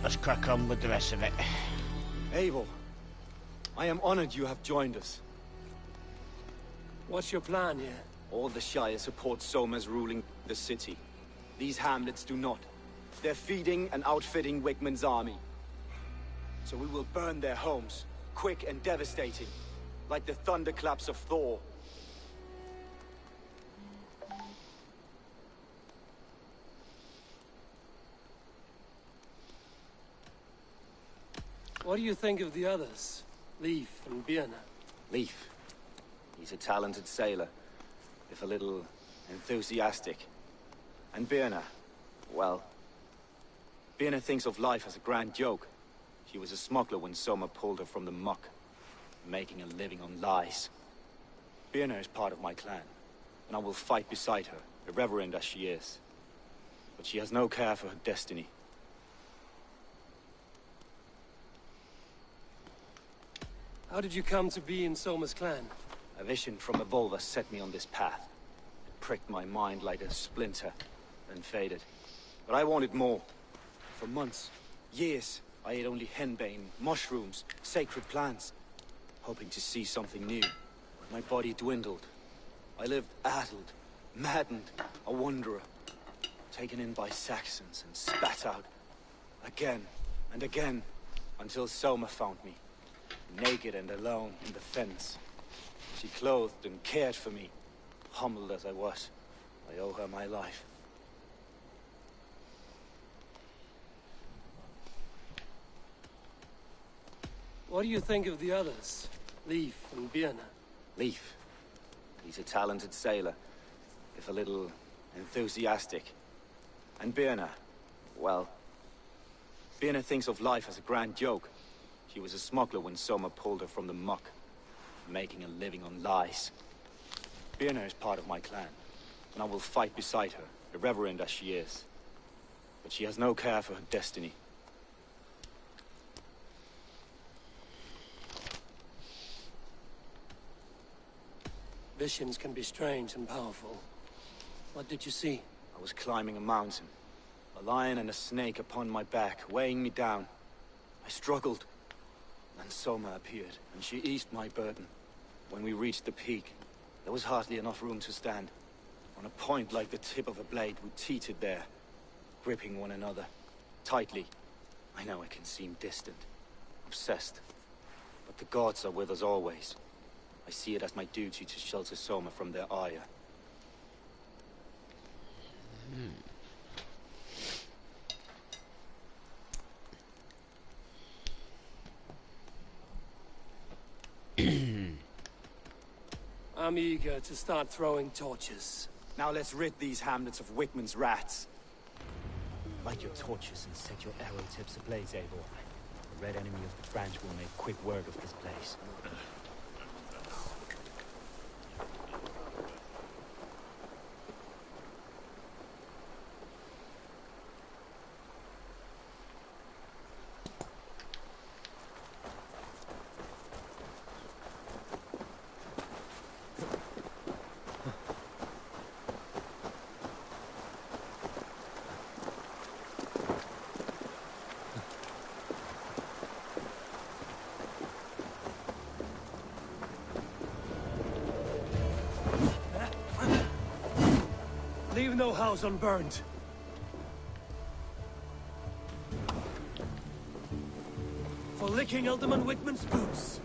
Let's crack on with the rest of it. Eivor, I am honored you have joined us. What's your plan here? All the Shire support Soma's ruling the city. These hamlets do not. They're feeding and outfitting Wigmund's army. So we will burn their homes, quick and devastating, like the thunderclaps of Thor. What do you think of the others? Leif and Birna? Leif. He's a talented sailor, if a little enthusiastic. And Birna, well... Birna thinks of life as a grand joke. She was a smuggler when Soma pulled her from the muck, making a living on lies. Birna is part of my clan, and I will fight beside her, irreverent as she is. But she has no care for her destiny. How did you come to be in Soma's clan? A vision from a Volva set me on this path. It pricked my mind like a splinter, then faded. But I wanted more. For months, years, I ate only henbane, mushrooms, sacred plants, hoping to see something new. My body dwindled. I lived addled, maddened, a wanderer, taken in by Saxons and spat out, again and again, until Soma found me, naked and alone in the fens. She clothed and cared for me, humbled as I was. I owe her my life. What do you think of the others? Leif and Birna? Leif. He's a talented sailor, if a little enthusiastic. And Birna, well... Birna thinks of life as a grand joke. She was a smuggler when Soma pulled her from the muck, making a living on lies. Birna is part of my clan, and I will fight beside her, irreverent as she is. But she has no care for her destiny. Visions can be strange and powerful. What did you see? I was climbing a mountain. A lion and a snake upon my back, weighing me down. I struggled. Then Soma appeared, and she eased my burden. When we reached the peak, there was hardly enough room to stand. On a point like the tip of a blade, we teetered there, gripping one another, tightly. I know it can seem distant, obsessed, but the gods are with us always. I see it as my duty to shelter Soma from their ire. I'm eager to start throwing torches. Now let's rid these hamlets of Wigmund's rats. Light your torches and set your arrow tips ablaze, Eivor. The red enemy of the branch will make quick work of this place. Leave no house unburned. For licking Alderman Wigmund's boots.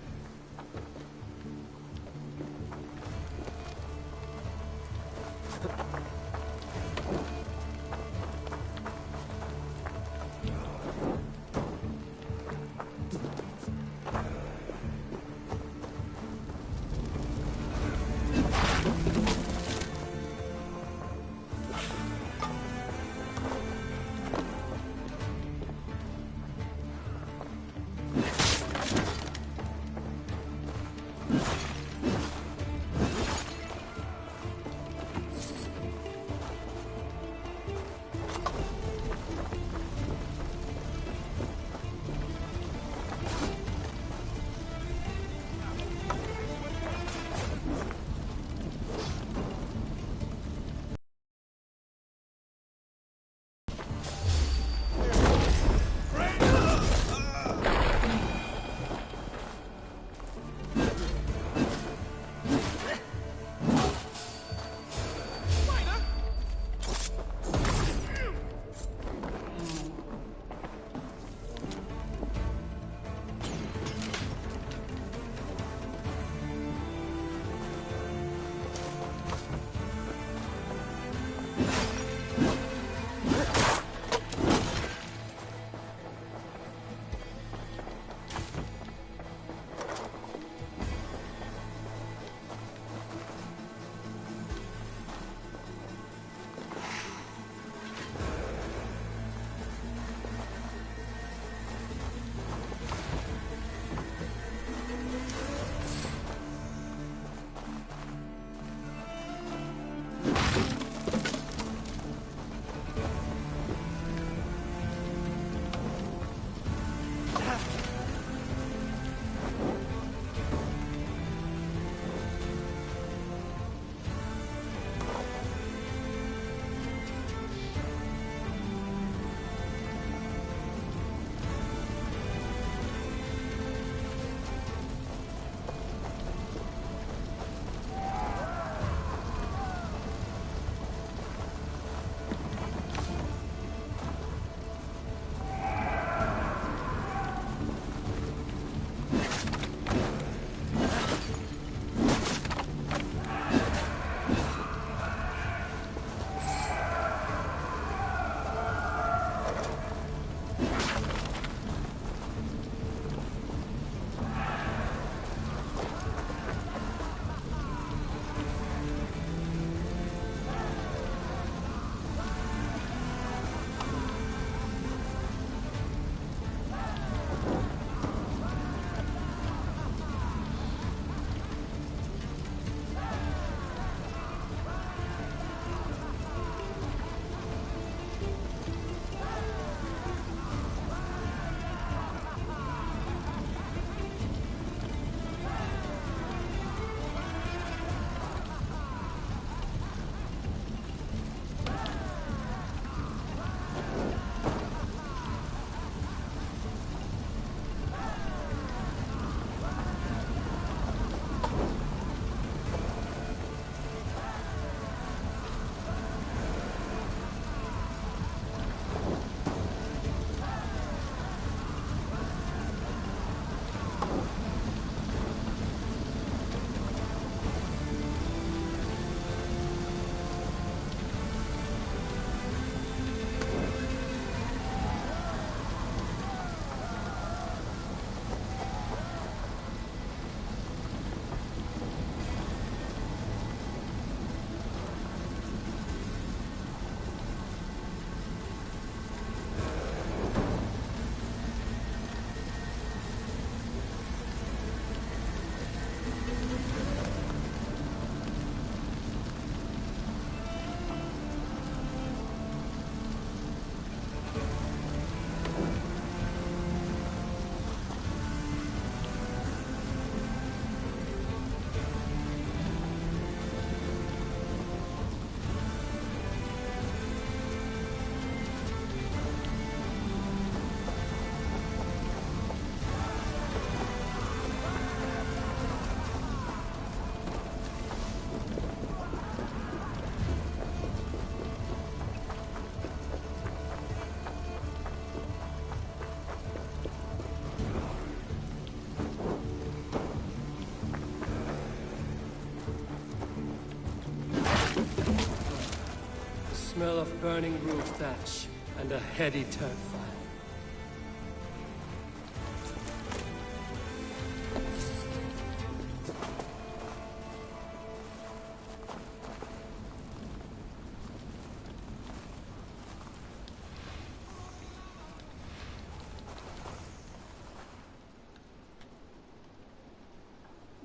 smell of burning roof thatch and a heady turf fire.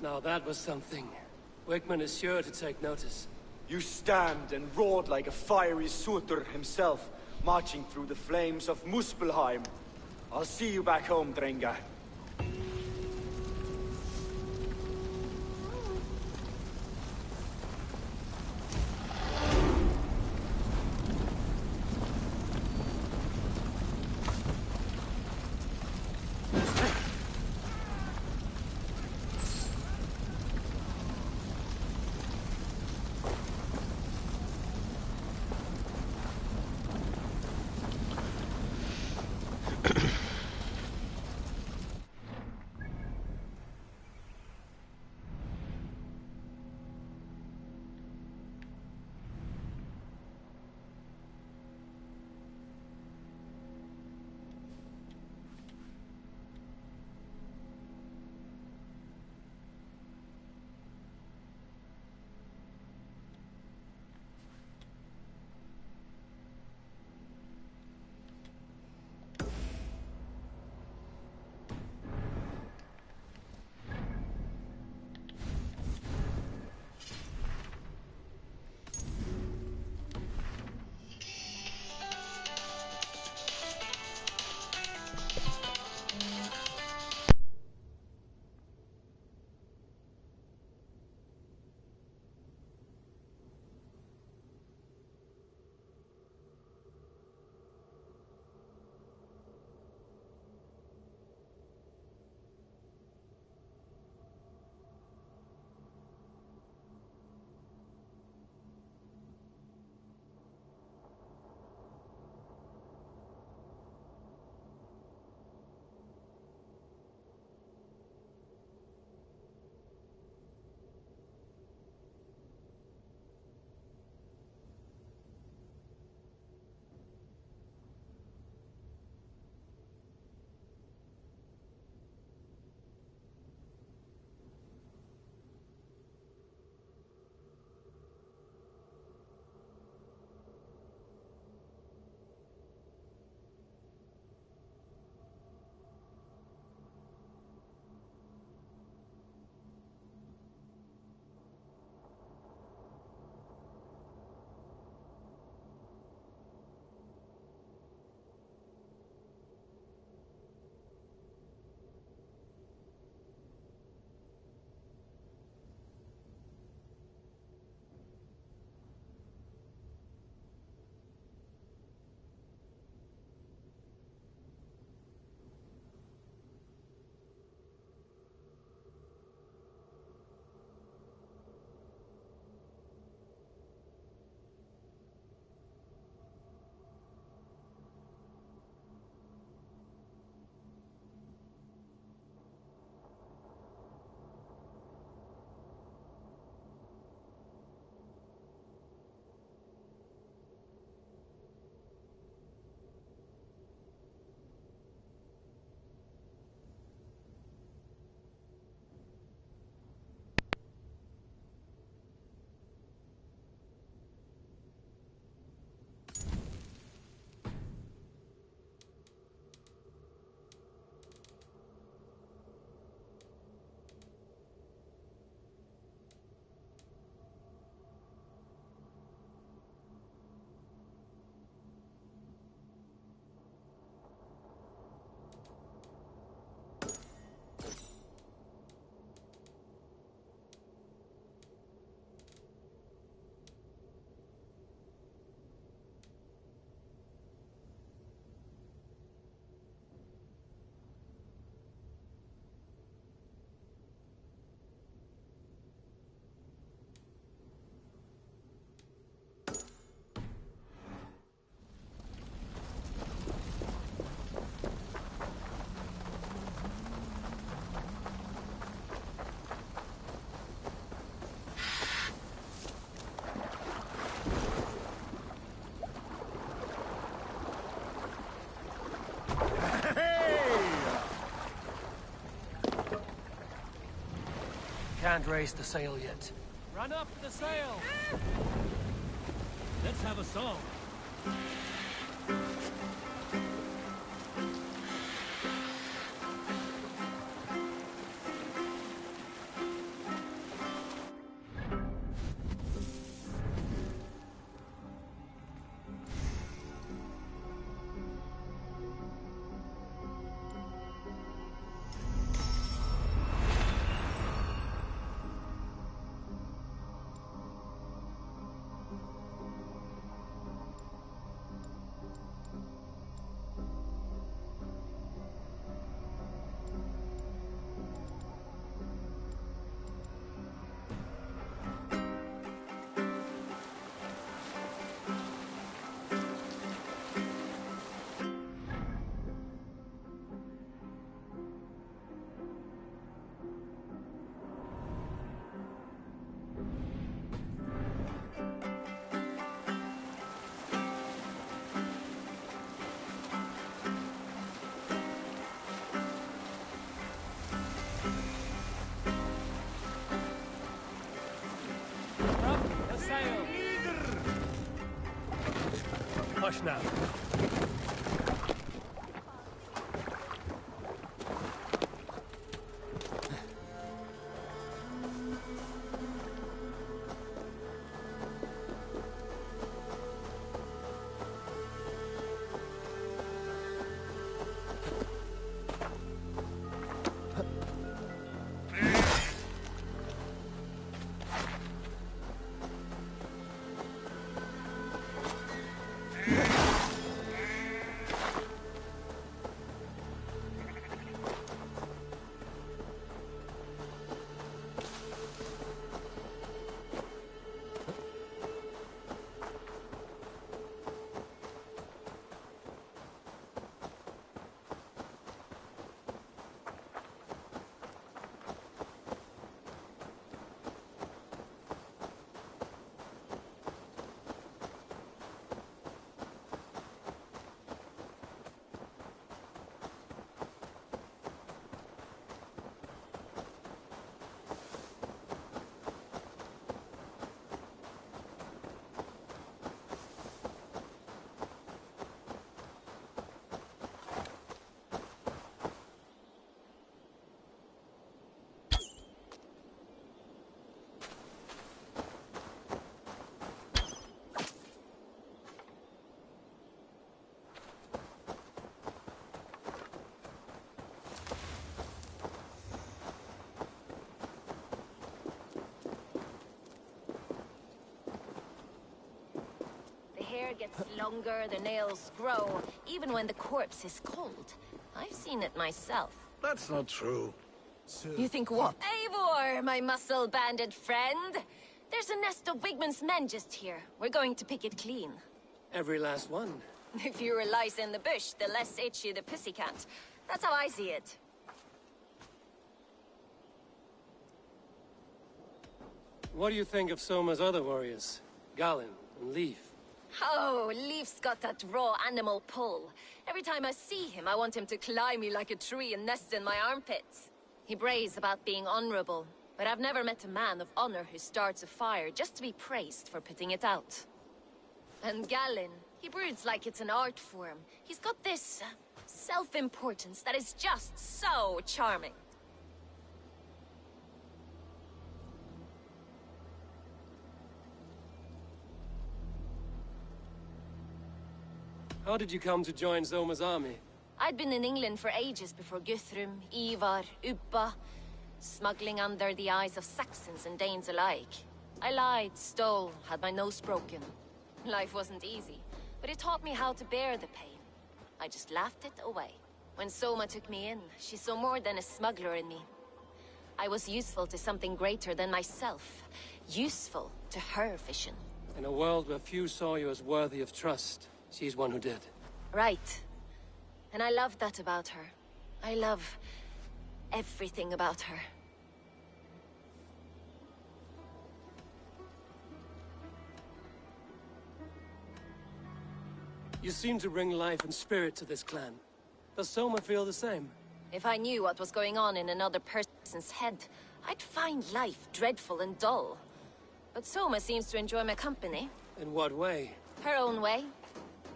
Now that was something. Wickman is sure to take notice. You stand and roared like a fiery Surtur himself, marching through the flames of Muspelheim. I'll see you back home, Drenga. can't raise the sail yet. Run up the sail! Let's have a song. Hush now. The hair gets longer, the nails grow, even when the corpse is cold. I've seen it myself. That's not true. You think what? Eivor, my muscle-banded friend! There's a nest of Wigman's men just here. We're going to pick it clean. Every last one. The fewer lice in the bush, the less itchy the pussycat. That's how I see it. What do you think of Soma's other warriors? Galinn and Leif? Oh, Leif's got that raw animal pull. Every time I see him, I want him to climb me like a tree and nest in my armpits. He brays about being honorable, but I've never met a man of honor who starts a fire just to be praised for putting it out. And Galinn, he broods like it's an art form. He's got this self-importance that is just so charming. How did you come to join Soma's army? I'd been in England for ages before Guthrum, Ivar, Ubba, smuggling under the eyes of Saxons and Danes alike. I lied, stole, had my nose broken. Life wasn't easy, but it taught me how to bear the pain. I just laughed it away. When Soma took me in, she saw more than a smuggler in me. I was useful to something greater than myself. Useful to her vision. In a world where few saw you as worthy of trust, she's one who did. Right. And I love that about her. I love everything about her. You seem to bring life and spirit to this clan. Does Soma feel the same? If I knew what was going on in another person's person's head, I'd find life dreadful and dull. But Soma seems to enjoy my company. In what way? Her own way.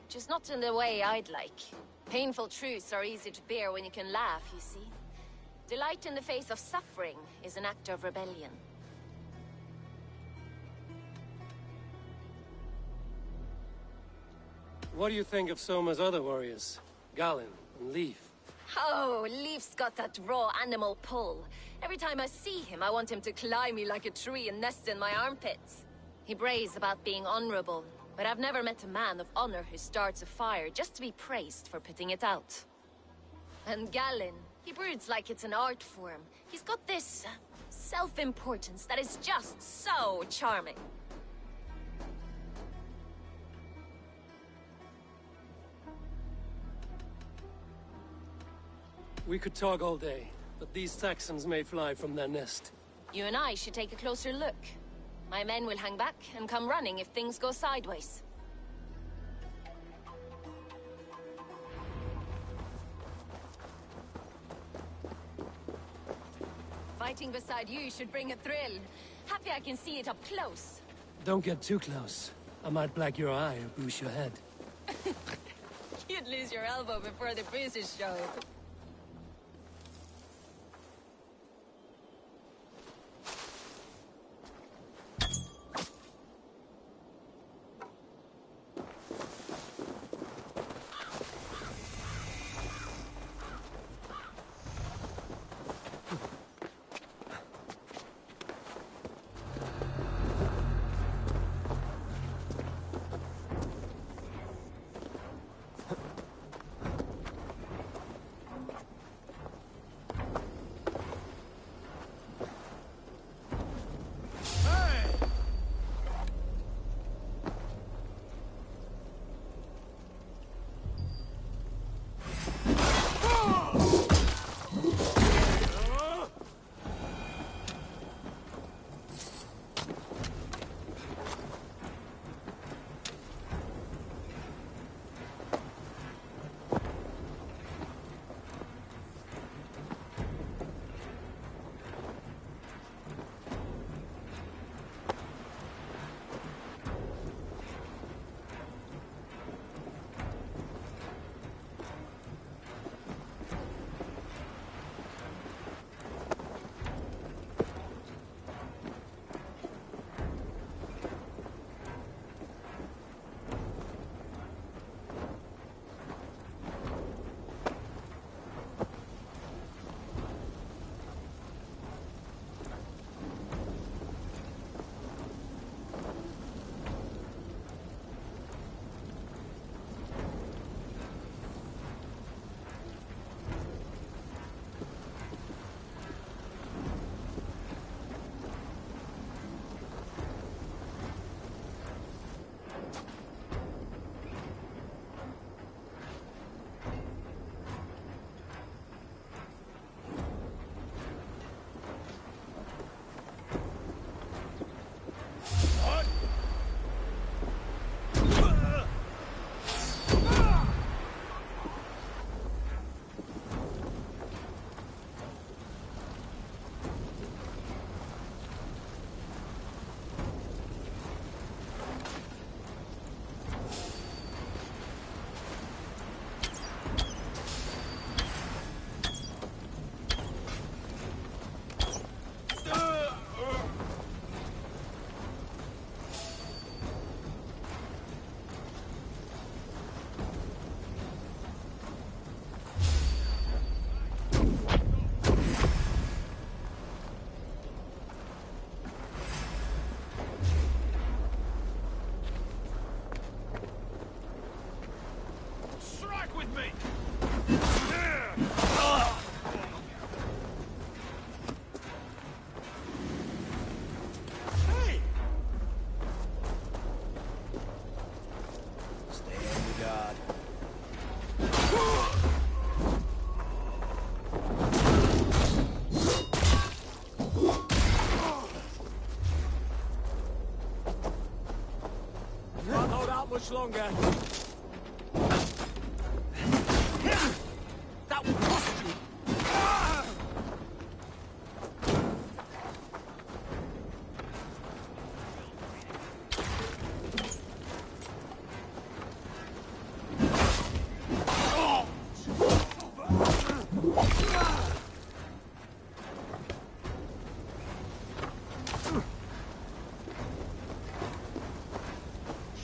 Just not in the way I'd like. Painful truths are easy to bear when you can laugh, you see. Delight in the face of suffering is an act of rebellion. What do you think of Soma's other warriors? Galen and Leaf? Oh, Leaf's got that raw animal pull. Every time I see him, I want him to climb me like a tree and nest in my armpits. He brays about being honorable, but I've never met a man of honor who starts a fire just to be praised for putting it out. And Galen, he broods like it's an art form. He's got this self-importance that is just so charming. We could talk all day, but these Saxons may fly from their nest. You and I should take a closer look. My men will hang back and come running if things go sideways. Fighting beside you should bring a thrill. Happy I can see it up close. Don't get too close. I might black your eye or bruise your head. You'd lose your elbow before the bruises showed. much longer. That will cost you!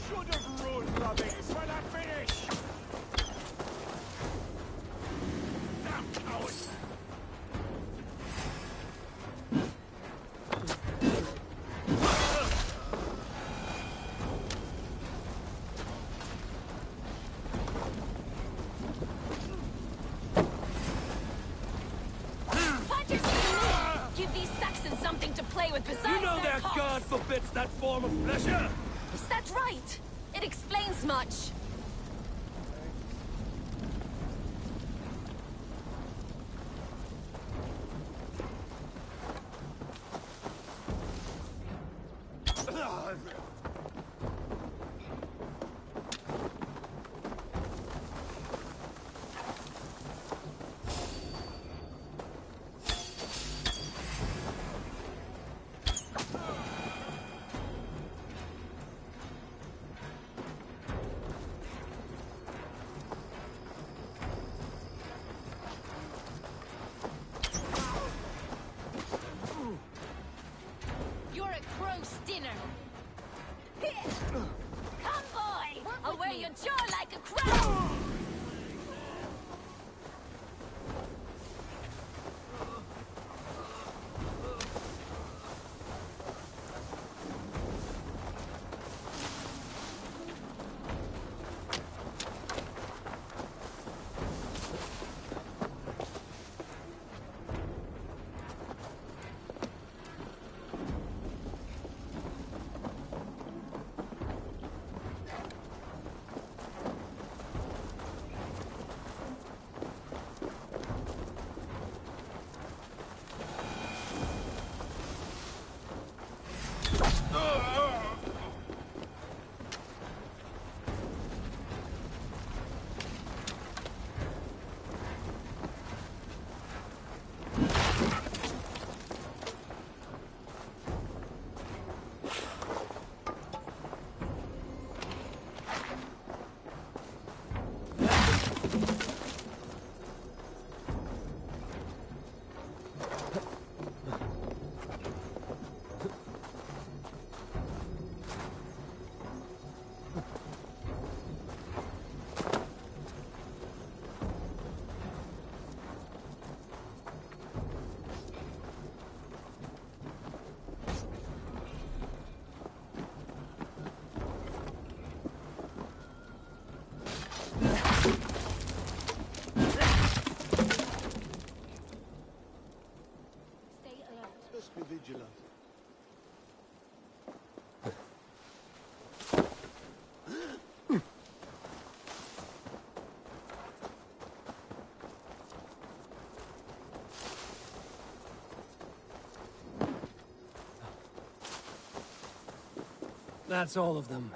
Should have ruled rubbish when I finish! Damn coward! Give these Saxons something to play with besides You know their their cocks. god forbids that form of pleasure! Is that right? It explains much. You're a gross dinner. Come, boy! I'll wear your jaw like a crown! Just be vigilant. That's all of them.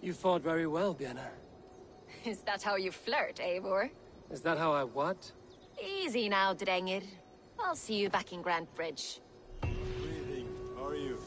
You fought very well, Bianna. Is that how you flirt, Eivor? Is that how I what? Easy now, Drengir. I'll see you back in Grand Bridge. Breathing. How are you?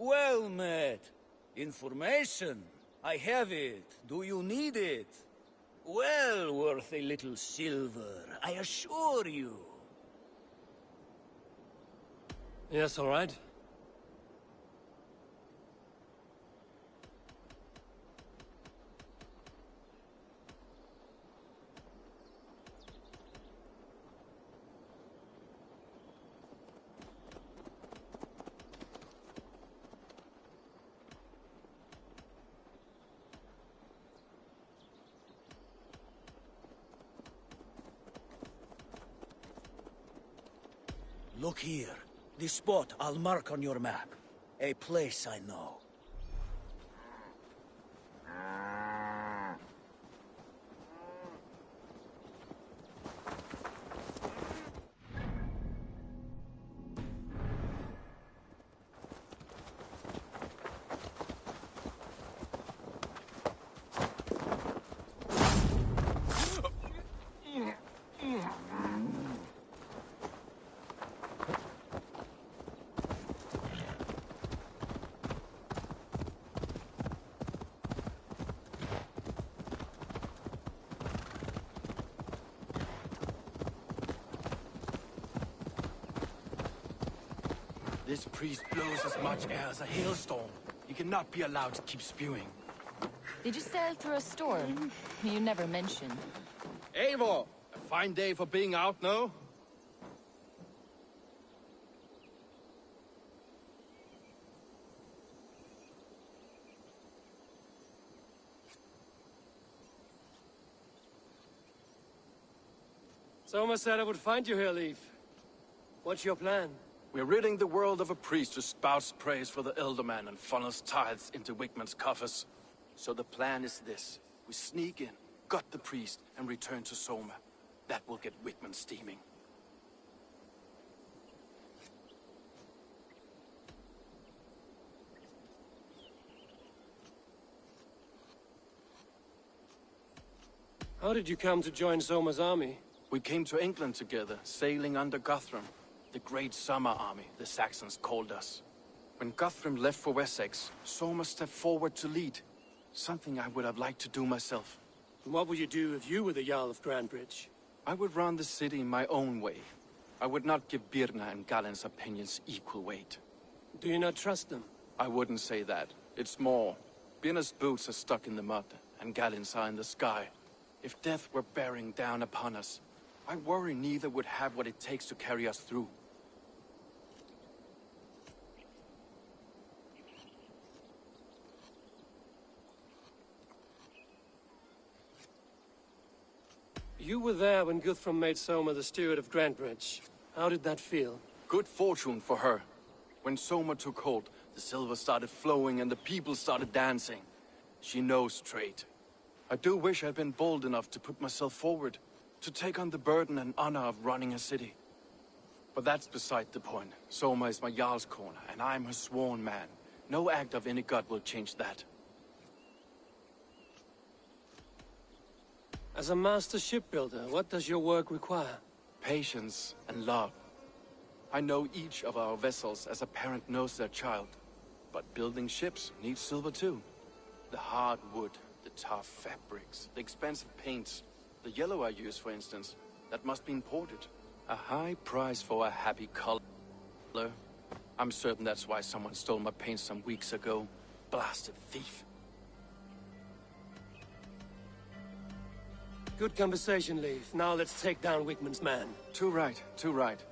Well met. Information. I have it. Do you need it? Well worth a little silver, I assure you. Yes, all right. Look here. This spot I'll mark on your map. A place I know. This priest blows as much air as a hailstorm. He cannot be allowed to keep spewing. Did you sail through a storm? You never mentioned. Eivor! A fine day for being out, no? Soma said I would find you here, Leaf. What's your plan? We're ridding the world of a priest who spouts praise for the Elderman and funnels tithes into Wickman's coffers. So the plan is this. We sneak in, gut the priest, and return to Soma. That will get Wickman steaming. How did you come to join Soma's army? We came to England together, sailing under Guthrum. The Great Summer Army, the Saxons called us. When Guthrum left for Wessex, Soma stepped forward to lead. Something I would have liked to do myself. And what would you do if you were the Jarl of Grandbridge? I would run the city my own way. I would not give Birna and Galen's opinions equal weight. Do you not trust them? I wouldn't say that. It's more. Birna's boots are stuck in the mud, and Galen's are in the sky. If death were bearing down upon us, I worry neither would have what it takes to carry us through. You were there when Guthrum made Soma the steward of Grandbridge. How did that feel? Good fortune for her. When Soma took hold, the silver started flowing and the people started dancing. She knows trade. I do wish I'd been bold enough to put myself forward, to take on the burden and honor of running a city. But that's beside the point. Soma is my Jarl's corner, and I'm her sworn man. No act of any god will change that. As a master shipbuilder, what does your work require? Patience and love. I know each of our vessels as a parent knows their child. But building ships needs silver too. The hard wood, the tough fabrics, the expensive paints. The yellow I use, for instance, that must be imported. A high price for a happy color. I'm certain that's why someone stole my paint some weeks ago. Blasted thief. Good conversation, Leaf. Now let's take down Wickman's man. Too right, too right.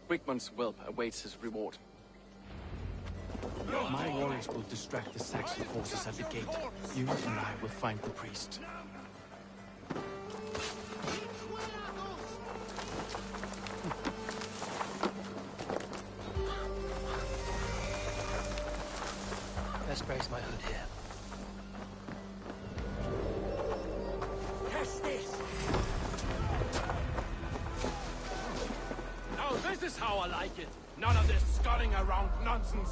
Wickman's whelp awaits his reward. My warriors will distract the Saxon forces at the gate. You and I will find the priest. Best brace my hood here. Now this is how I like it. None of this scudding around nonsense.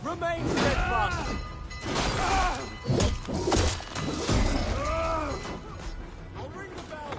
Remain steadfast. I'll ring the bell.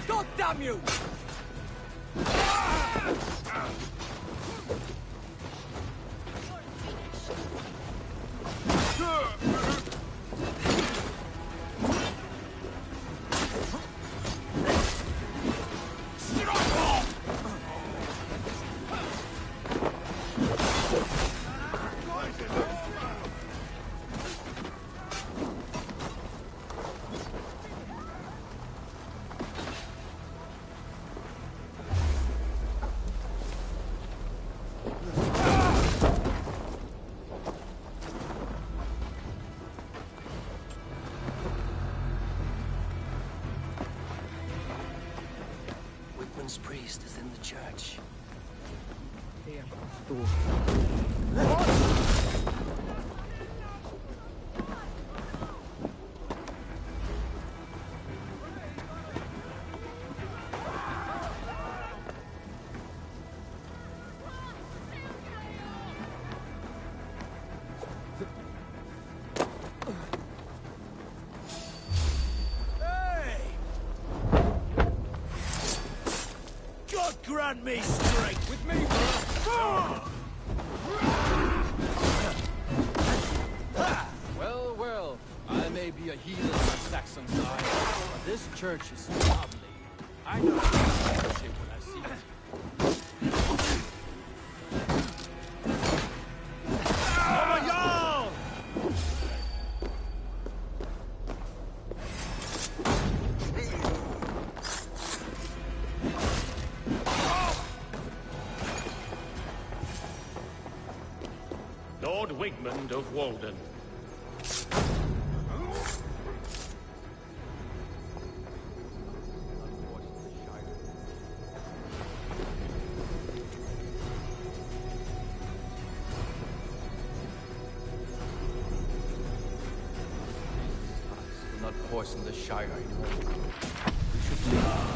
God damn you! Wickman's priest is in the church. God grant me strength! With me, bro. Well, be a healer on the Saxon side, but this church is lovely. I know ship when I see it. Lord Wigmund of Walden. Will not poison the Shire anymore. We should leave.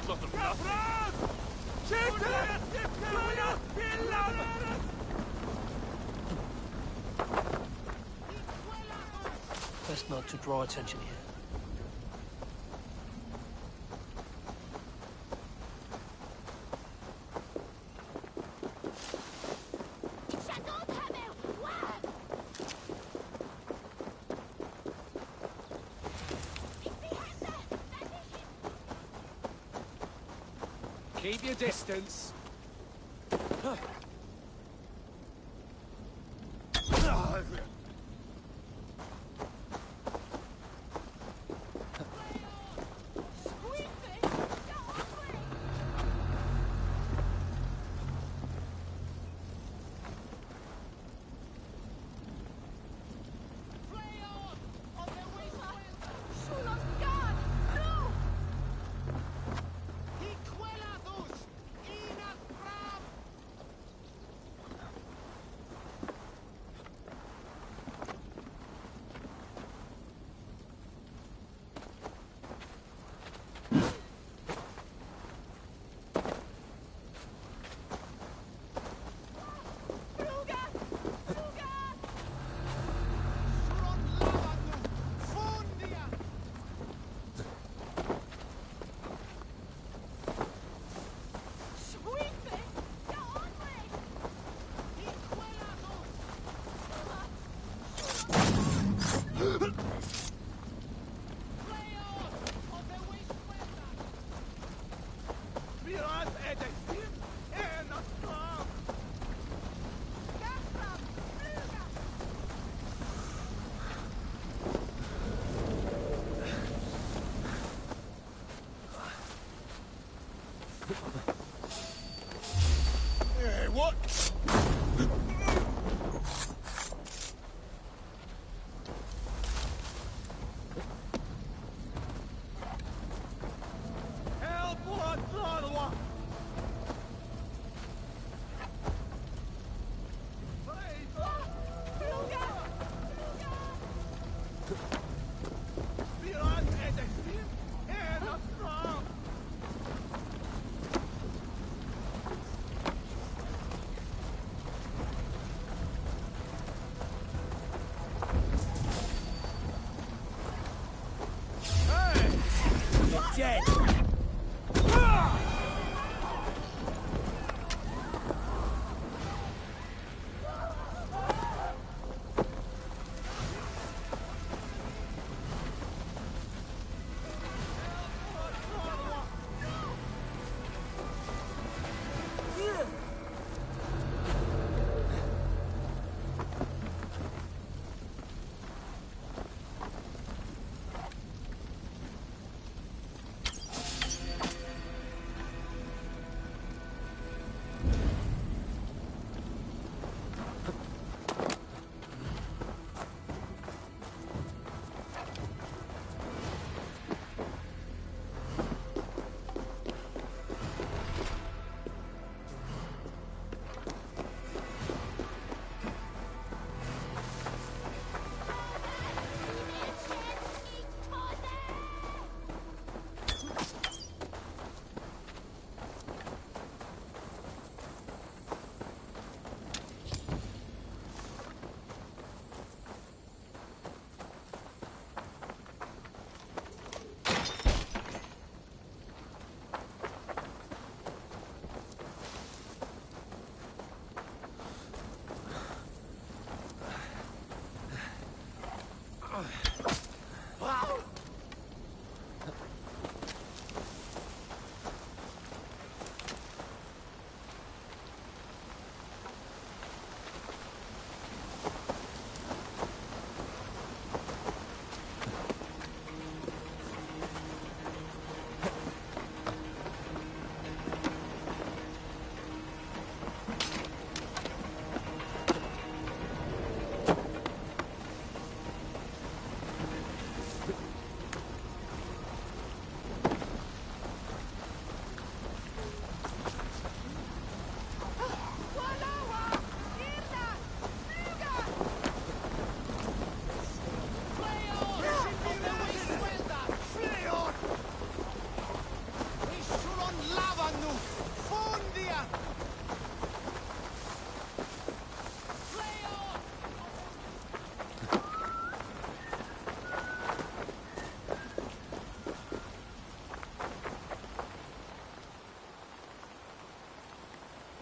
Lot of nothing. Best not to draw attention here. Keep your distance.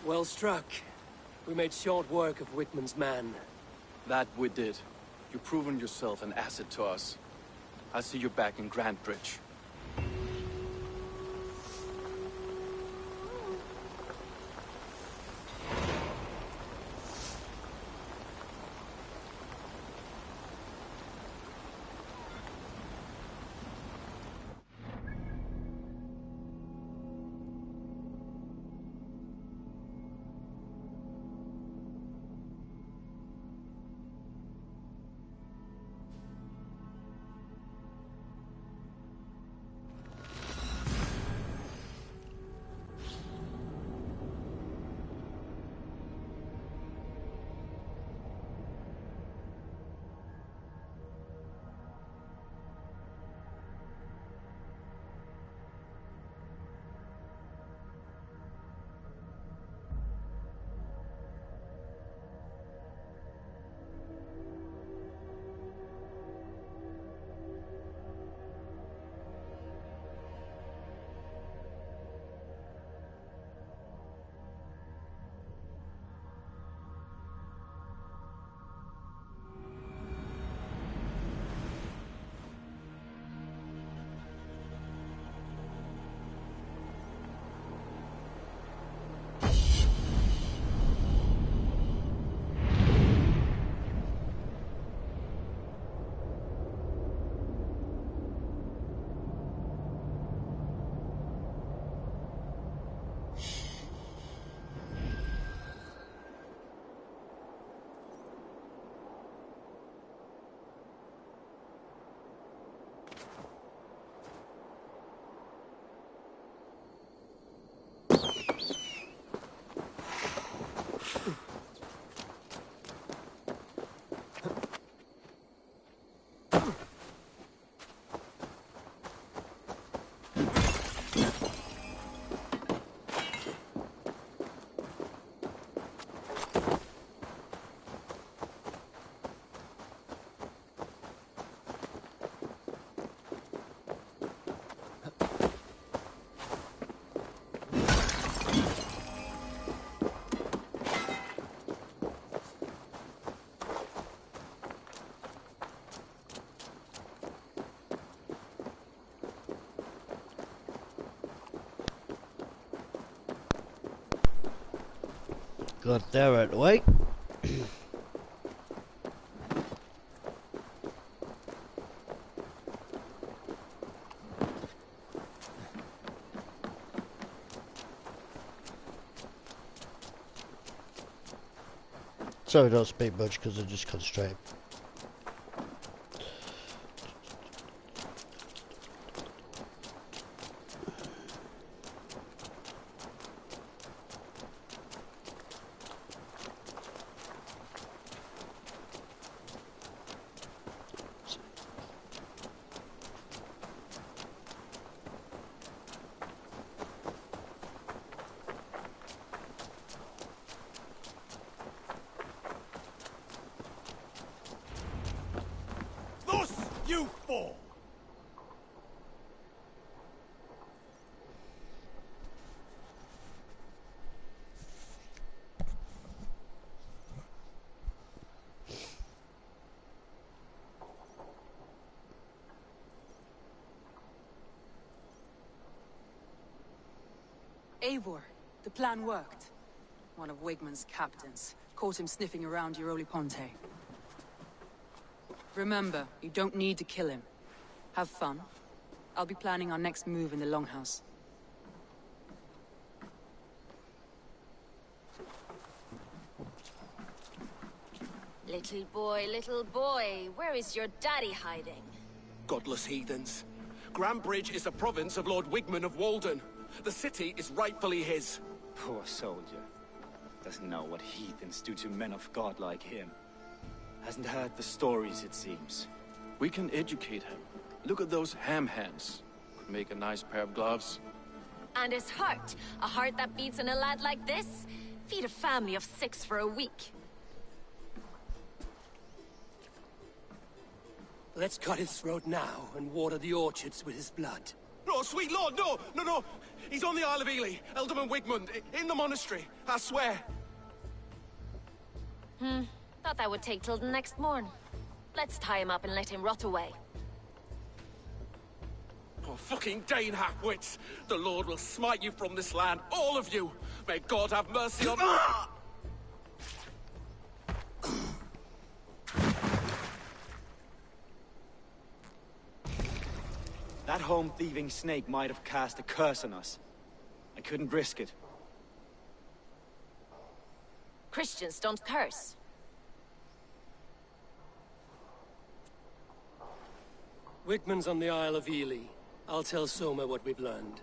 Well struck. We made short work of Wickman's man. That we did. You've proven yourself an asset to us. I'll see you back in Grantbridge. Got that right away. Sorry, don't speak much because I just concentrate. You four! Eivor, the plan worked. One of Wigman's captains caught him sniffing around Euroli Ponte. Remember, you don't need to kill him. Have fun. I'll be planning our next move in the Longhouse. Little boy, where is your daddy hiding? Godless heathens. Grantbridge is a province of Lord Wigman of Walden. The city is rightfully his. Poor soldier. Doesn't know what heathens do to men of God like him. Hasn't heard the stories, it seems. We can educate him. Look at those ham hands. Could make a nice pair of gloves. And his heart, a heart that beats in a lad like this, feed a family of 6 for a week. Let's cut his throat now and water the orchards with his blood. No, sweet lord, no, no, no. He's on the Isle of Ely, Ealdorman Wigmund, in the monastery, I swear. Thought that would take till the next morn. Let's tie him up and let him rot away. Oh, fucking Dane half-wits! The Lord will smite you from this land, all of you! May God have mercy on— That home-thieving snake might have cast a curse on us. I couldn't risk it. Christians don't curse. Wigmund's on the Isle of Ely. I'll tell Soma what we've learned.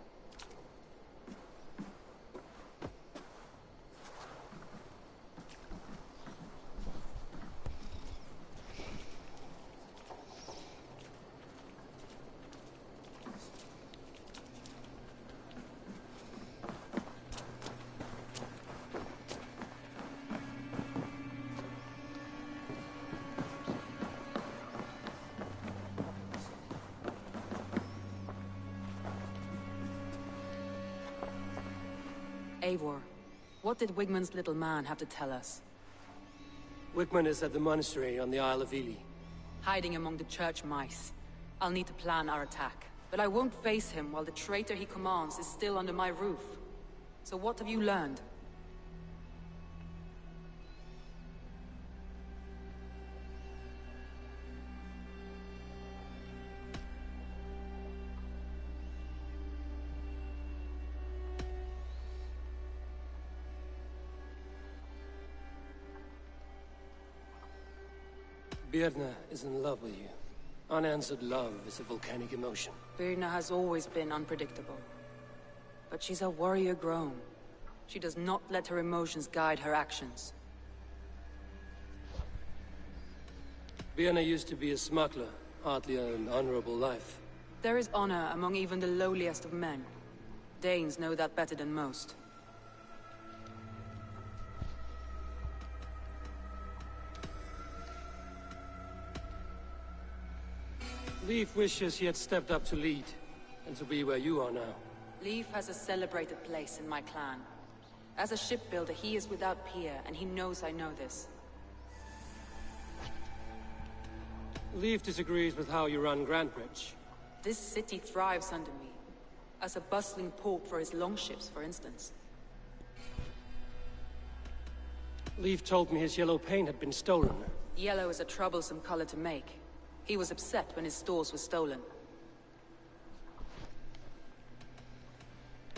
Eivor, what did Wigmund's little man have to tell us? Wigmund is at the monastery on the Isle of Ely. Hiding among the church mice. I'll need to plan our attack. But I won't face him while the traitor he commands is still under my roof. So what have you learned? Birna is in love with you. Unanswered love is a volcanic emotion. Birna has always been unpredictable. But she's a warrior grown. She does not let her emotions guide her actions. Birna used to be a smuggler, hardly an honorable life. There is honor among even the lowliest of men. Danes know that better than most. Leif wishes he had stepped up to lead, and to be where you are now. Leif has a celebrated place in my clan. As a shipbuilder, he is without peer, and he knows I know this. Leif disagrees with how you run Grantbridge. This city thrives under me. As a bustling port for his longships, for instance. Leif told me his yellow paint had been stolen. Yellow is a troublesome color to make. He was upset when his stores were stolen.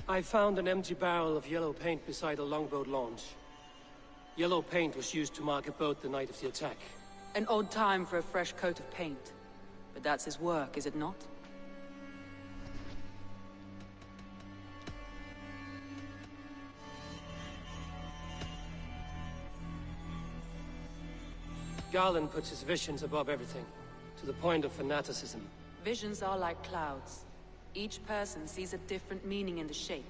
I found an empty barrel of yellow paint beside a longboat launch. Yellow paint was used to mark a boat the night of the attack. An odd time for a fresh coat of paint. But that's his work, is it not? Garland puts his visions above everything, to the point of fanaticism. Visions are like clouds. Each person sees a different meaning in the shape,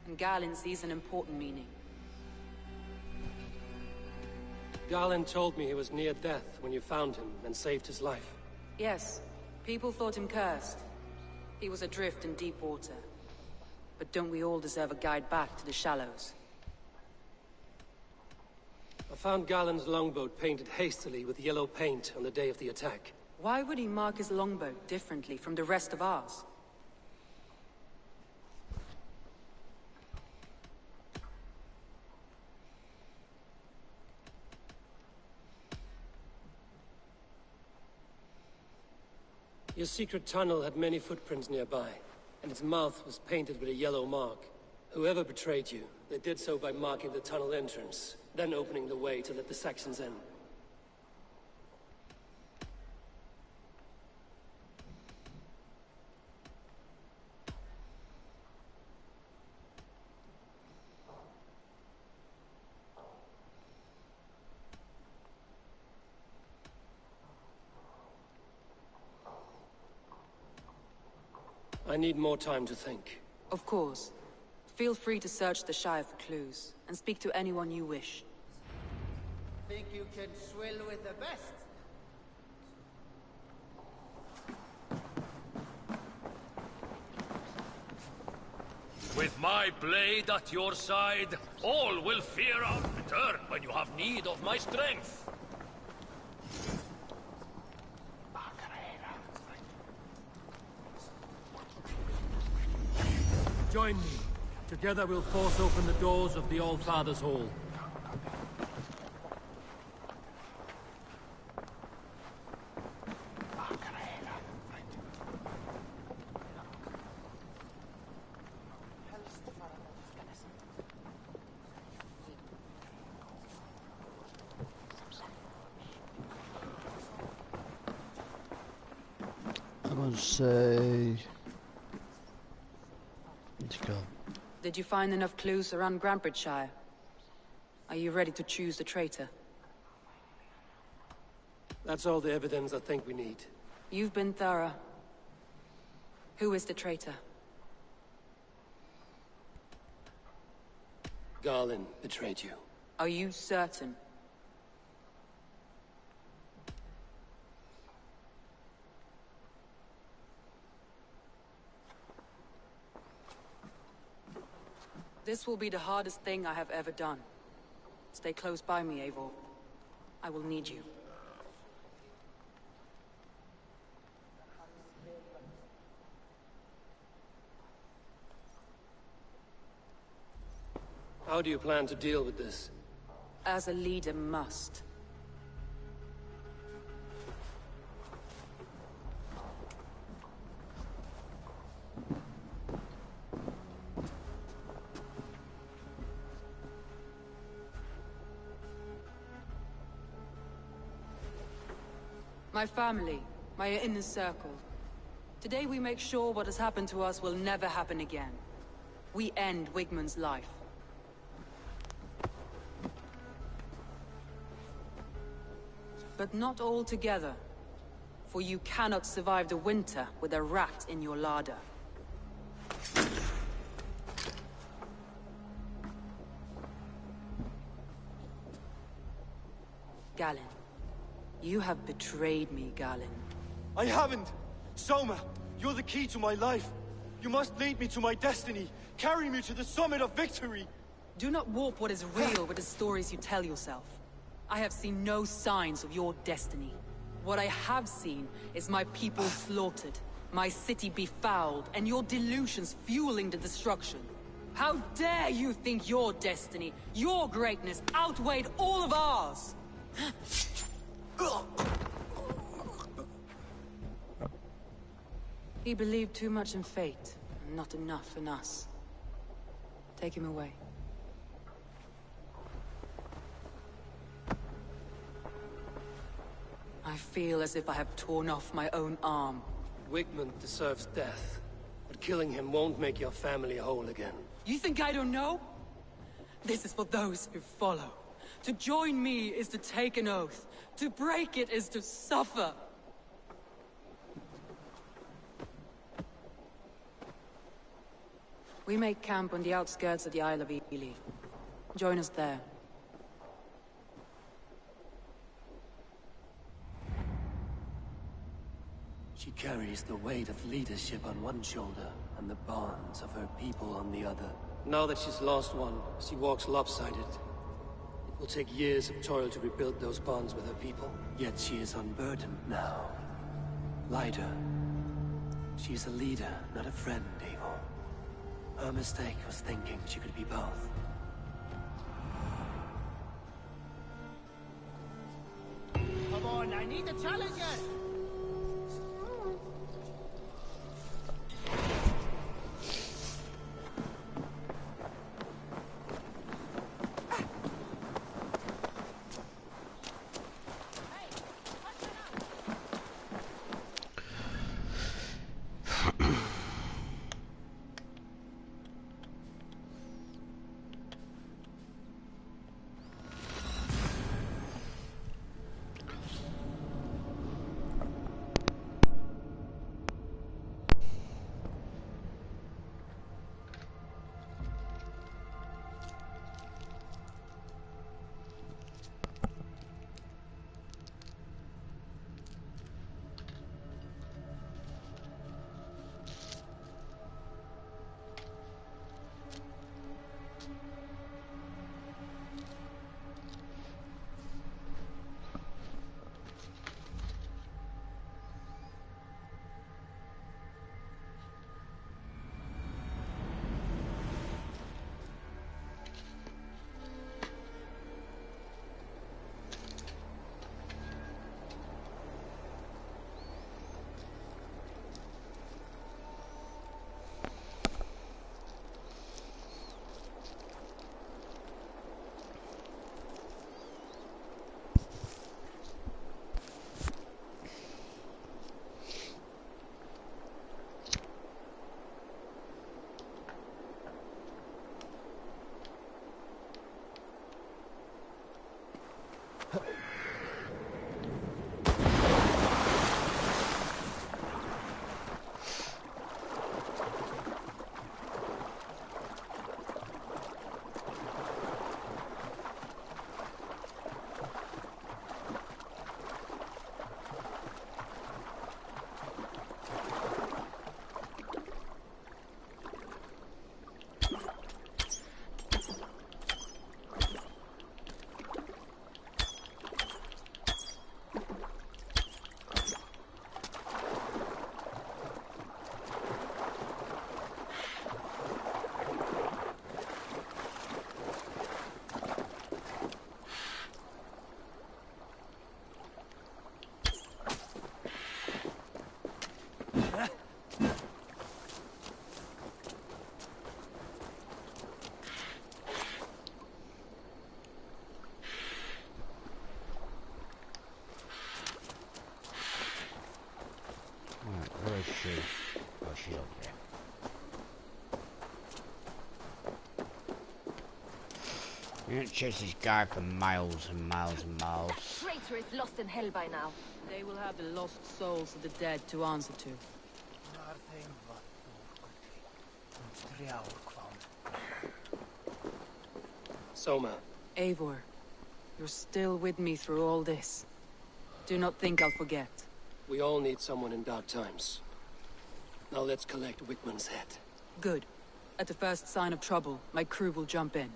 and Garland sees an important meaning. Garland told me he was near death when you found him and saved his life. Yes, people thought him cursed. He was adrift in deep water. But don't we all deserve a guide back to the shallows? I found Garland's longboat painted hastily with yellow paint on the day of the attack. Why would he mark his longboat differently from the rest of ours? Your secret tunnel had many footprints nearby, and its mouth was painted with a yellow mark. Whoever betrayed you, they did so by marking the tunnel entrance, then opening the way to let the Saxons in. I need more time to think. Of course. Feel free to search the Shire for clues, and speak to anyone you wish. Think you can swill with the best? With my blade at your side, all will fear our return when you have need of my strength. Join me. Together we'll force open the doors of the All-Father's Hall. I'm gonna say... Let's go. Did you find enough clues around Grantbridgeshire? Are you ready to choose the traitor? That's all the evidence I think we need. You've been thorough. Who is the traitor? Garlin betrayed you. Are you certain? This will be the hardest thing I have ever done. Stay close by me, Eivor. I will need you. How do you plan to deal with this? As a leader must. My family, my inner circle. Today we make sure what has happened to us will never happen again. We end Wigmund's life. But not all together. For you cannot survive the winter with a rat in your larder. Galen. You have betrayed me, Galen. I haven't! Soma, you're the key to my life. You must lead me to my destiny. Carry me to the summit of victory. Do not warp what is real with the stories you tell yourself. I have seen no signs of your destiny. What I have seen is my people slaughtered, my city befouled, and your delusions fueling the destruction. How dare you think your destiny, your greatness, outweighed all of ours? He believed too much in fate, and not enough in us. Take him away. I feel as if I have torn off my own arm. Wigmund deserves death, but killing him won't make your family whole again. You think I don't know? This is for those who follow. To join me is to take an oath. To break it is to suffer. We make camp on the outskirts of the Isle of Ely. Join us there. She carries the weight of leadership on one shoulder, and the bonds of her people on the other. Now that she's lost one, she walks lopsided. It will take years of toil to rebuild those bonds with her people. Yet she is unburdened now. Lighter. She is a leader, not a friend, Eivor. Her mistake was thinking she could be both. Come on, I need a challenger! You don't chase this guy for miles and miles and miles. That traitor is lost in hell by now. They will have the lost souls of the dead to answer to. Soma. Eivor, you're still with me through all this. Do not think I'll forget. We all need someone in dark times. Now let's collect Wickman's head. Good. At the first sign of trouble, my crew will jump in.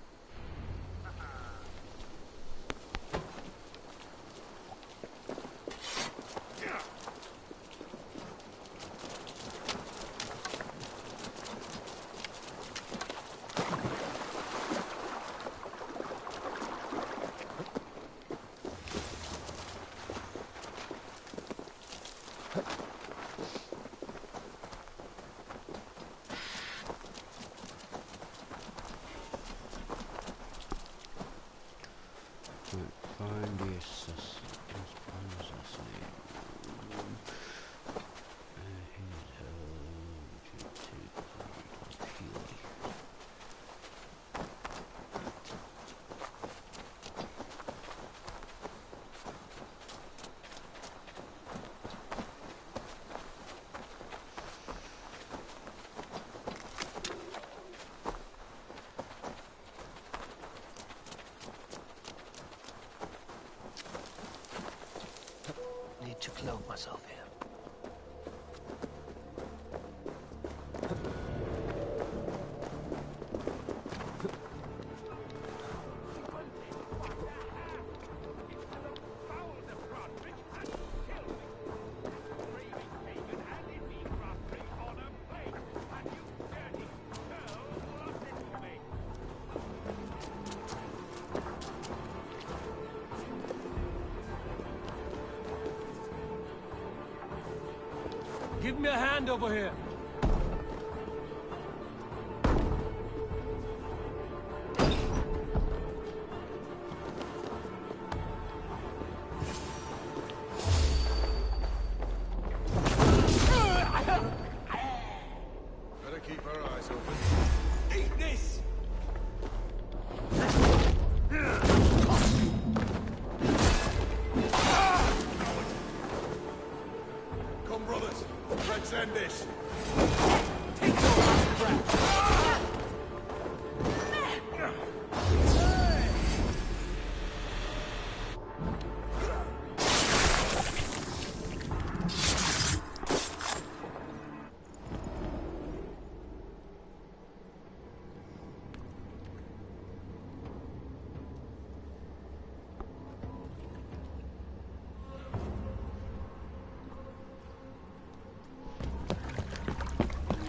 Need to clothe myself here. Give me a hand over here. Better keep our eyes open. Eat this! Come, brothers. Let's end this. Take your last breath.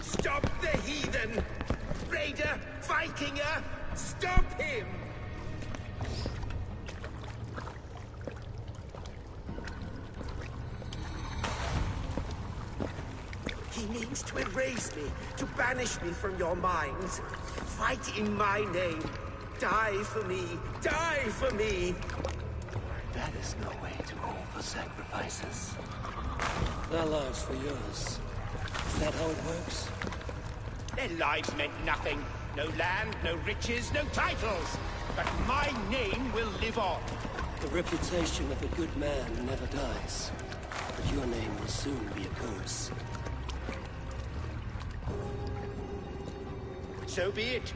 Stop the heathen! Raider! Vikinger! Stop him! He means to erase me, to banish me from your minds. Fight in my name. Die for me. Die for me. That is no way to offer sacrifices. Their lives for yours. Is that how it works? Their lives meant nothing. No land, no riches, no titles. But my name will live on. The reputation of a good man never dies. But your name will soon be a curse. So be it.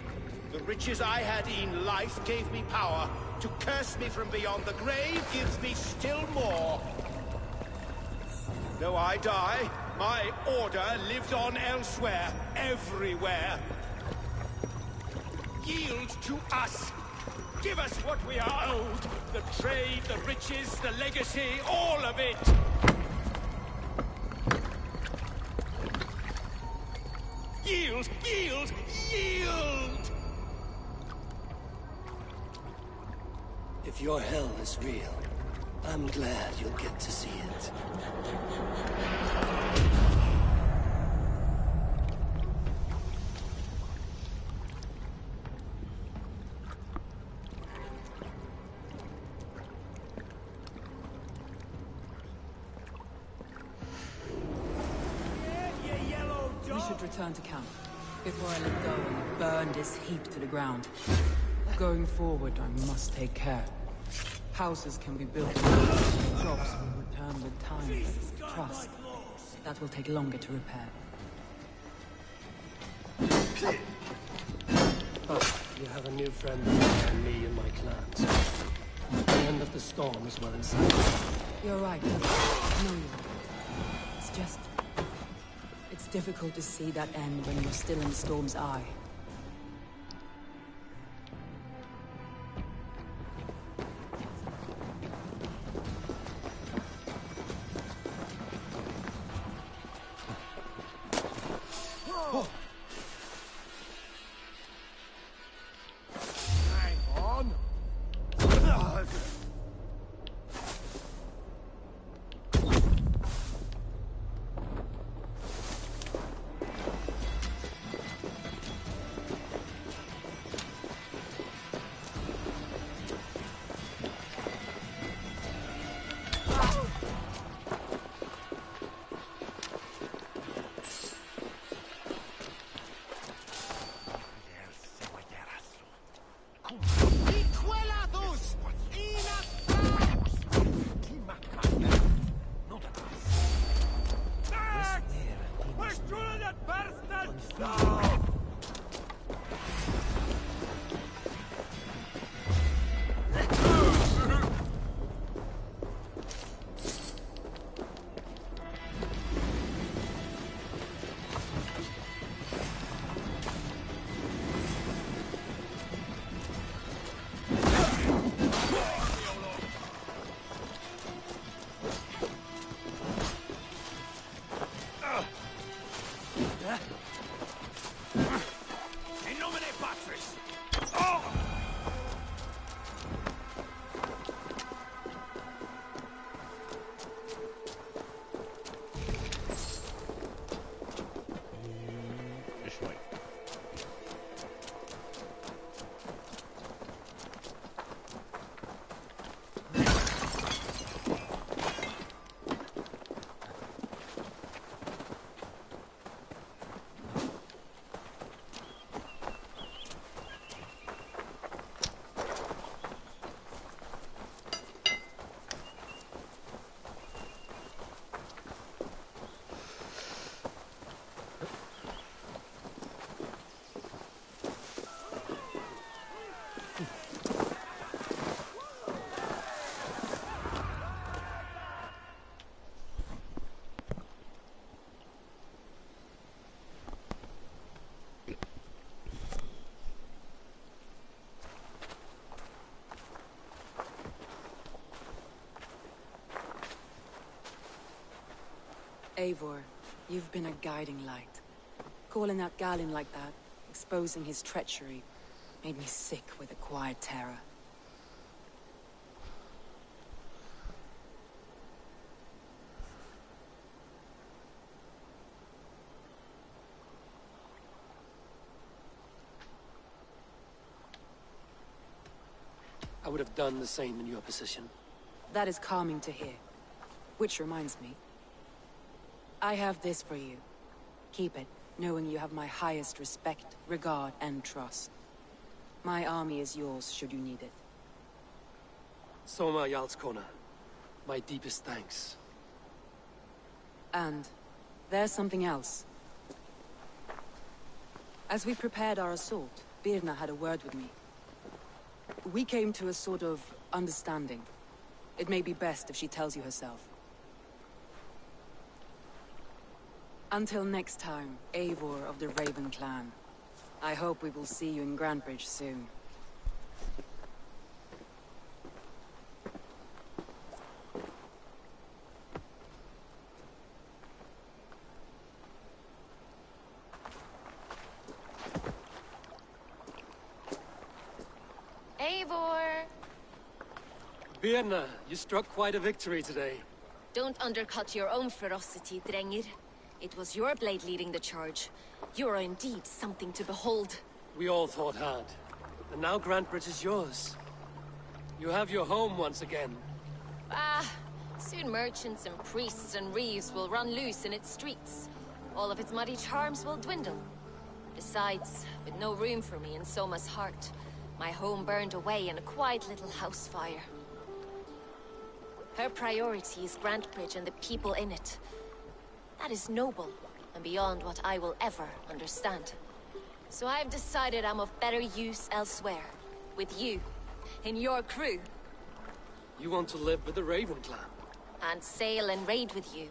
The riches I had in life gave me power. To curse me from beyond the grave gives me still more. Though I die, my order lives on elsewhere, everywhere. Yield to us. Give us what we are owed. The trade, the riches, the legacy, all of it. Yield, yield, yield! If your hell is real, I'm glad you'll get to see it. We should return to camp before I let go and burn this heap to the ground. Going forward, I must take care. Houses can be built. Jobs will return with time. Trust. That will take longer to repair. Oh, you have a new friend and me and my clans. The end of the storm is well in sight. You're right. I know you are. It's just... it's difficult to see that end when you're still in the storm's eye. Eivor, you've been a guiding light. Calling out Galinn like that, exposing his treachery, made me sick with a quiet terror. I would have done the same in your position. That is calming to hear. Which reminds me. I have this for you. Keep it, knowing you have my highest respect, regard, and trust. My army is yours, should you need it. Soma Jarlskona. My deepest thanks. And there's something else. As we prepared our assault, Birna had a word with me. We came to a sort of understanding. It may be best if she tells you herself. Until next time, Eivor of the Raven Clan. I hope we will see you in Grantebridge soon. Eivor! Birna, you struck quite a victory today. Don't undercut your own ferocity, Drengir. It was your blade leading the charge. You are indeed something to behold. We all fought hard. And now Grantebridge is yours. You have your home once again. Soon merchants and priests and reeves will run loose in its streets. All of its muddy charms will dwindle. Besides, with no room for me in Soma's heart, My home burned away in a quiet little house fire. Her priority is Grantbridge and the people in it. That is noble, and beyond what I will ever understand. So I've decided I'm of better use elsewhere. With you. In your crew. You want to live with the Raven clan? And sail and raid with you.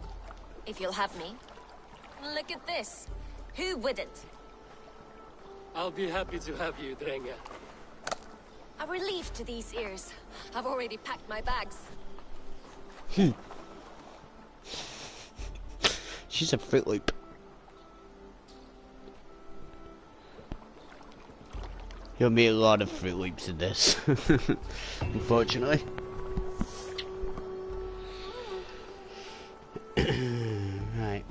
If you'll have me. Look at this. Who wouldn't? I'll be happy to have you, Drenga. A relief to these ears. I've already packed my bags. She's a Fruit Loop. You'll meet a lot of Fruit Loops in this, unfortunately. Right.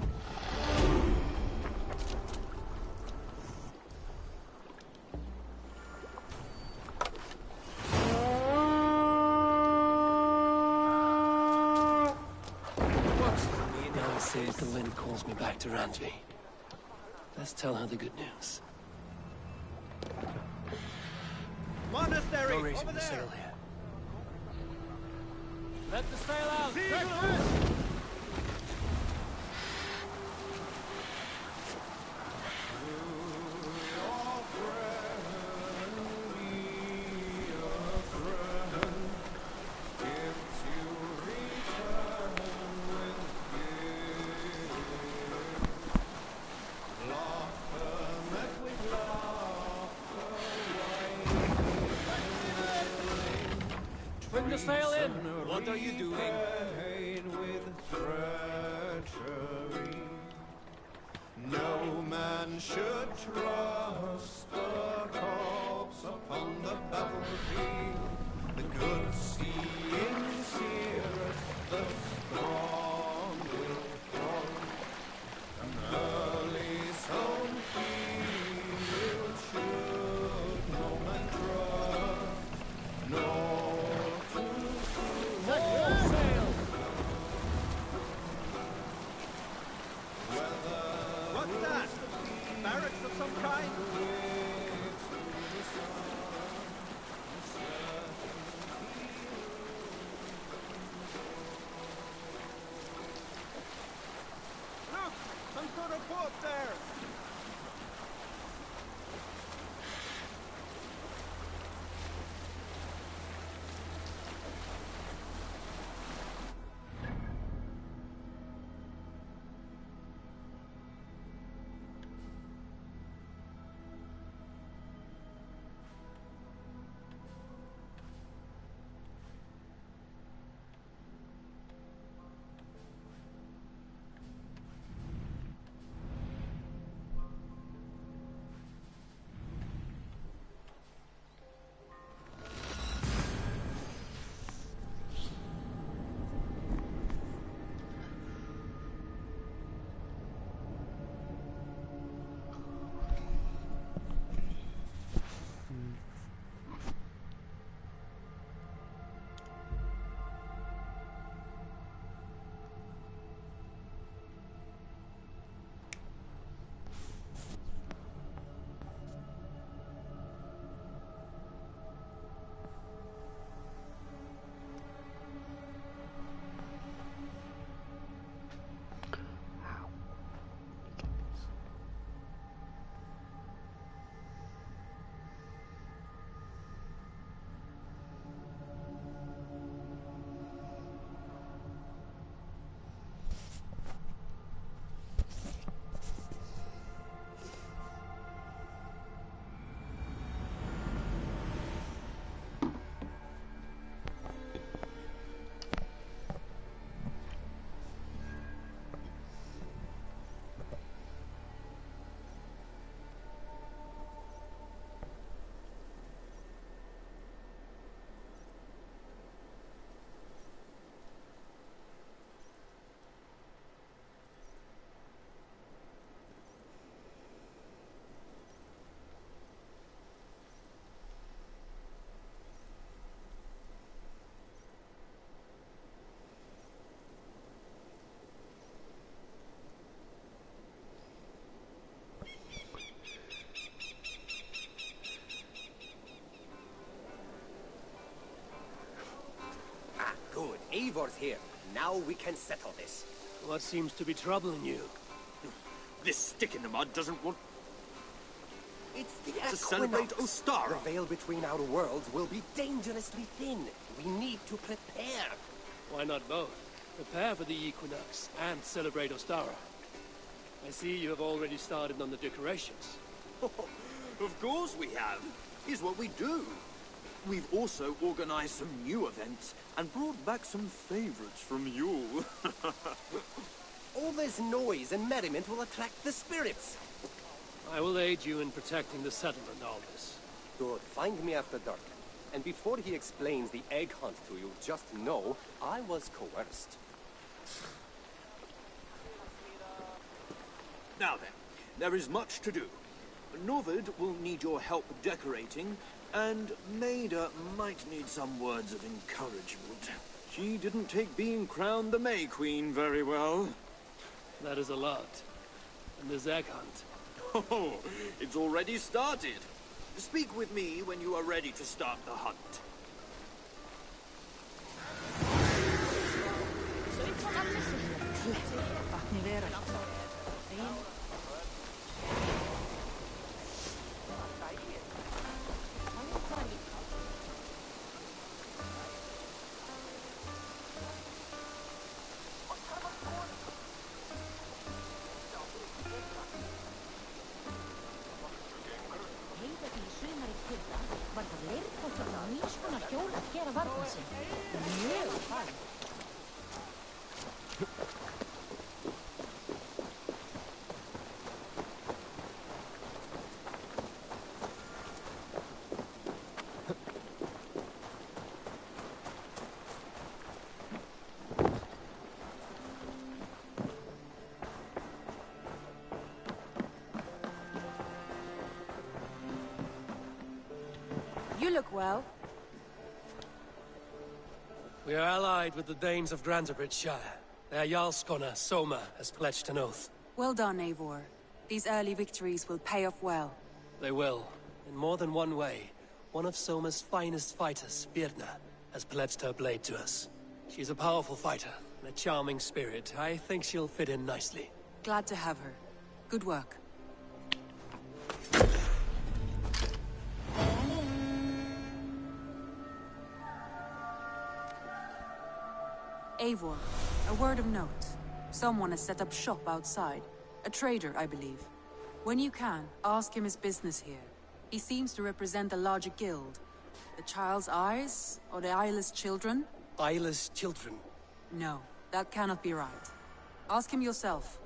Now I see if the wind calls me back to Randvi. Let's tell her the good news. Monastery! No raising over the there! sail here. Let the sail out! Bring the sail in! What are you doing? No man should trust the corpse upon the battlefield. The good seeing seereth, the strong will fall. An early sown field should no man trust, nor too soon. What's that? Barracks of some kind? Ivor's here. Now we can settle this. What seems to be troubling you? This stick in the mud doesn't want It's the to celebrate equinox. Ostara. The veil between our worlds will be dangerously thin. We need to prepare. Why not both? Prepare for the equinox and celebrate Ostara. I see you have already started on the decorations. Of course we have. It's what we do. We've also organized some new events and brought back some favorites from you. All this noise and merriment will attract the spirits. I will aid you in protecting the settlement, Aldous. Good. Find me after dark. And before he explains the egg hunt to you, just know I was coerced. Now then, there is much to do. Novid will need your help decorating, and Maida might need some words of encouragement. She didn't take being crowned the May Queen very well. That is a lot. And this egg hunt. Oh, it's already started. Speak with me when you are ready to start the hunt. You look well. We are allied with the Danes of Grantebridgeshire. Their Jarlskona, Soma, has pledged an oath. Well done, Eivor. These early victories will pay off well. They will. In more than one way. One of Soma's finest fighters, Birna, has pledged her blade to us. She's a powerful fighter, and a charming spirit. I think she'll fit in nicely. Glad to have her. Good work. Eivor, a word of note. Someone has set up shop outside. A trader, I believe. When you can, ask him his business here. He seems to represent a larger guild. The Child's Eyes? Or the Eyeless Children? Eyeless children? No, that cannot be right. Ask him yourself.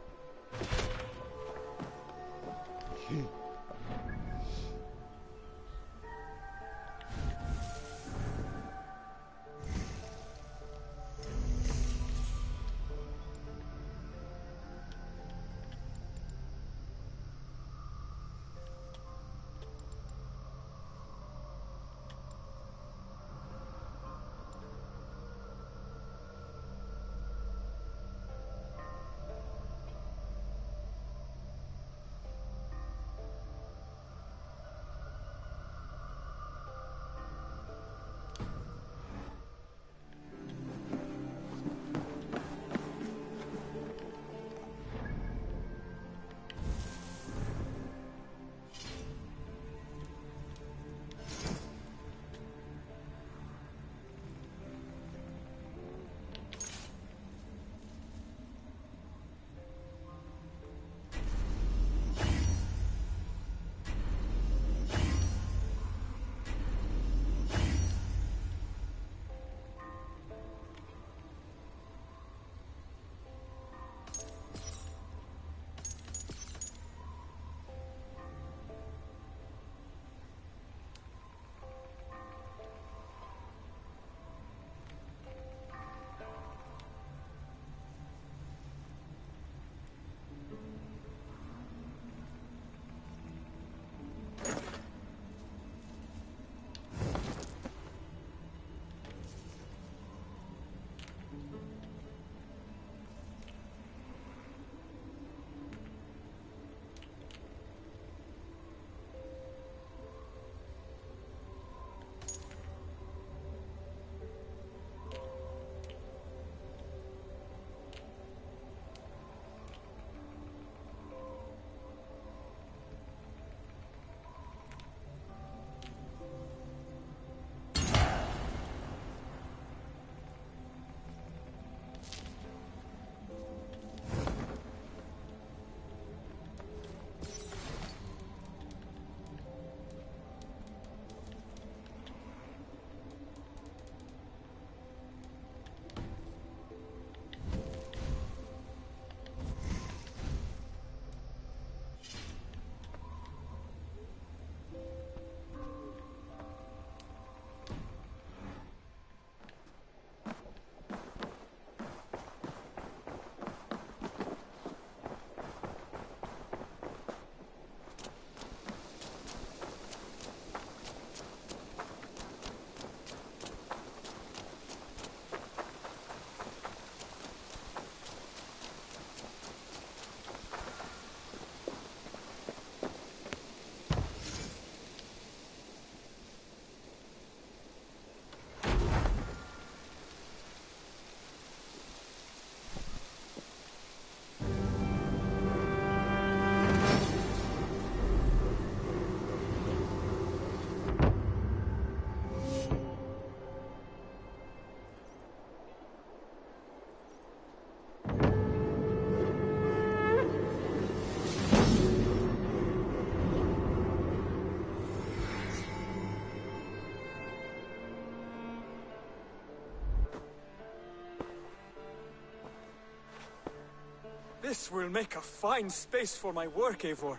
This will make a fine space for my work, Eivor.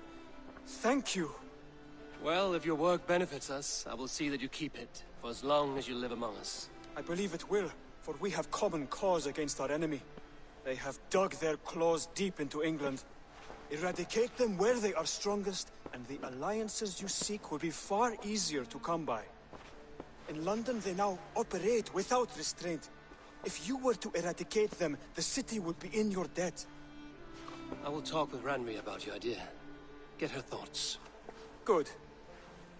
Thank you. Well, if your work benefits us, I will see that you keep it, for as long as you live among us. I believe it will, for we have common cause against our enemy. They have dug their claws deep into England. Eradicate them where they are strongest, and the alliances you seek will be far easier to come by. In London, they now operate without restraint. If you were to eradicate them, the city would be in your debt. I will talk with Ranri about your idea. Get her thoughts. Good.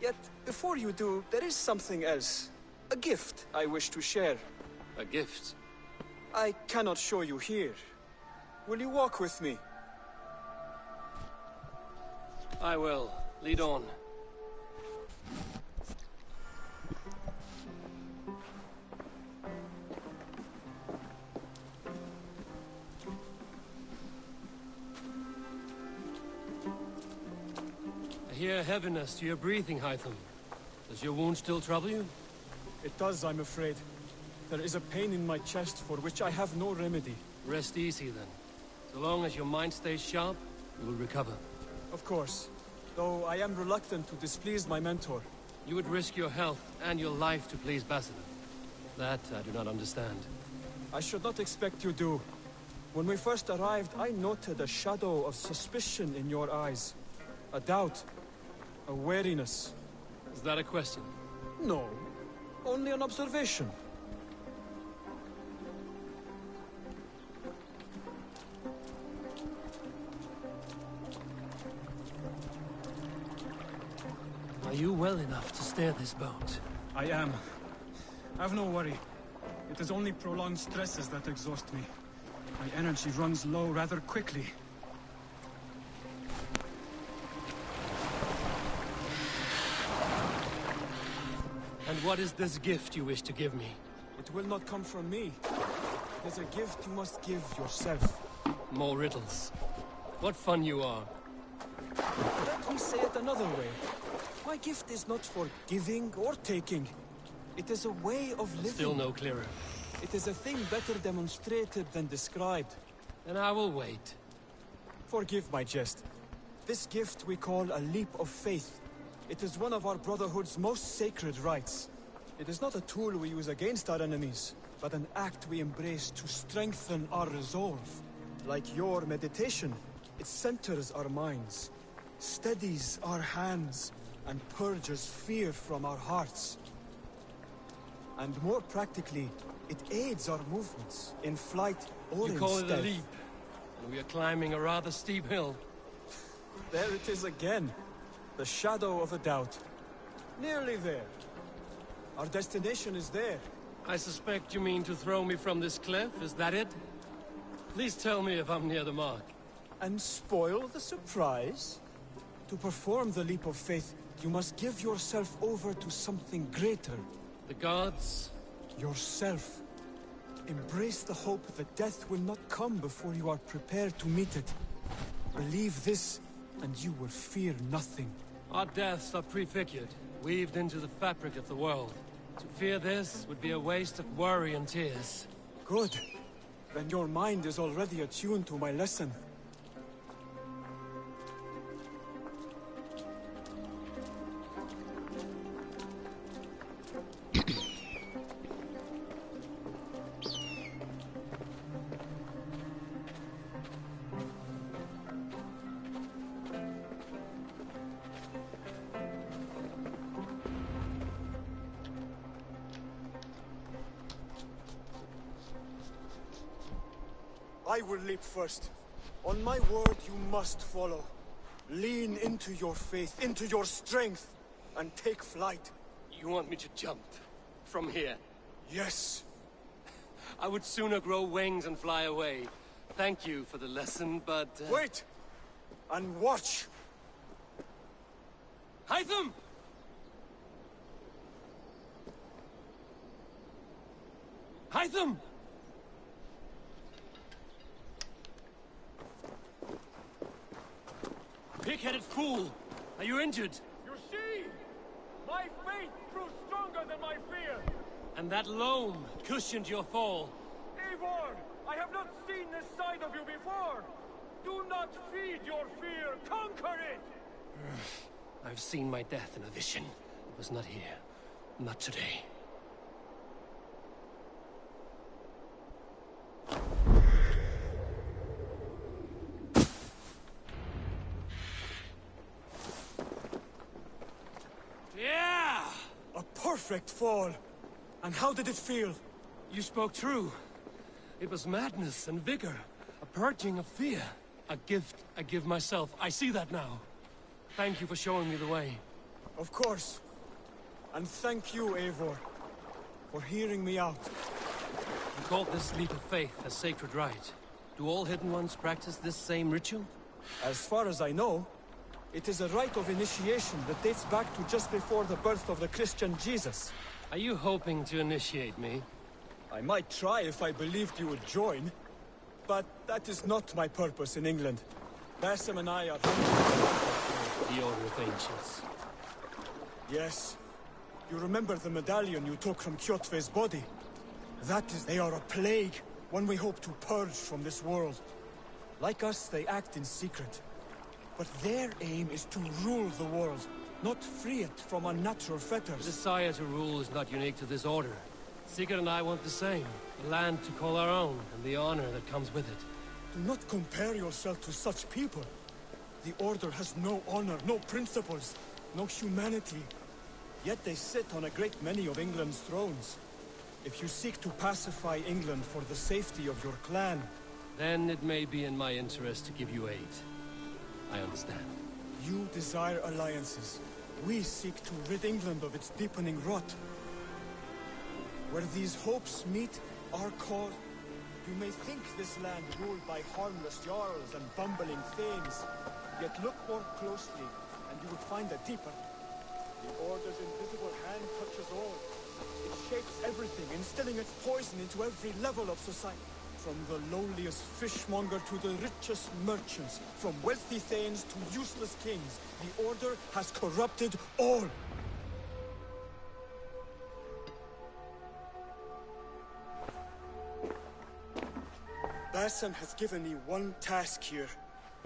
Yet, before you do, there is something else. A gift I wish to share. A gift? I cannot show you here. Will you walk with me? I will. Lead on. I hear heaviness to your breathing, Hytham. Does your wound still trouble you? It does, I'm afraid. There is a pain in my chest for which I have no remedy. Rest easy, then. So long as your mind stays sharp, you will recover. Of course. Though I am reluctant to displease my mentor. You would risk your health and your life to please Basila. That I do not understand. I should not expect you do. When we first arrived, I noted a shadow of suspicion in your eyes. A doubt. A wariness. Is that a question? No. Only an observation. Are you well enough to steer this boat? I am. Have no worry. It is only prolonged stresses that exhaust me. My energy runs low rather quickly. And what is this gift you wish to give me? It will not come from me. It is a gift you must give yourself. More riddles. What fun you are. Let me say it another way. My gift is not for giving or taking. It is a way of living. Still no clearer. It is a thing better demonstrated than described. Then I will wait. Forgive my jest. This gift we call a leap of faith. It is one of our Brotherhood's most sacred rites. It is not a tool we use against our enemies, but an act we embrace to strengthen our resolve. Like your meditation, it centers our minds, steadies our hands, and purges fear from our hearts. And more practically, it aids our movements, in flight or in stealth. You call it a leap, and we are climbing a rather steep hill. There it is again. The shadow of a doubt. Nearly there. Our destination is there. I suspect you mean to throw me from this cliff, is that it? Please tell me if I'm near the mark. And spoil the surprise? To perform the leap of faith, you must give yourself over to something greater. The gods? Yourself. Embrace the hope that death will not come before you are prepared to meet it. Believe this, and you will fear nothing. Our deaths are prefigured, weaved into the fabric of the world. To fear this would be a waste of worry and tears. Good. Then your mind is already attuned to my lesson. I will leap first. On my word, you must follow. Lean into your faith, into your strength, and take flight. You want me to jump? From here? Yes. I would sooner grow wings and fly away. Thank you for the lesson, but... Wait! And watch! Hytham! Hytham! Pig-headed fool! Are you injured? You see? My faith grew stronger than my fear! And that loam cushioned your fall. Eivor! I have not seen this side of you before! Do not feed your fear! Conquer it! I've seen my death in a vision. It was not here. Not today. Yeah! A perfect fall! And how did it feel? You spoke true. It was madness and vigor. A purging of fear. A gift I give myself. I see that now. Thank you for showing me the way. Of course. And thank you, Eivor, for hearing me out. You called this leap of faith a sacred rite. Do all Hidden Ones practice this same ritual? As far as I know, it is a rite of initiation that dates back to just before the birth of the Christian Jesus. Are you hoping to initiate me? I might try if I believed you would join. But that is not my purpose in England. Basim and I are... The Order of Ancients. Yes. You remember the medallion you took from Kjotve's body? That is, they are a plague, one we hope to purge from this world. Like us, they act in secret. But their aim is to rule the world, not free it from unnatural fetters. The desire to rule is not unique to this order. Sigurd and I want the same. A land to call our own, and the honor that comes with it. Do not compare yourself to such people. The Order has no honor, no principles, no humanity. Yet they sit on a great many of England's thrones. If you seek to pacify England for the safety of your clan... Then it may be in my interest to give you aid. I understand. You desire alliances. We seek to rid England of its deepening rot. Where these hopes meet our cause, you may think this land ruled by harmless jarls and bumbling thanes. Yet look more closely, and you will find a deeper. The Order's invisible hand touches all. It shapes everything, instilling its poison into every level of society. From the lowliest fishmonger to the richest merchants, from wealthy thanes to useless kings, the Order has corrupted all. Basim has given me one task here.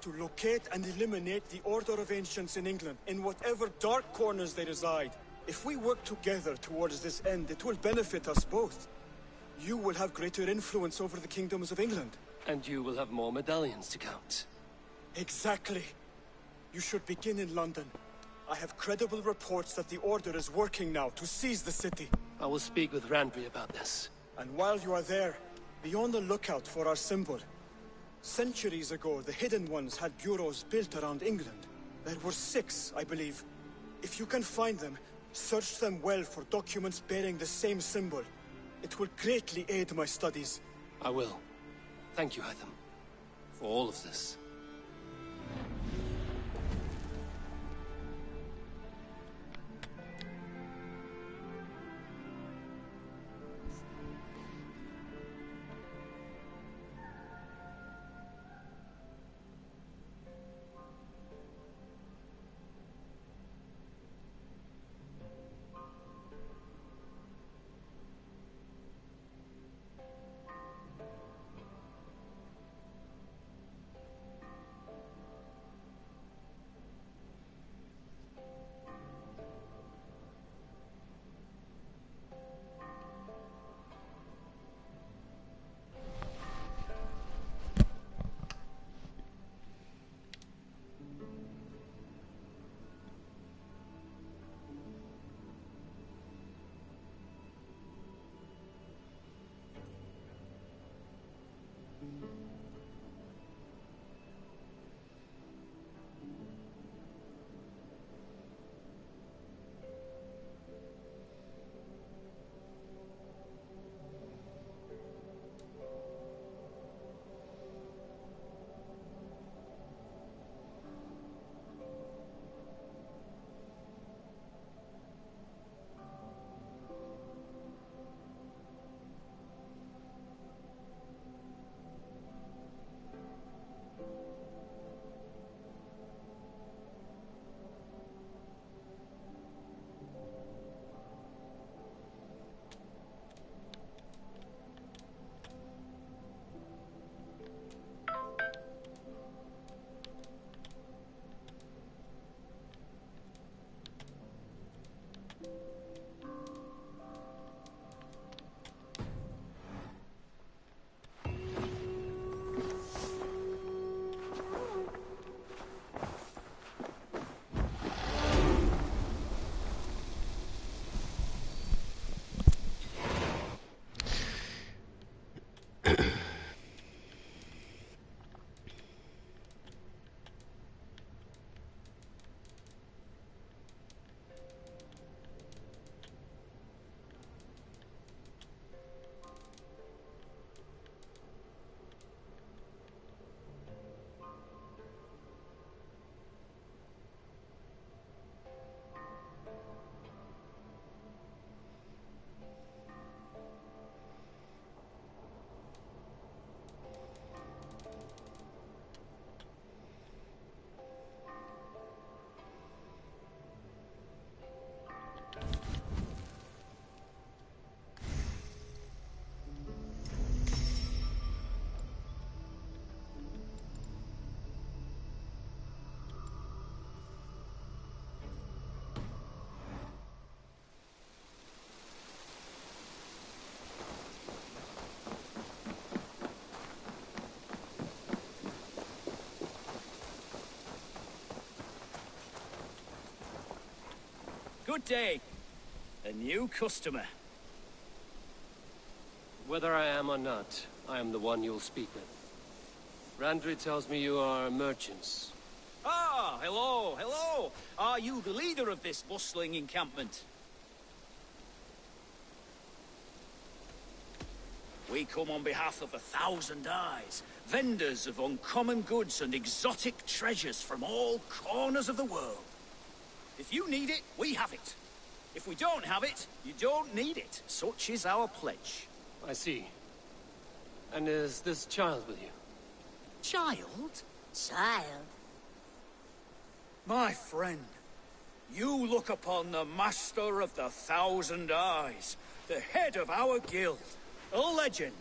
To locate and eliminate the Order of Ancients in England, in whatever dark corners they reside. If we work together towards this end, it will benefit us both. You will have greater influence over the kingdoms of England. And you will have more medallions to count. Exactly. You should begin in London. I have credible reports that the Order is working now to seize the city. I will speak with Randvi about this. And while you are there, be on the lookout for our symbol. Centuries ago, the Hidden Ones had bureaus built around England. There were 6, I believe. If you can find them, search them well for documents bearing the same symbol. It will greatly aid my studies. I will. Thank you, Hytham, for all of this. Good day. A new customer. Whether I am or not, I am the one you'll speak with. Randri tells me you are merchants. Ah, hello, hello. Are you the leader of this bustling encampment? We come on behalf of 1,000 Eyes, vendors of uncommon goods and exotic treasures from all corners of the world. If you need it, we have it. If we don't have it, you don't need it. Such is our pledge. I see. And is this child with you? Child? Child? My friend, you look upon the master of the 1,000 Eyes, the head of our guild, a legend,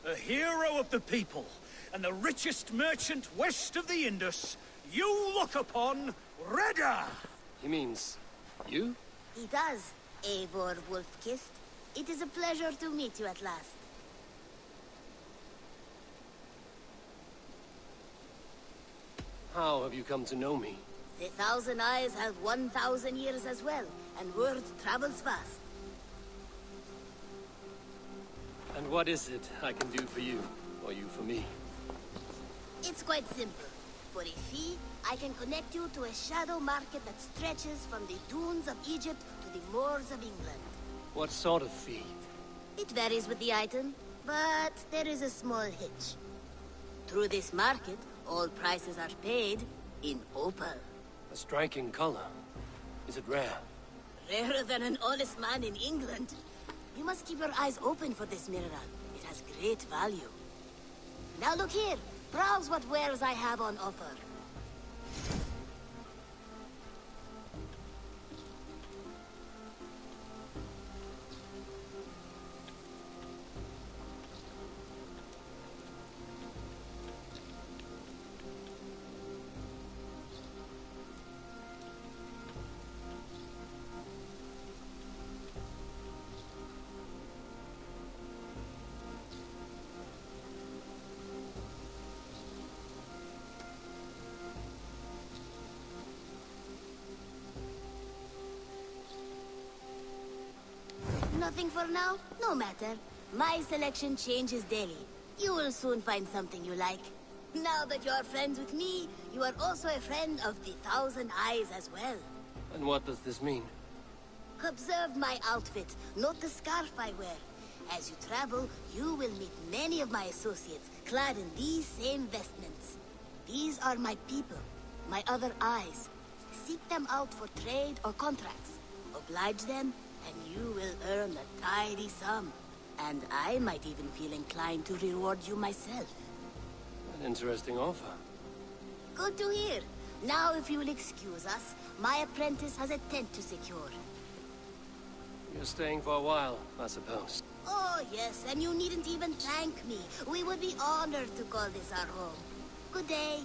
a hero of the people, and the richest merchant west of the Indus. You look upon Reda! He means you? He does, Eivor Wolf-Kissed. It is a pleasure to meet you at last. How have you come to know me? The 1,000 Eyes have 1,000 years as well, and word travels fast. And what is it I can do for you, or you for me? It's quite simple. For a fee, I can connect you to a shadow market that stretches from the dunes of Egypt to the moors of England. What sort of fee? It varies with the item, but there is a small hitch. Through this market, all prices are paid in opal. A striking color. Is it rare? Rarer than an honest man in England. You must keep your eyes open for this mineral. It has great value. Now look here. Browse what wares I have on offer. Nothing for now? No matter. My selection changes daily. You will soon find something you like. Now that you are friends with me, you are also a friend of the 1,000 Eyes as well. And what does this mean? Observe my outfit, note the scarf I wear. As you travel, you will meet many of my associates, clad in these same vestments. These are my people, my other eyes. Seek them out for trade or contracts. Oblige them, and you will earn a tidy sum. And I might even feel inclined to reward you myself. An interesting offer. Good to hear. Now, if you will excuse us, my apprentice has a tent to secure. You're staying for a while, I suppose. Oh, yes, and you needn't even thank me. We would be honored to call this our home. Good day.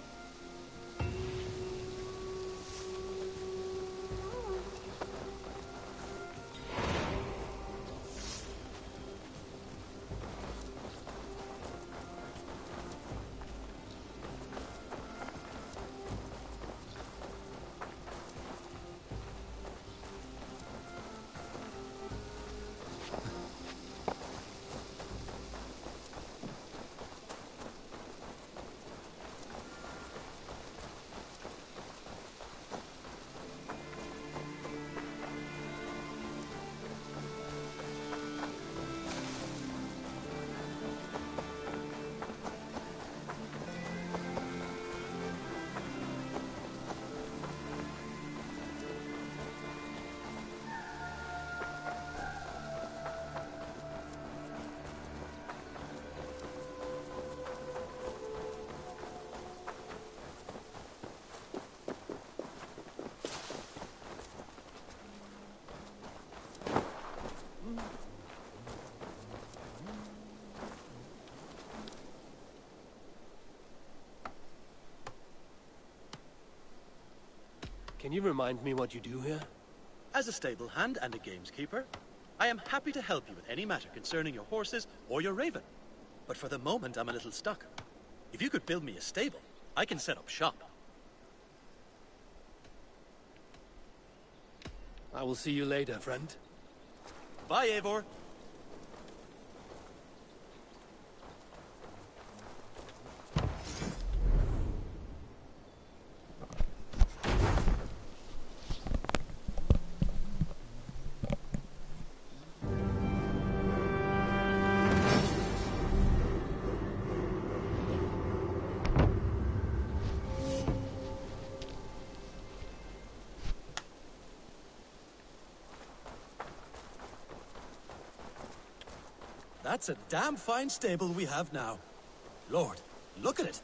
Can you remind me what you do here? As a stable hand and a gameskeeper, I am happy to help you with any matter concerning your horses or your raven. But for the moment, I'm a little stuck. If you could build me a stable, I can set up shop. I will see you later, friend. Bye, Eivor. That's a damn fine stable we have now. Lord, look at it.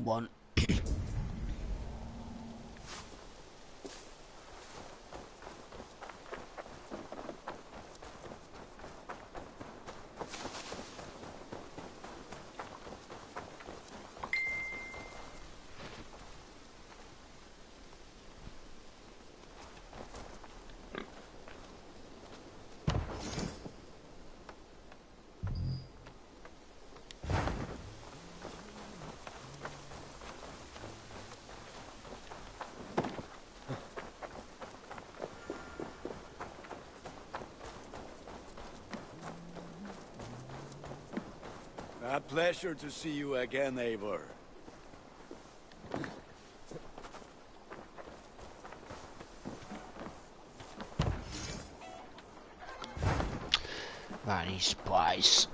One. A pleasure to see you again, Eivor. Any spies?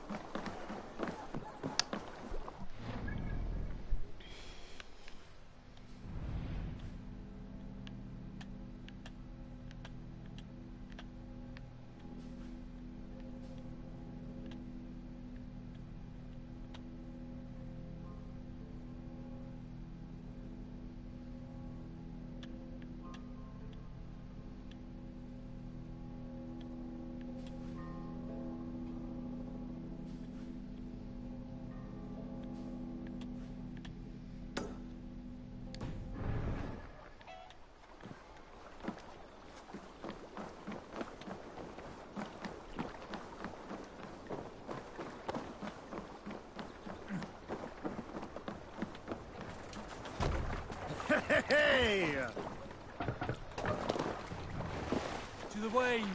Hey! To the waves!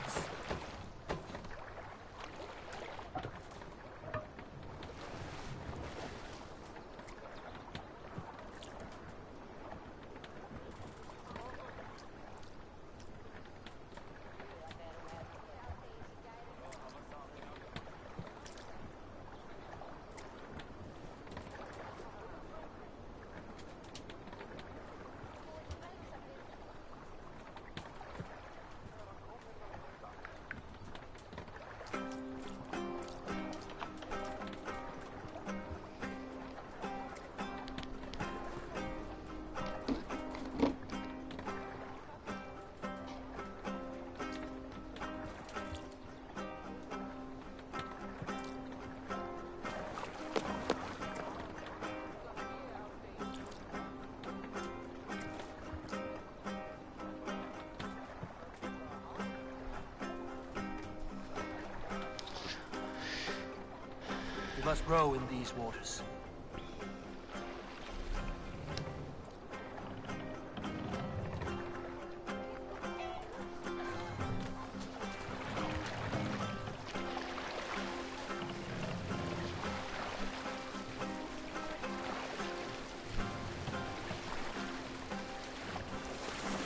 We must row in these waters.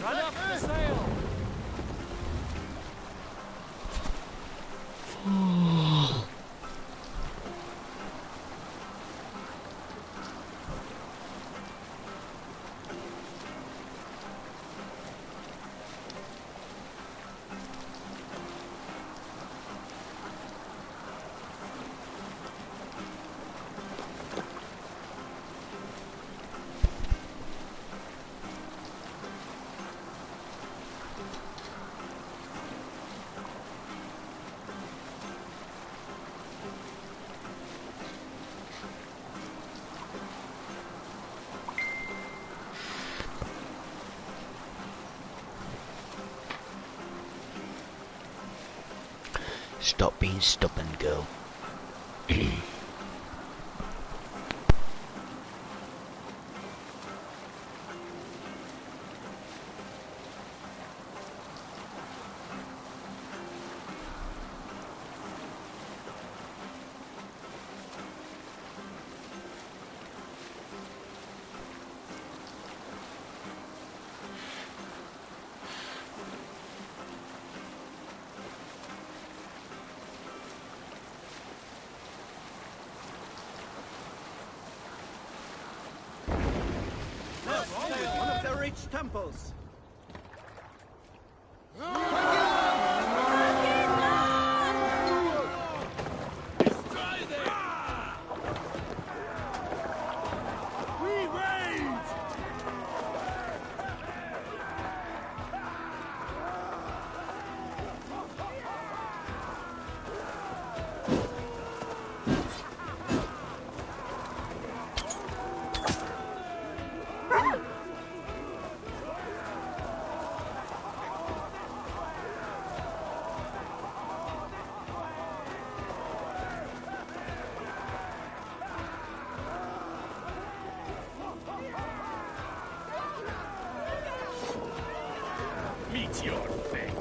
Run up the sail! Stop being stubborn, girl. One of the rich temples. Meet your fate.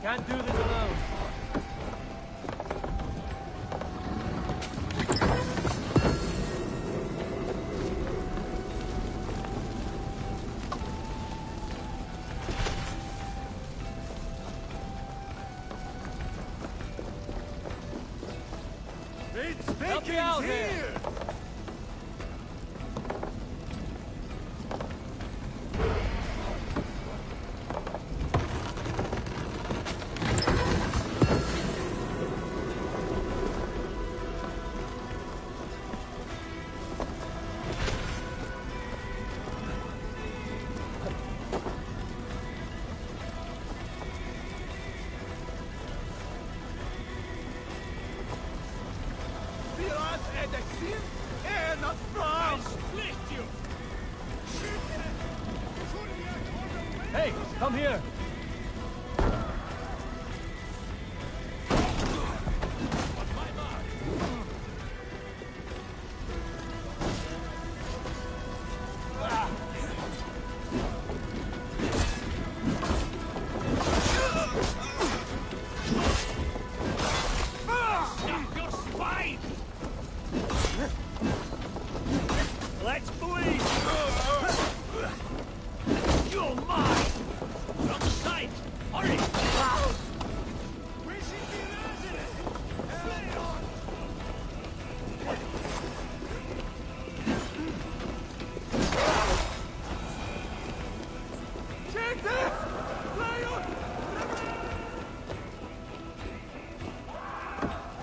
Can't do this alone. Help me out here! I'll split you! Hey, come here! Snap your spine! Let's bleed! You're mine! From the side! Hurry!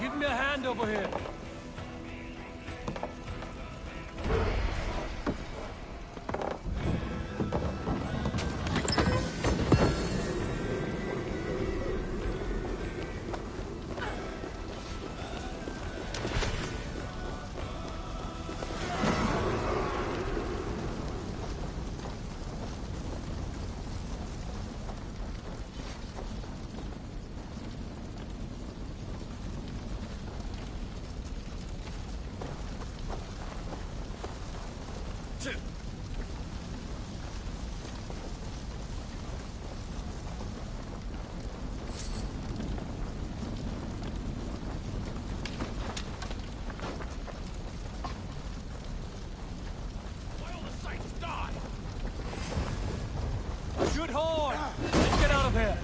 Give me a hand over here. Good horn! Let's get out of here!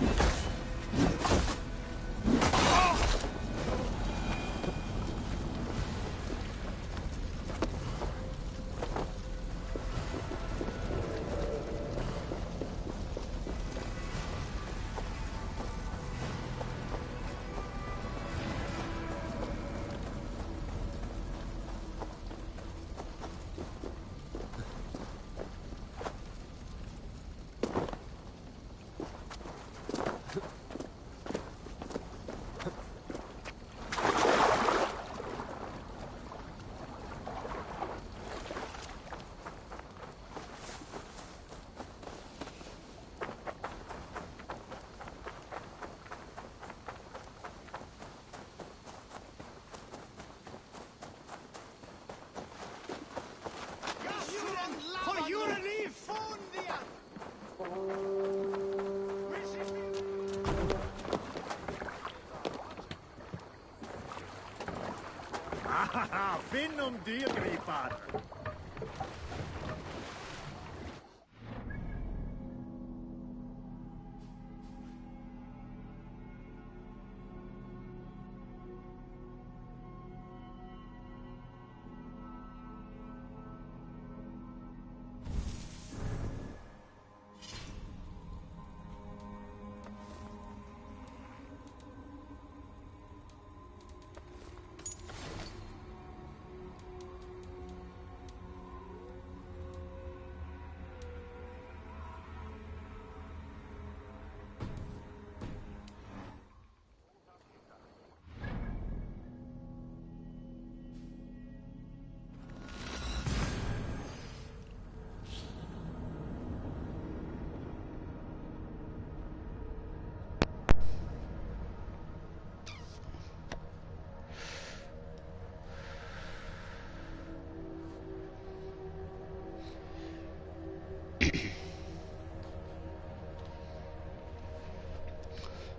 Finn om dyrgripar!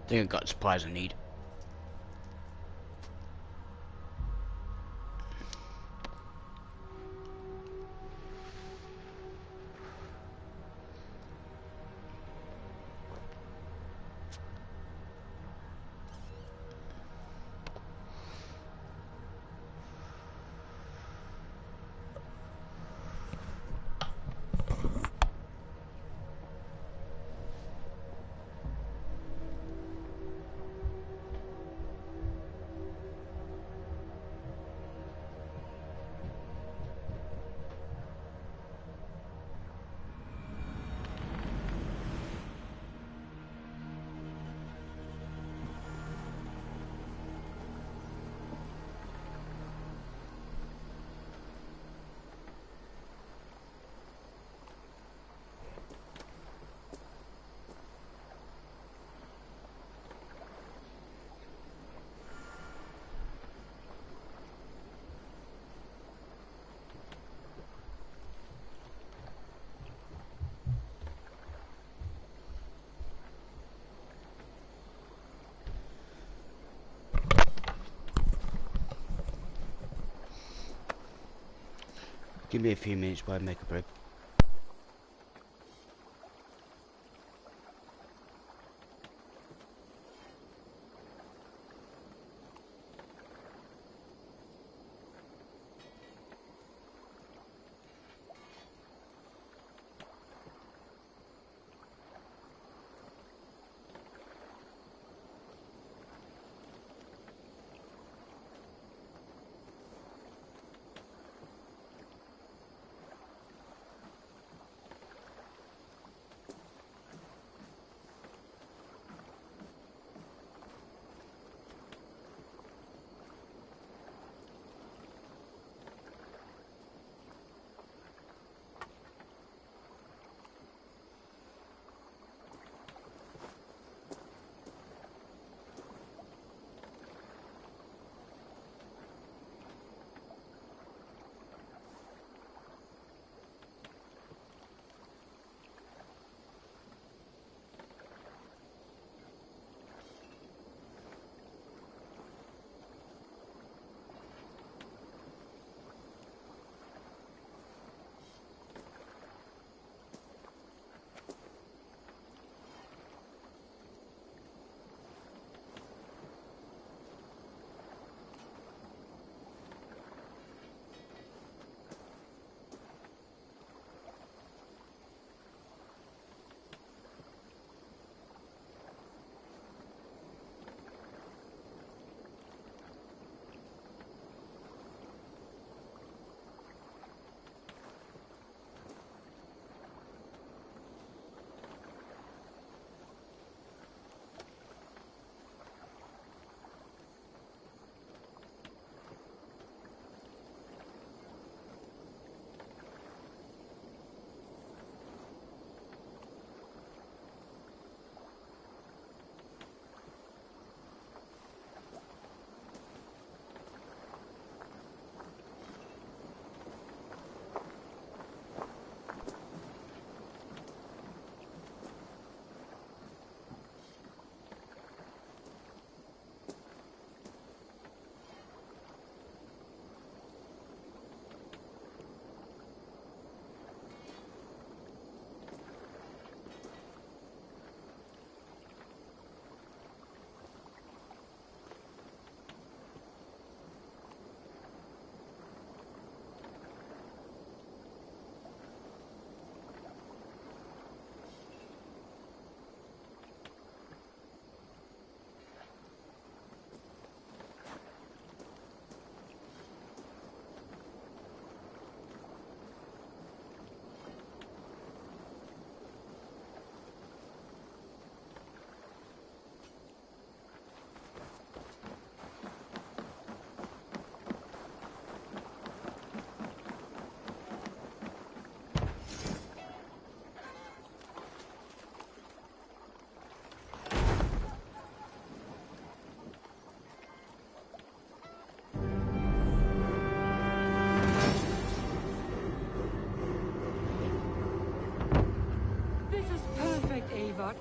I think I got the supplies I need. Give me a few minutes while I make a break.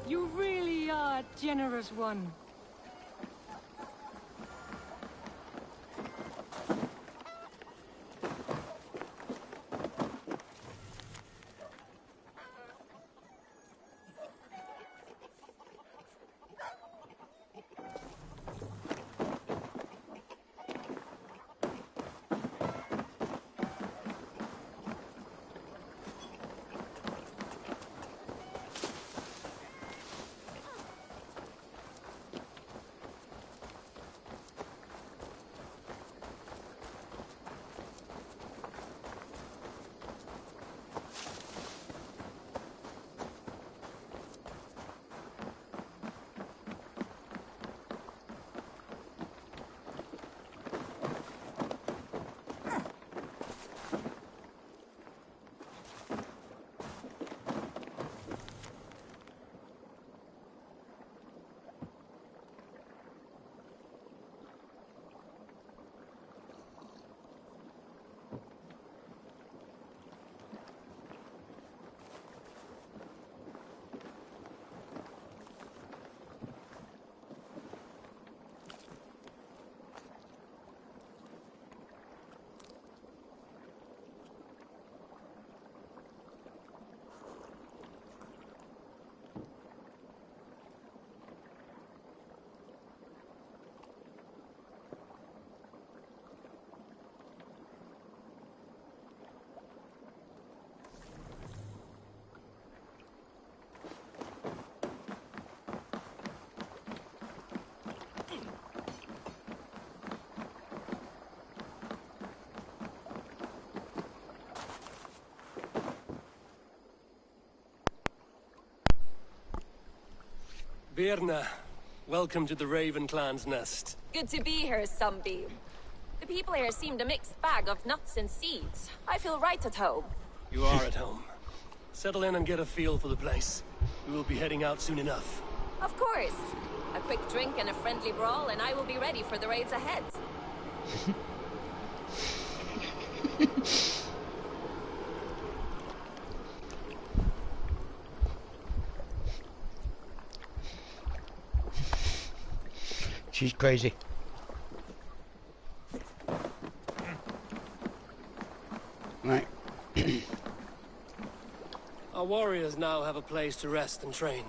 You really are a generous one. Birna, welcome to the Raven Clan's nest. Good to be here, Sunbeam. The people here seemed a mixed bag of nuts and seeds. I feel right at home. You are at home. Settle in and get a feel for the place. We will be heading out soon enough. Of course. A quick drink and a friendly brawl, and I will be ready for the raids ahead. She's crazy. Right. Our warriors now have a place to rest and train.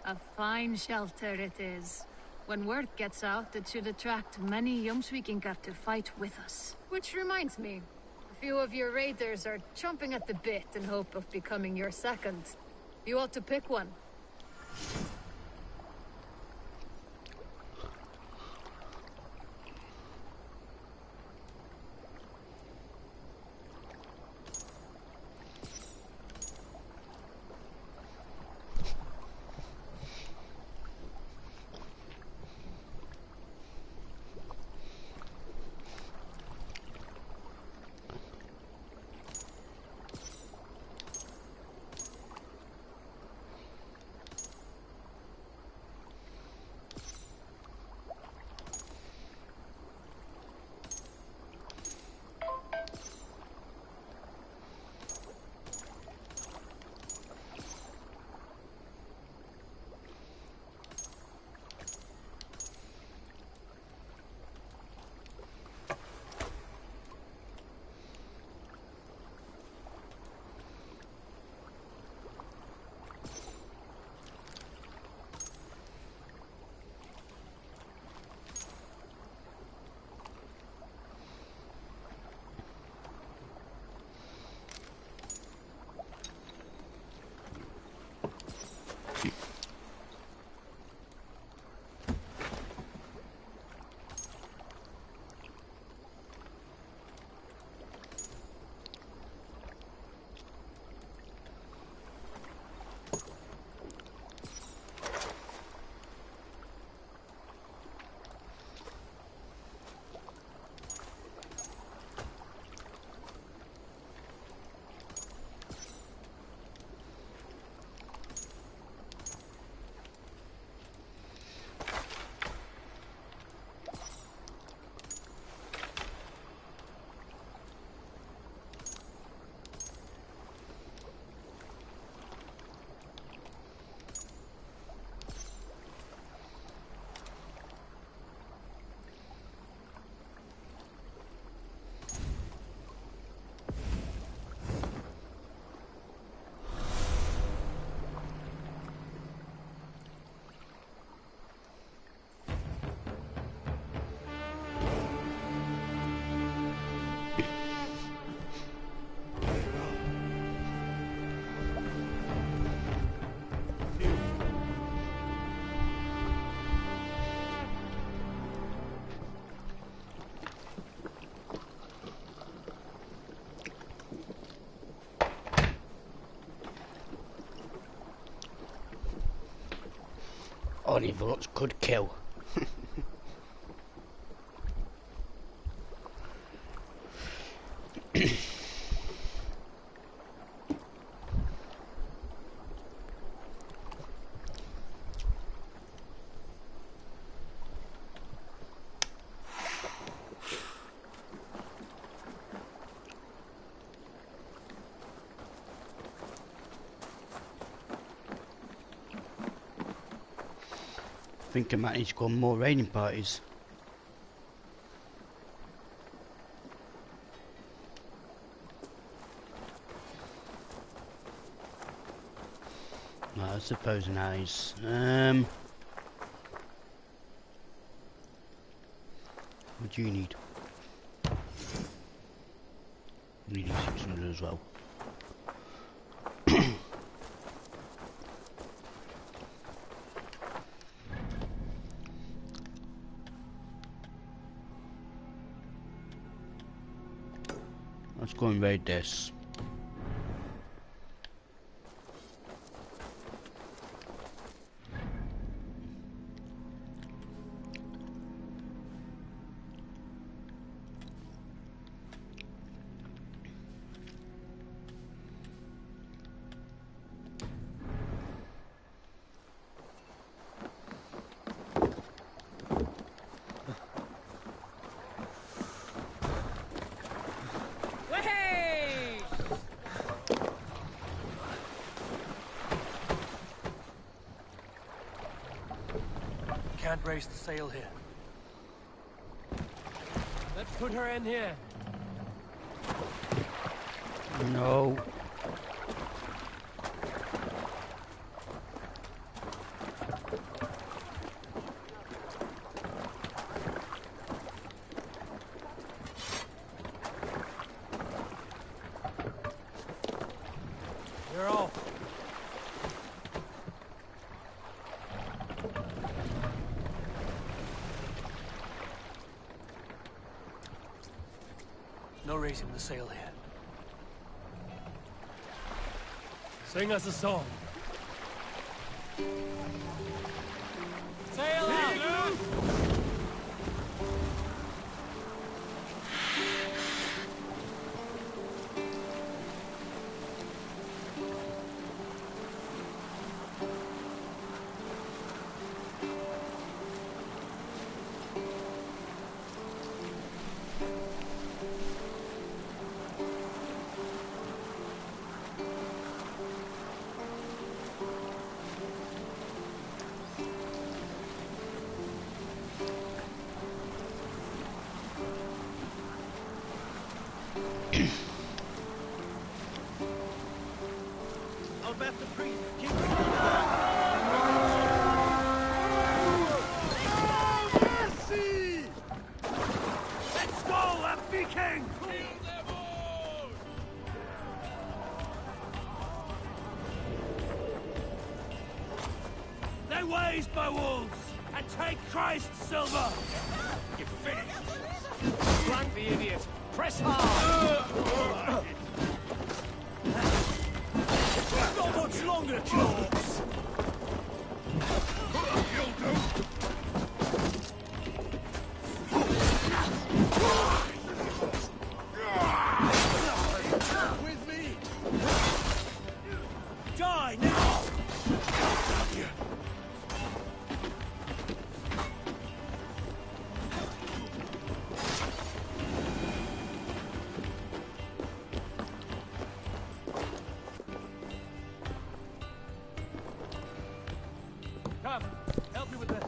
A fine shelter it is. When word gets out, it should attract many Jomsvikingar to fight with us. Which reminds me, a few of your raiders are chomping at the bit in hope of becoming your second. You ought to pick one. Only votes could kill. I think I might need to go on more raiding parties. Well, I suppose nice. What do you need? You need 600 as well. Let's go and raid this. brace the sail here. Let's put her in here. No. You're off. No raising the sail here. Sing us a song. Sail out! I'll bet the priest. Keep Mercy! Let's go, a Viking! They ways by wolves, and take Christ's silver! You finished! Flank the idiot! Press hard! Not much longer, corpse! You'll do! With me! Die now! Come, help me with this.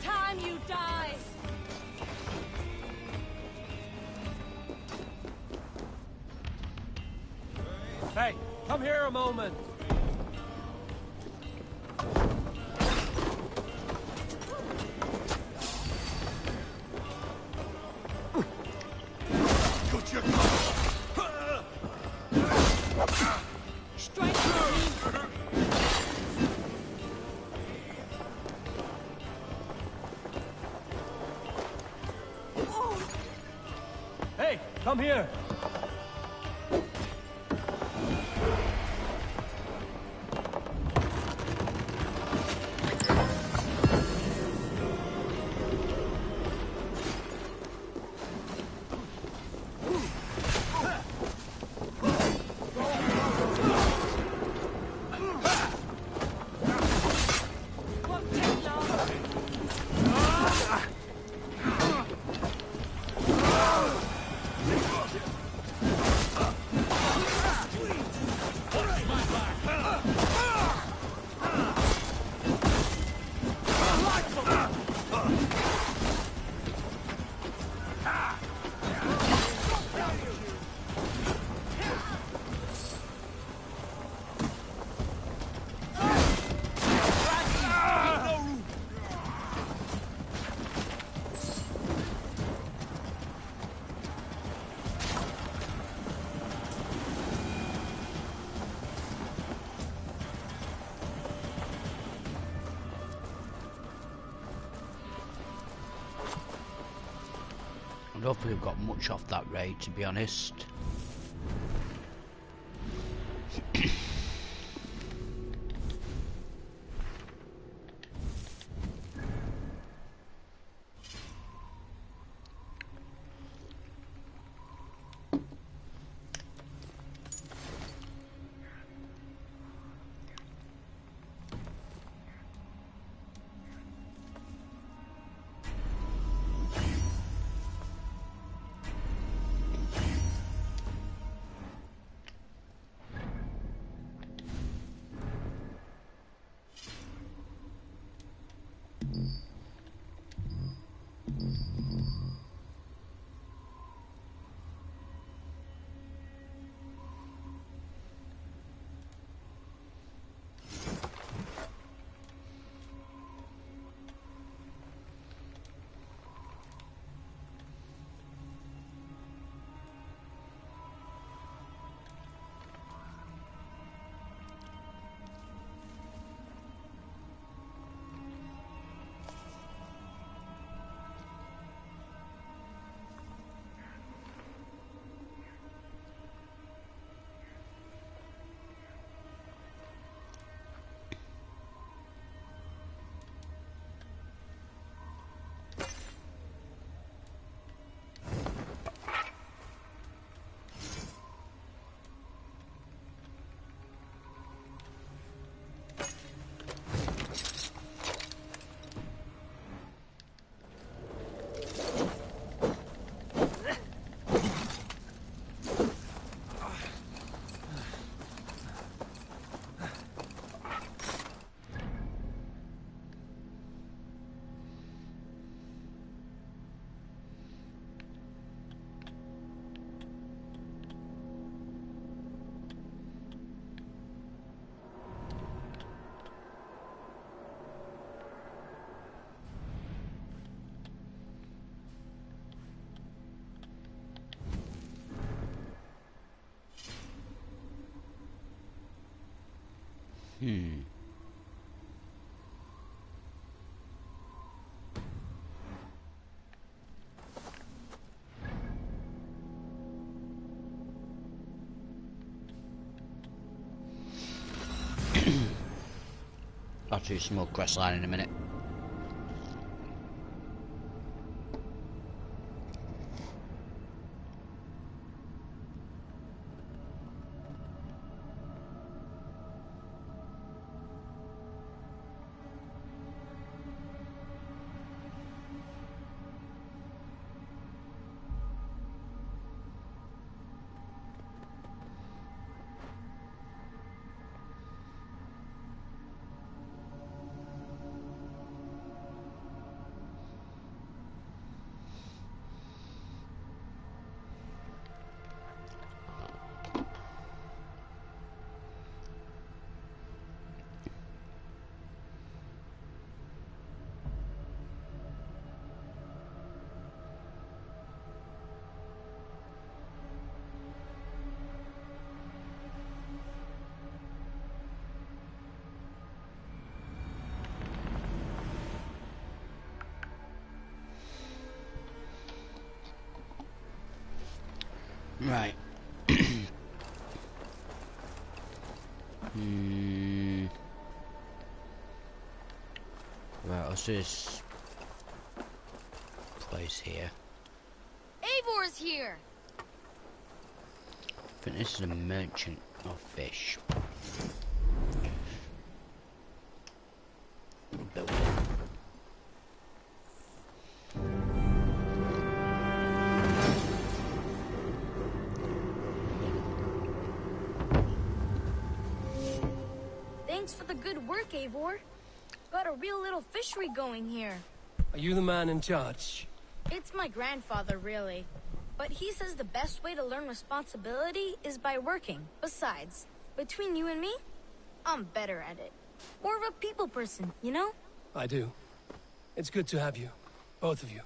Time you die! Hey, come here a moment. Good you Strike Hey, come here. I don't think we've got much off that raid, to be honest. I'll do some more quest line in a minute. Right. Right, what's this place here? Eivor's here! I think this is a merchant of fish. Building. Thanks for the good work, Eivor. Got a real little fishery going here. Are you the man in charge? It's my grandfather, really. But he says the best way to learn responsibility is by working. Besides, between you and me, I'm better at it. More of a people person, you know? I do. It's good to have you. Both of you.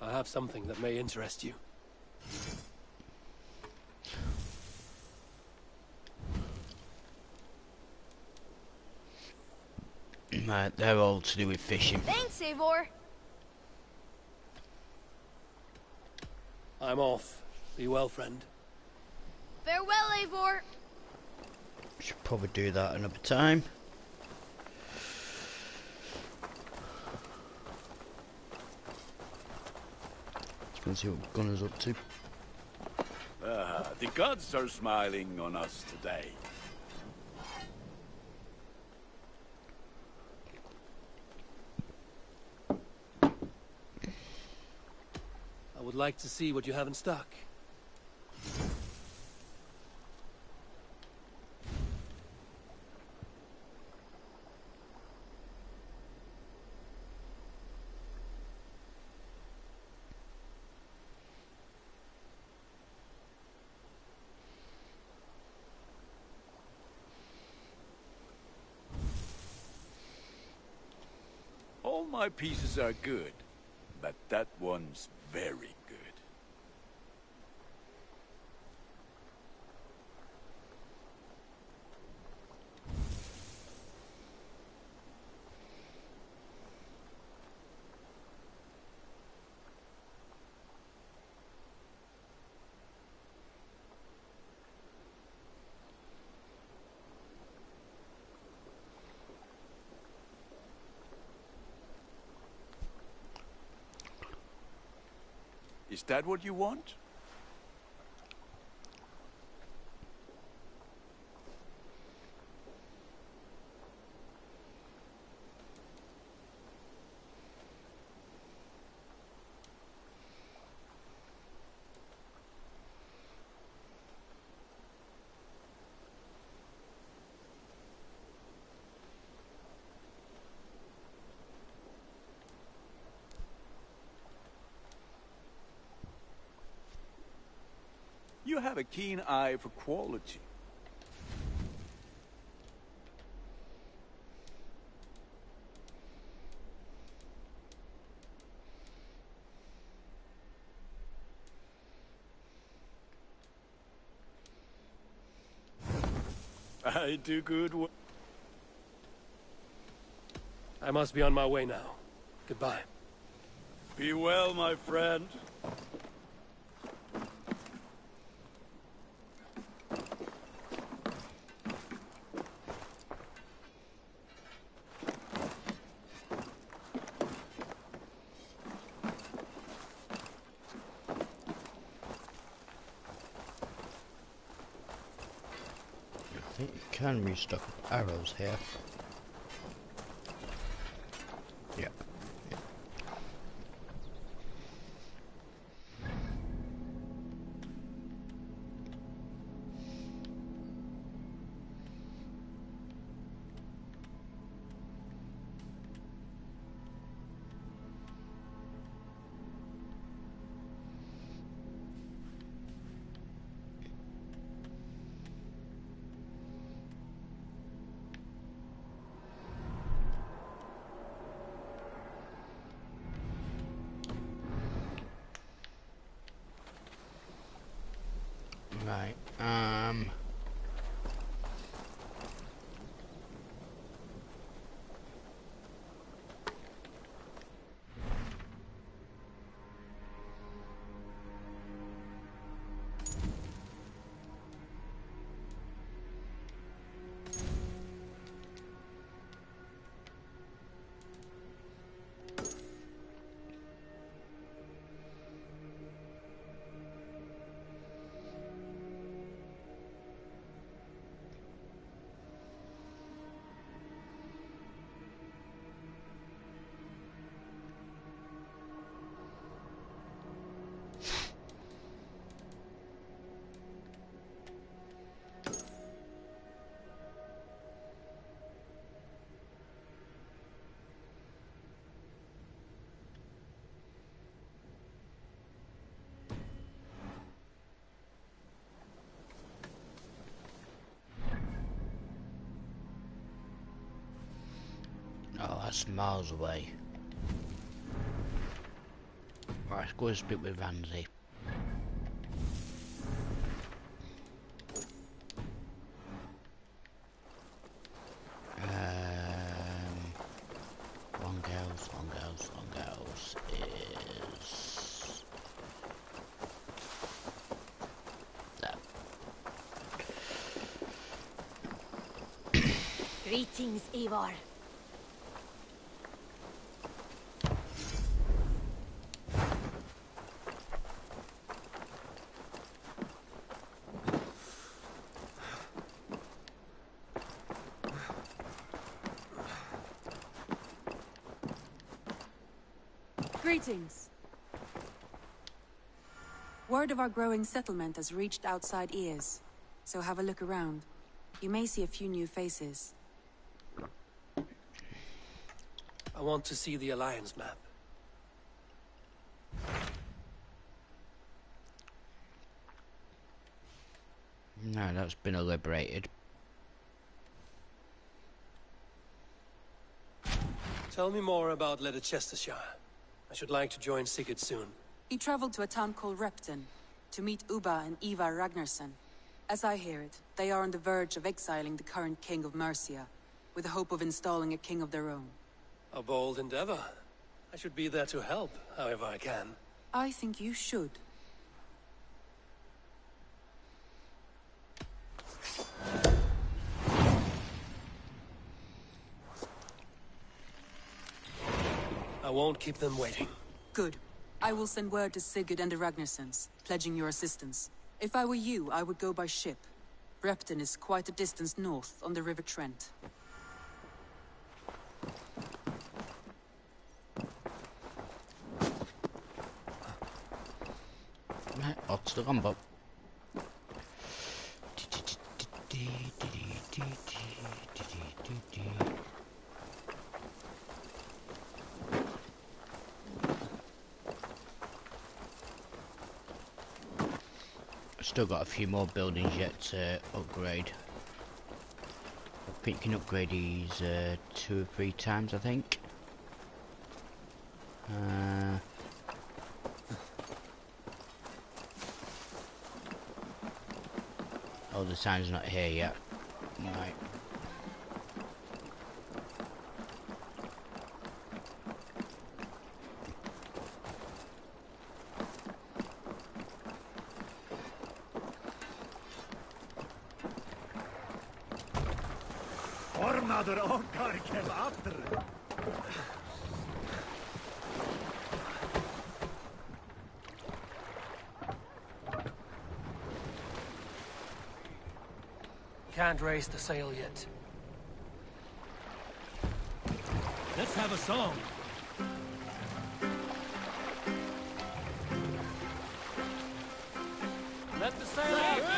I have something that may interest you. Right, they're all to do with fishing. Thanks, Eivor. I'm off. Be well, friend. Farewell, Eivor. Should probably do that another time. Let's see what Gunnar's up to. The gods are smiling on us today. I would like to see what you have in stock. my pieces are good, but that one's very good. Is that what you want? You have a keen eye for quality. I do good work. I must be on my way now. Goodbye. Be well, my friend. I think you can restock arrows here. Yeah. Right, oh, that's miles away. Right, let's go and speak with Ramsey. Longhouse is that. Greetings, Ivar. Greetings. Word of our growing settlement has reached outside ears, so have a look around. You may see a few new faces. I want to see the Alliance map. No, that's been liberated. Tell me more about Leicestershire. I should like to join Sigurd soon. He traveled to a town called Repton to meet Ubba and Ivar Ragnarsson. As I hear it, they are on the verge of exiling the current king of Mercia, with the hope of installing a king of their own. A bold endeavor. I should be there to help, however I can. I think you should. I won't keep them waiting. Good. I will send word to Sigurd and the Ragnarssons, pledging your assistance. If I were you, I would go by ship. Repton is quite a distance north on the River Trent. Nej, också rampa. Still got a few more buildings yet to upgrade. I think you can upgrade these 2 or 3 times, I think. Oh, the sign's not here yet. Right. Ormaður okkar kem aftur. Can't raise the sail yet. Let's have a song. Let the sail out!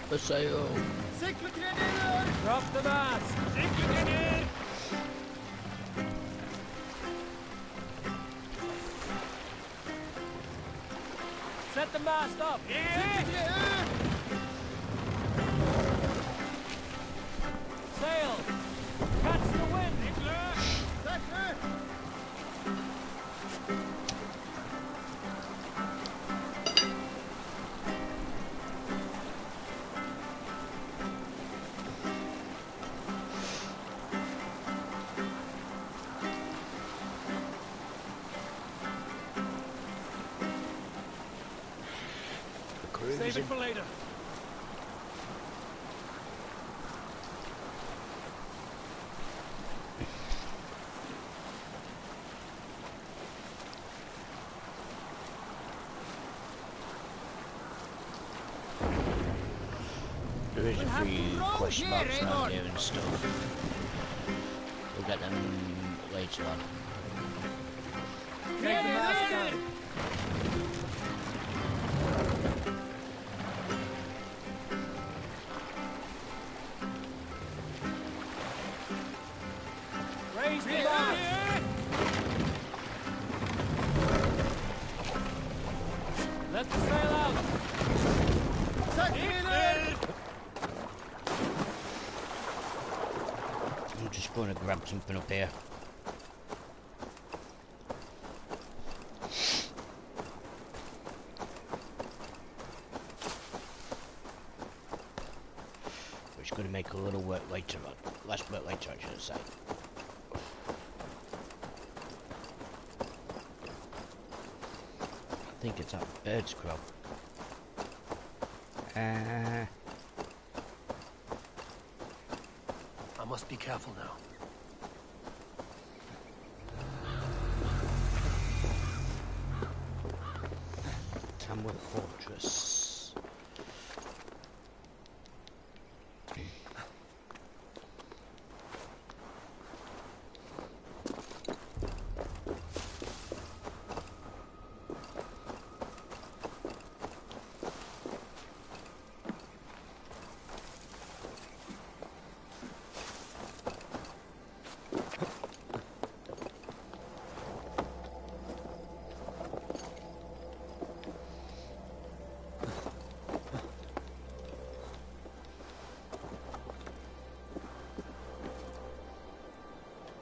The sail. Drop the mast! Set the mast up! Sail! Catch the wind! Save it for later. There is a few question marks around here and stuff. We'll get them later on. Take the mast down. Raise the mast! Let the sail out! just going to grab something up here. Which is going to make a little work later on. Less work later, I should say. I think it's that bird's crow. I must be careful now. Tamworth Fortress.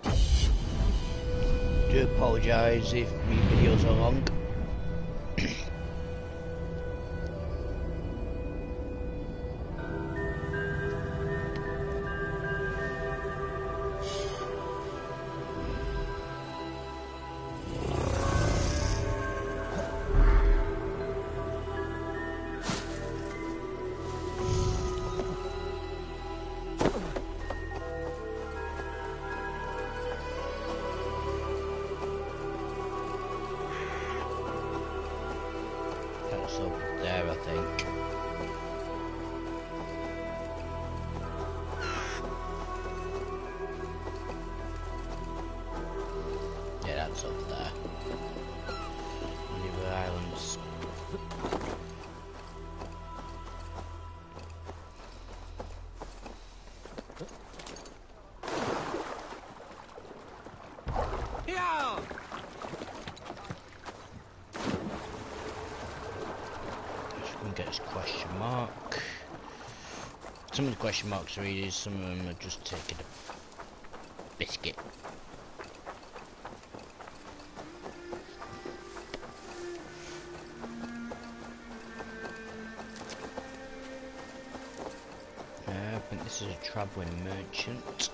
I do apologise if my videos are long. That's over there, I think. Yeah, that's up there. River Islands. Get this question mark. Some of the question marks are easy, some of them are just taking a biscuit. I think this is a travelling merchant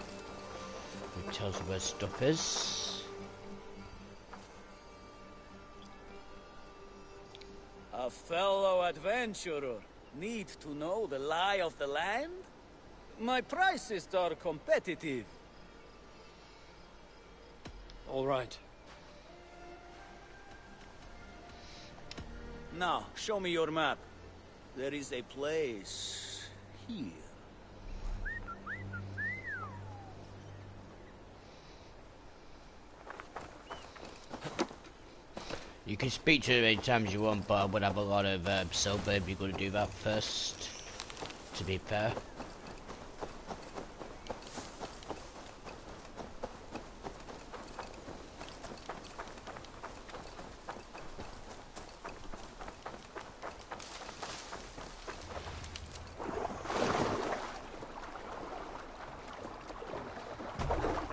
who tells you where stuff is. A fellow adventurer need to know the lie of the land? My prices are competitive. All right. Now, show me your map. There is a place here. You can speak to them any times you want, but I would have a lot of silver if you're going to do that first, to be fair.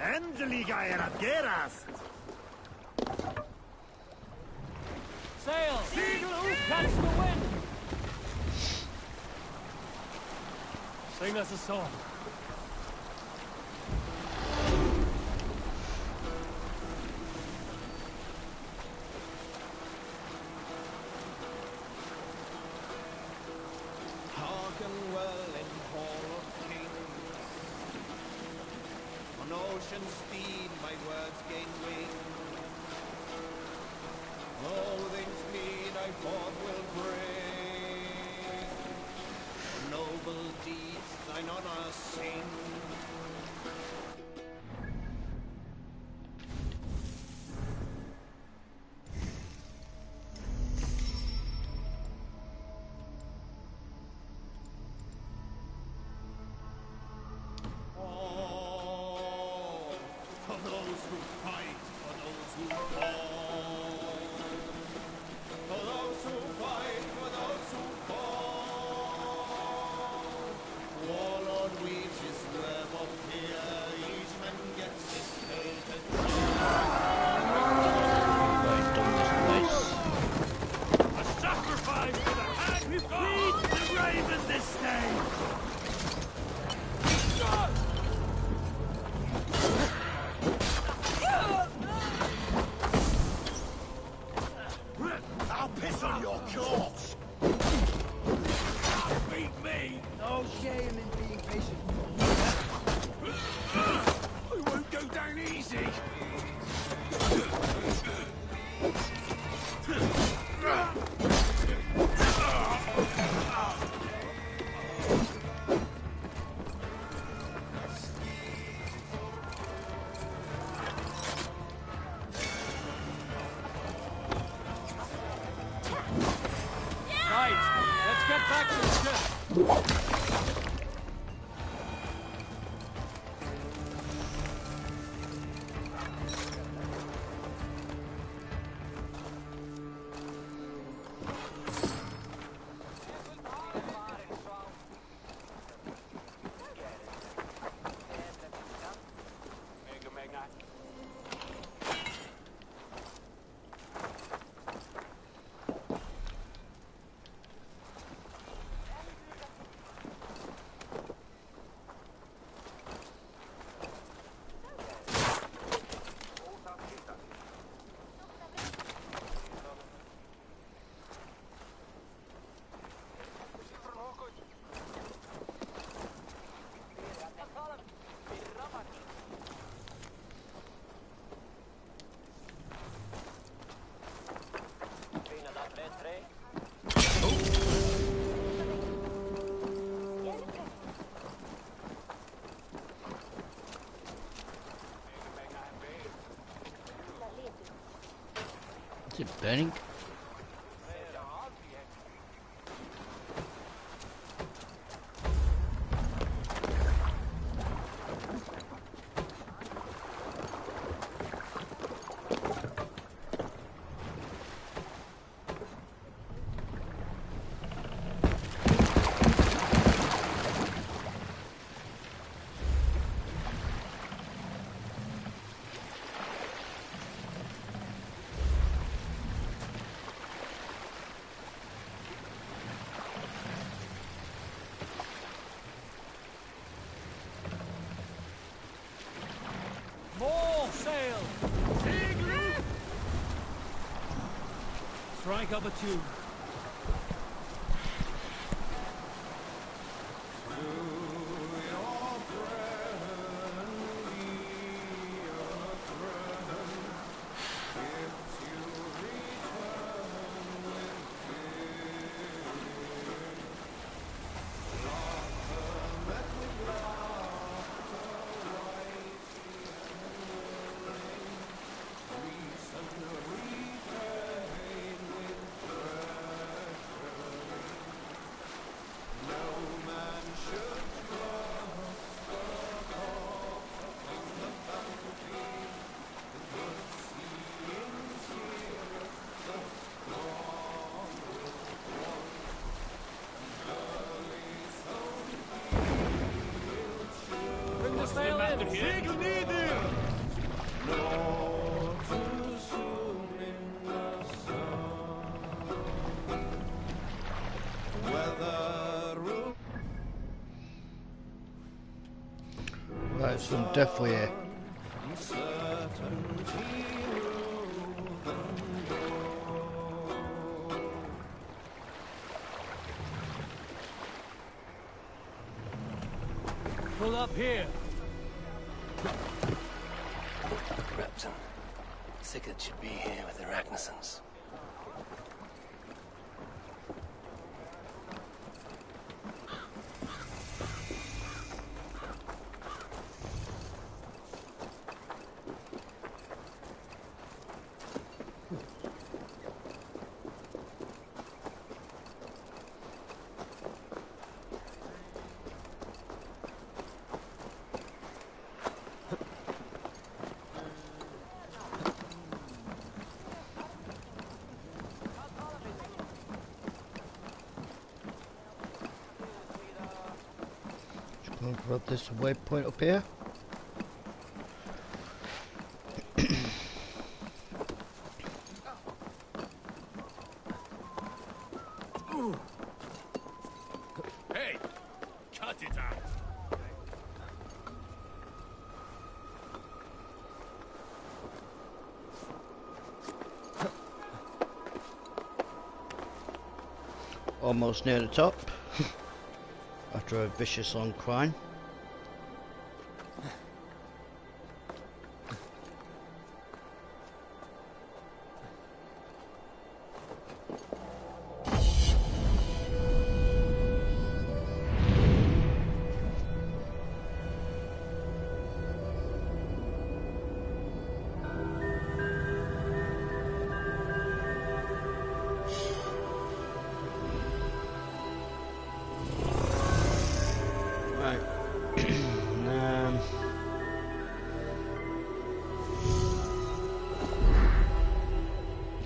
Endeliga er att gerast! Sail! Siegel up, catch the wind! Sing us a song. Hearken well in hall of kings. On ocean speed my words gain wing. All things mean I forth will bring. For noble deeds thine honor sing. Oh, for those who fight, for those who fall. For those who fight, for those who fall. Warlord weaves his web of fear, each man Is it burning? More sail! Strike up a tune. Sail in! Segel nieder! Right, so I'm definitely here. Pull up here. Repton. Sigurd should be here with the Ragnarsons. Going to grab this waypoint up here. Hey, cut it out. Almost near the top. After a vicious long climb.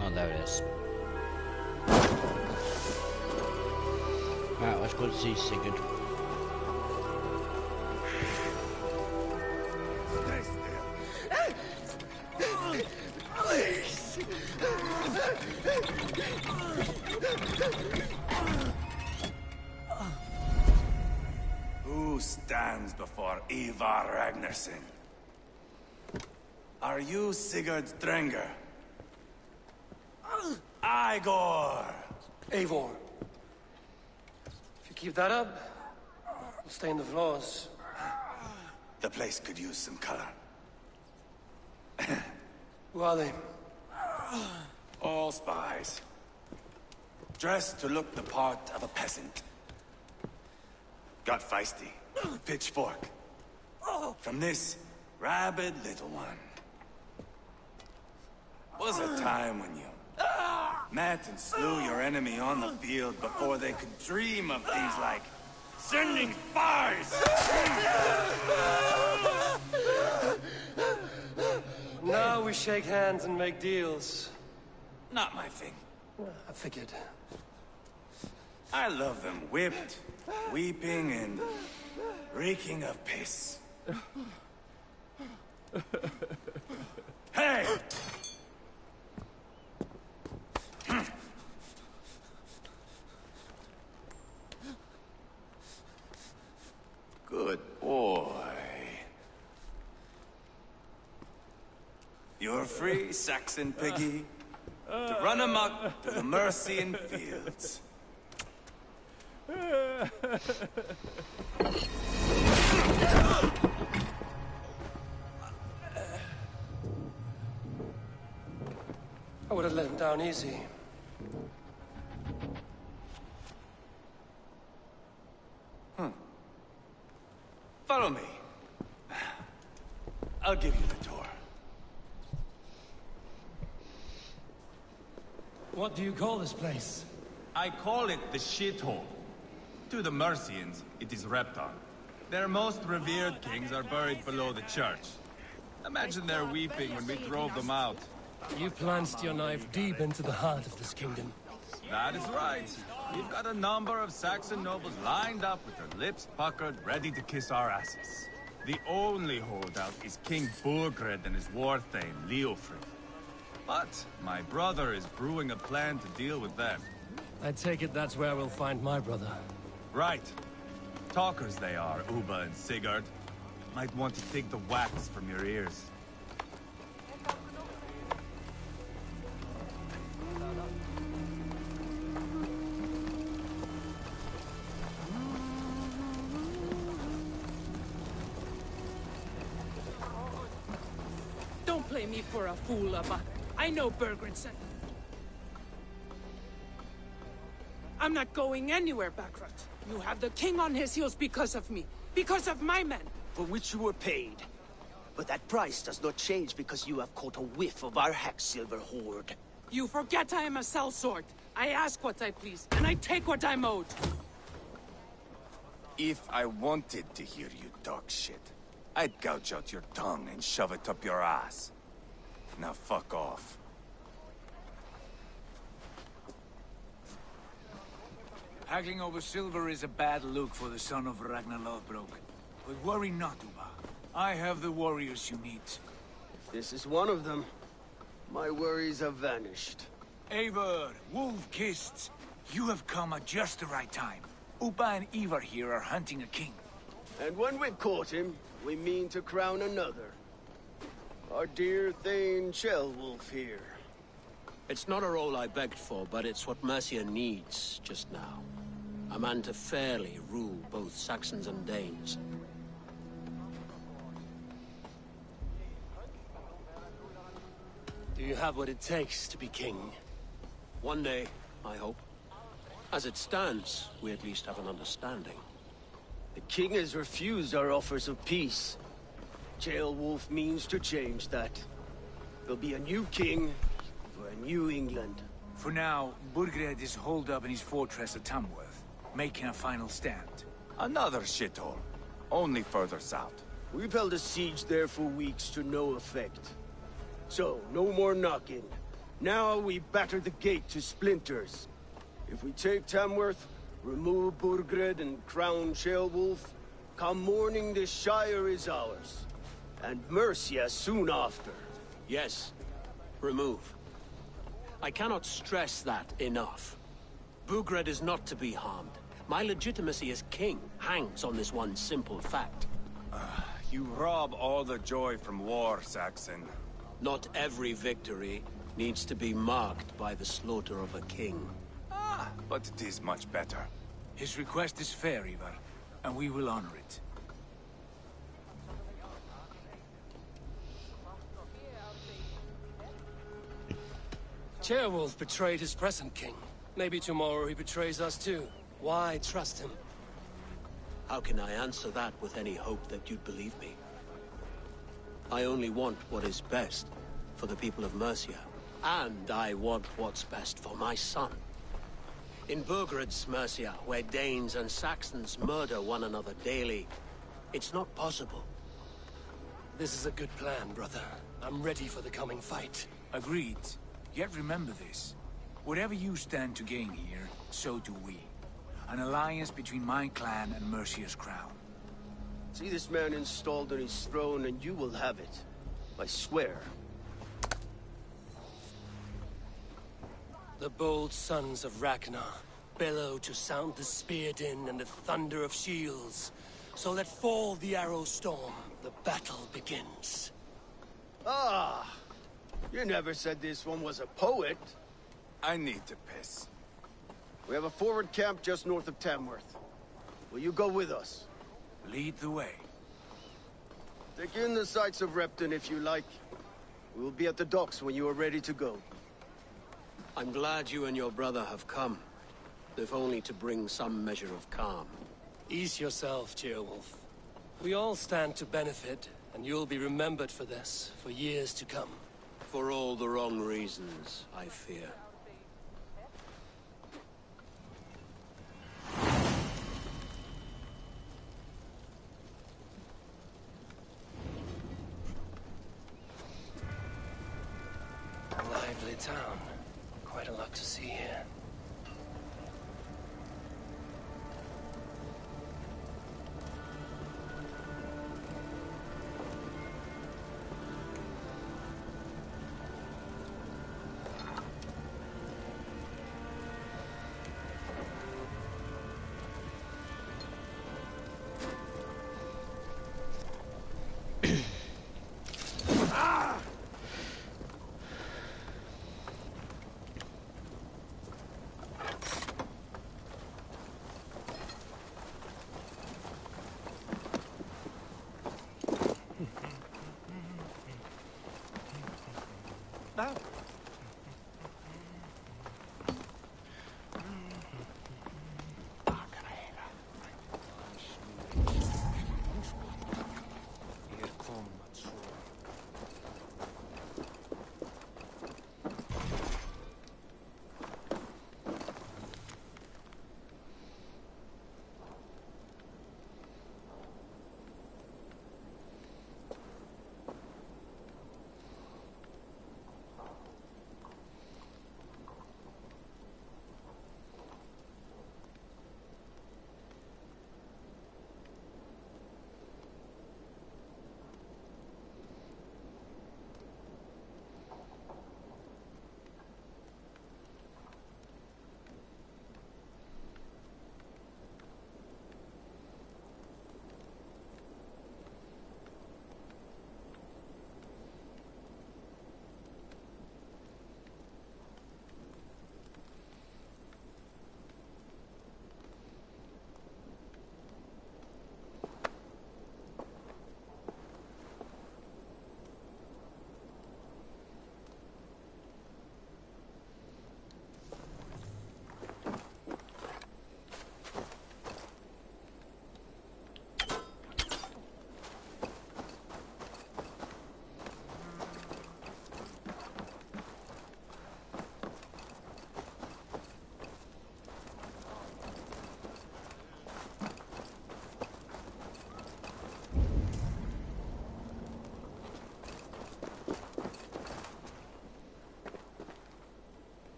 Oh, there it is. Right, let's go to see Sigurd. Stay still. Please. Who stands before Ivar Ragnarsson? Are you Sigurd Drenger? Igor! Eivor. If you keep that up, we'll stay in the floors. The place could use some color. Who are they? All spies. Dressed to look the part of a peasant. Got feisty. Pitchfork. From this rabid little one. Was a time when you met and slew your enemy on the field before they could dream of things like sending spies! Now we shake hands and make deals. Not my thing. I figured. I love them whipped, weeping, and reeking of piss. Hey! Good boy. You're free, Saxon piggy, to run amok to the Mercian fields. I would have let him down easy. Follow me. I'll give you the tour. What do you call this place? I call it the shithole. To the Mercians, it is Repton. Their most revered kings are buried below the church. Imagine their weeping when we drove them out. You plunged your knife deep into the heart of this kingdom. That is right. We've got a number of Saxon nobles lined up with their lips puckered, ready to kiss our asses. The only holdout is King Burgred and his war thane, Leofrid. But my brother is brewing a plan to deal with them. I take it that's where we'll find my brother. Right. Talkers they are, Uba and Sigurd. Might want to take the wax from your ears. Don't play me for a fool, Abba. I know Bergrensen. I'm not going anywhere, Backrot. You have the king on his heels because of me. Because of my men. For which you were paid. But that price does not change because you have caught a whiff of our Hacksilver hoard. You forget I am a sellsword. I ask what I please, and I take what I'm owed. If I wanted to hear you talk shit, I'd gouge out your tongue and shove it up your ass. Now fuck off. Haggling over silver is a bad look for the son of Ragnar Lothbrok. But worry not, Uba. I have the warriors you need. This is one of them. My worries have vanished. Eivor, Wolf-Kissed, you have come at just the right time. Uba and Ivar here are hunting a king. And when we've caught him, we mean to crown another. Our dear Thane Ceolwulf here. It's not a role I begged for, but it's what Mercia needs just now. A man to fairly rule both Saxons and Danes. Do you have what it takes to be king? One day, I hope. As it stands, we at least have an understanding. The king has refused our offers of peace. Ceolwulf means to change that. There'll be a new king for a new England. For now, Burgred is holed up in his fortress at Tamworth, making a final stand. Another shithole. Only further south. We've held a siege there for weeks to no effect. So, no more knocking. Now we batter the gate to splinters. If we take Tamworth, remove Burgred and crown Ceolwulf, come morning the Shire is ours. And Mercia soon after. Yes. Remove. I cannot stress that enough. Burgred is not to be harmed. My legitimacy as king hangs on this one simple fact. You rob all the joy from war, Saxon. Not every victory needs to be marked by the slaughter of a king. But it is much better. His request is fair, Ivar, and we will honor it. Ceolwulf betrayed his present king. Maybe tomorrow he betrays us too. Why trust him? How can I answer that with any hope that you'd believe me? I only want what is best for the people of Mercia. And I want what's best for my son. In Burgred's Mercia, where Danes and Saxons murder one another daily, it's not possible. This is a good plan, brother. I'm ready for the coming fight. Agreed. Yet remember this. Whatever you stand to gain here, so do we. An alliance between my clan and Mercia's crown. See this man installed on his throne and you will have it. I swear. The bold sons of Ragnar bellow to sound the spear din and the thunder of shields. So let fall the arrow storm. The battle begins. Ah! You never said this one was a poet. I need to piss. We have a forward camp just north of Tamworth. Will you go with us? Lead the way. Take in the sights of Repton if you like. We will be at the docks when you are ready to go. I'm glad you and your brother have come, if only to bring some measure of calm. Ease yourself, Ceolwulf. We all stand to benefit, and you'll be remembered for this, for years to come. For all the wrong reasons, I fear. A lively town. Quite a lot to see here.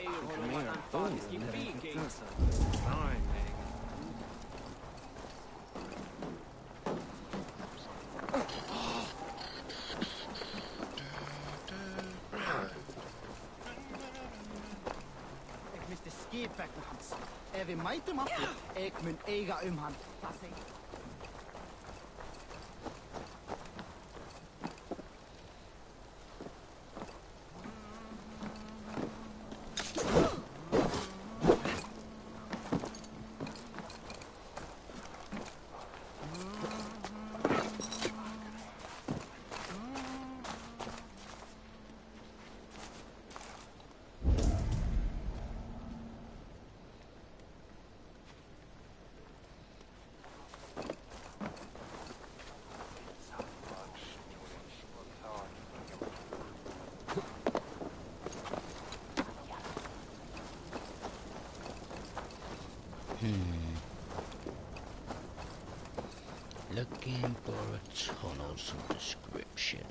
Ik mis de scheepvechters. Even mij te maken. Ik mijn eigen hand. Looking for a tunnel of some description.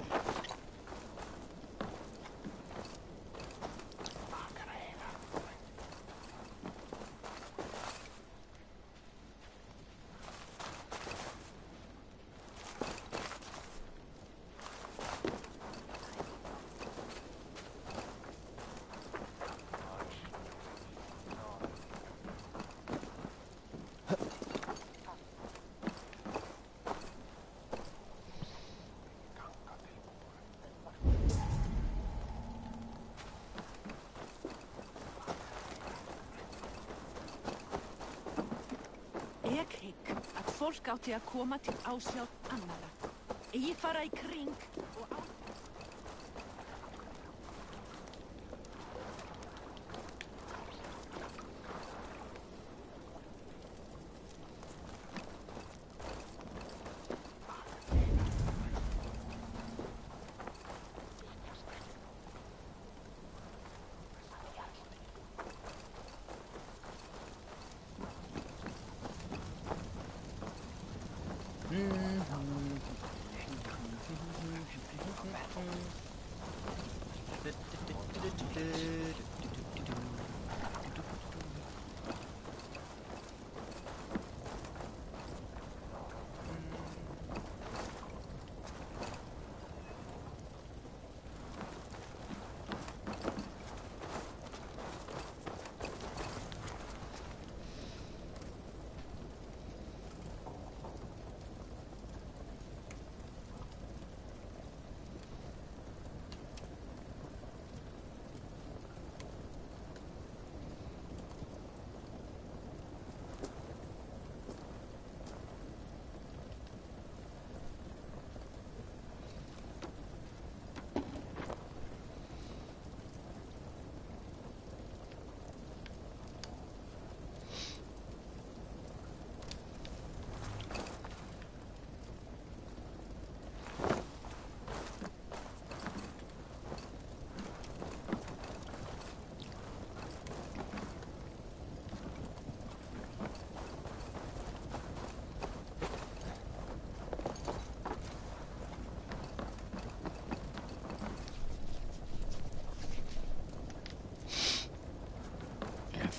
Ég hygg að fólk átti að koma til ásjár annarra. Eigi fara í kring og á...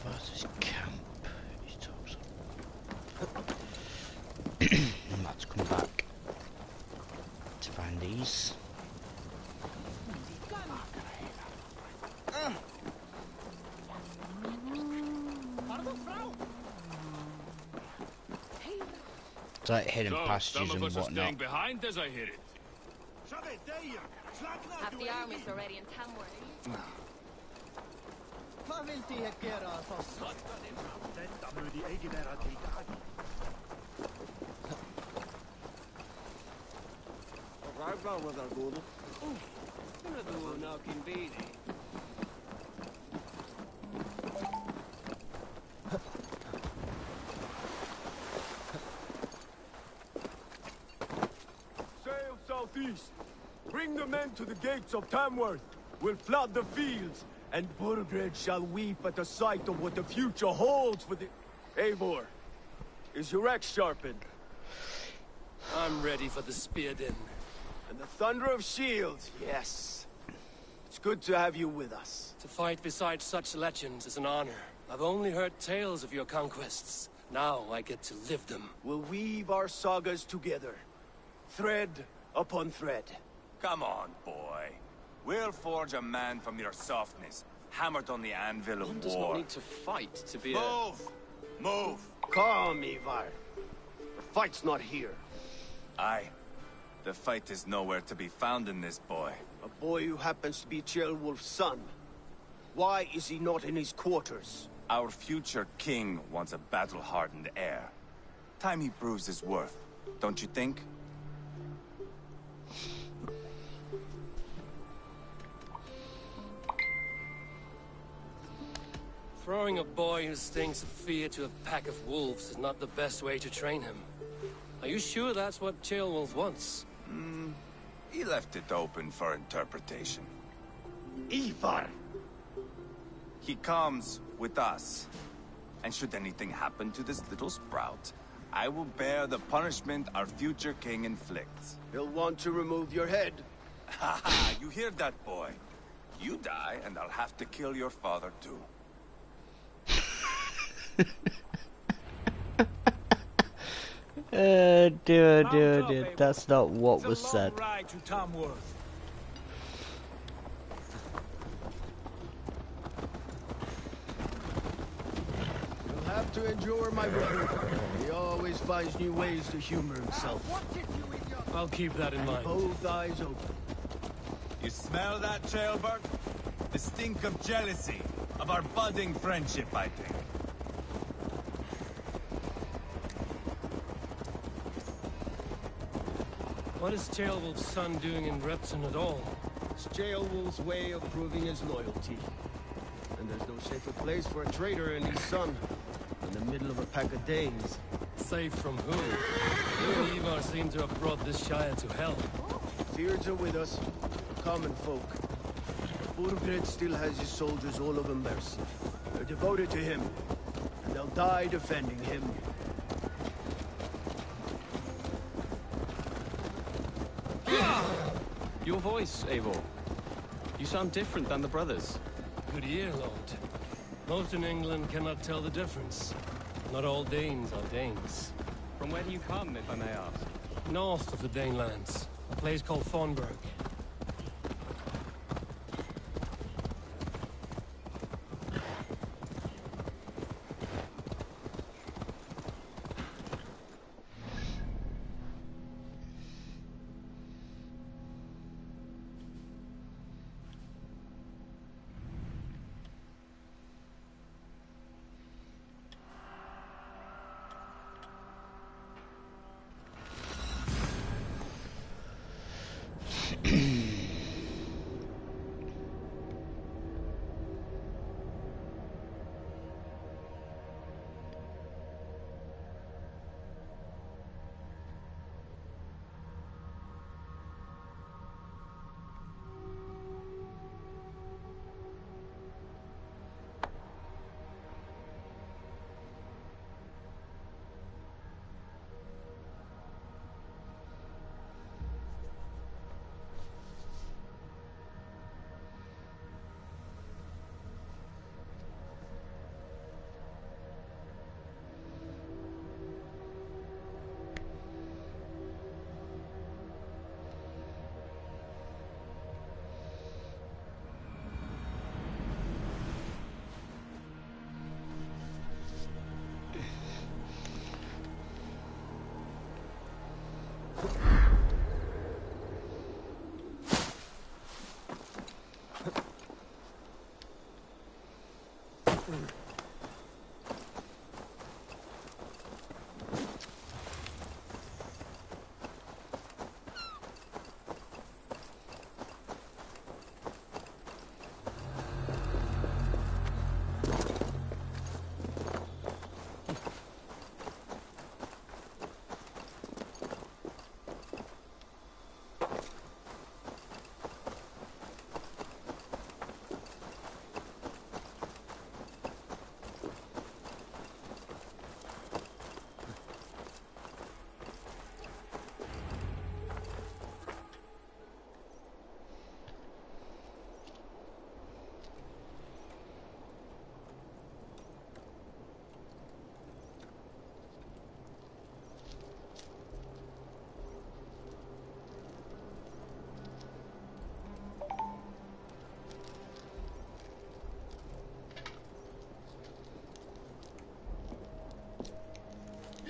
Versus camp. Let's come back to find these. It's like hidden passages and whatnot. Staying behind as I hear it. Half the army's already in Tamworth. Hvað vildi ég gera að þoss? Þetta muni eigi vera til dag. Right round with our goal. Kuna þú nákin bíði. Sail southeast. Bring the men to the gates of Tamworth. We'll flood the fields, and Burgred shall weep at the sight of what the future holds for the... Eivor, is your axe sharpened? I'm ready for the spear din. And the thunder of shields, yes. It's good to have you with us. To fight beside such legends is an honor. I've only heard tales of your conquests. Now I get to live them. We'll weave our sagas together. Thread upon thread. Come on, boy. We'll forge a man from your softness, hammered on the anvil of One war. does not need to fight to be Move! Move! Calm, Ivar. The fight's not here. Aye. The fight is nowhere to be found in this boy. A boy who happens to be Ceolwulf's son. Why is he not in his quarters? Our future king wants a battle-hardened heir. Time he proves his worth, don't you think? Throwing a boy who stinks of fear to a pack of wolves is not the best way to train him. Are you sure that's what Ceolwulf wants? He left it open for interpretation. Ivar! He comes with us. And should anything happen to this little sprout, I will bear the punishment our future king inflicts. He'll want to remove your head. Ha ha! You hear that, boy? You die, and I'll have to kill your father, too. Dear, that's not what was said. Ride to Tamworth. You'll have to endure my brother. He always finds new ways to humor himself. I'll keep that in mind. Both eyes open. You smell that, Ceolbert? The stink of jealousy, of our budding friendship, I think. What is Ceolwulf's son doing in Repton at all? It's Ceolwulf's way of proving his loyalty. And there's no safer place for a traitor and his son in the middle of a pack of Danes. Safe from who? You and Ivar seem to have brought this Shire to hell. Fears are with us, common folk. Burgred still has his soldiers all over Mercia. They're devoted to him, and they'll die defending him. Your voice, Eivor. You sound different than the brothers. Good ear, Lord. Most in England cannot tell the difference. Not all Danes are Danes. From where do you come, if I may ask? North of the Danelands. A place called Thornburg.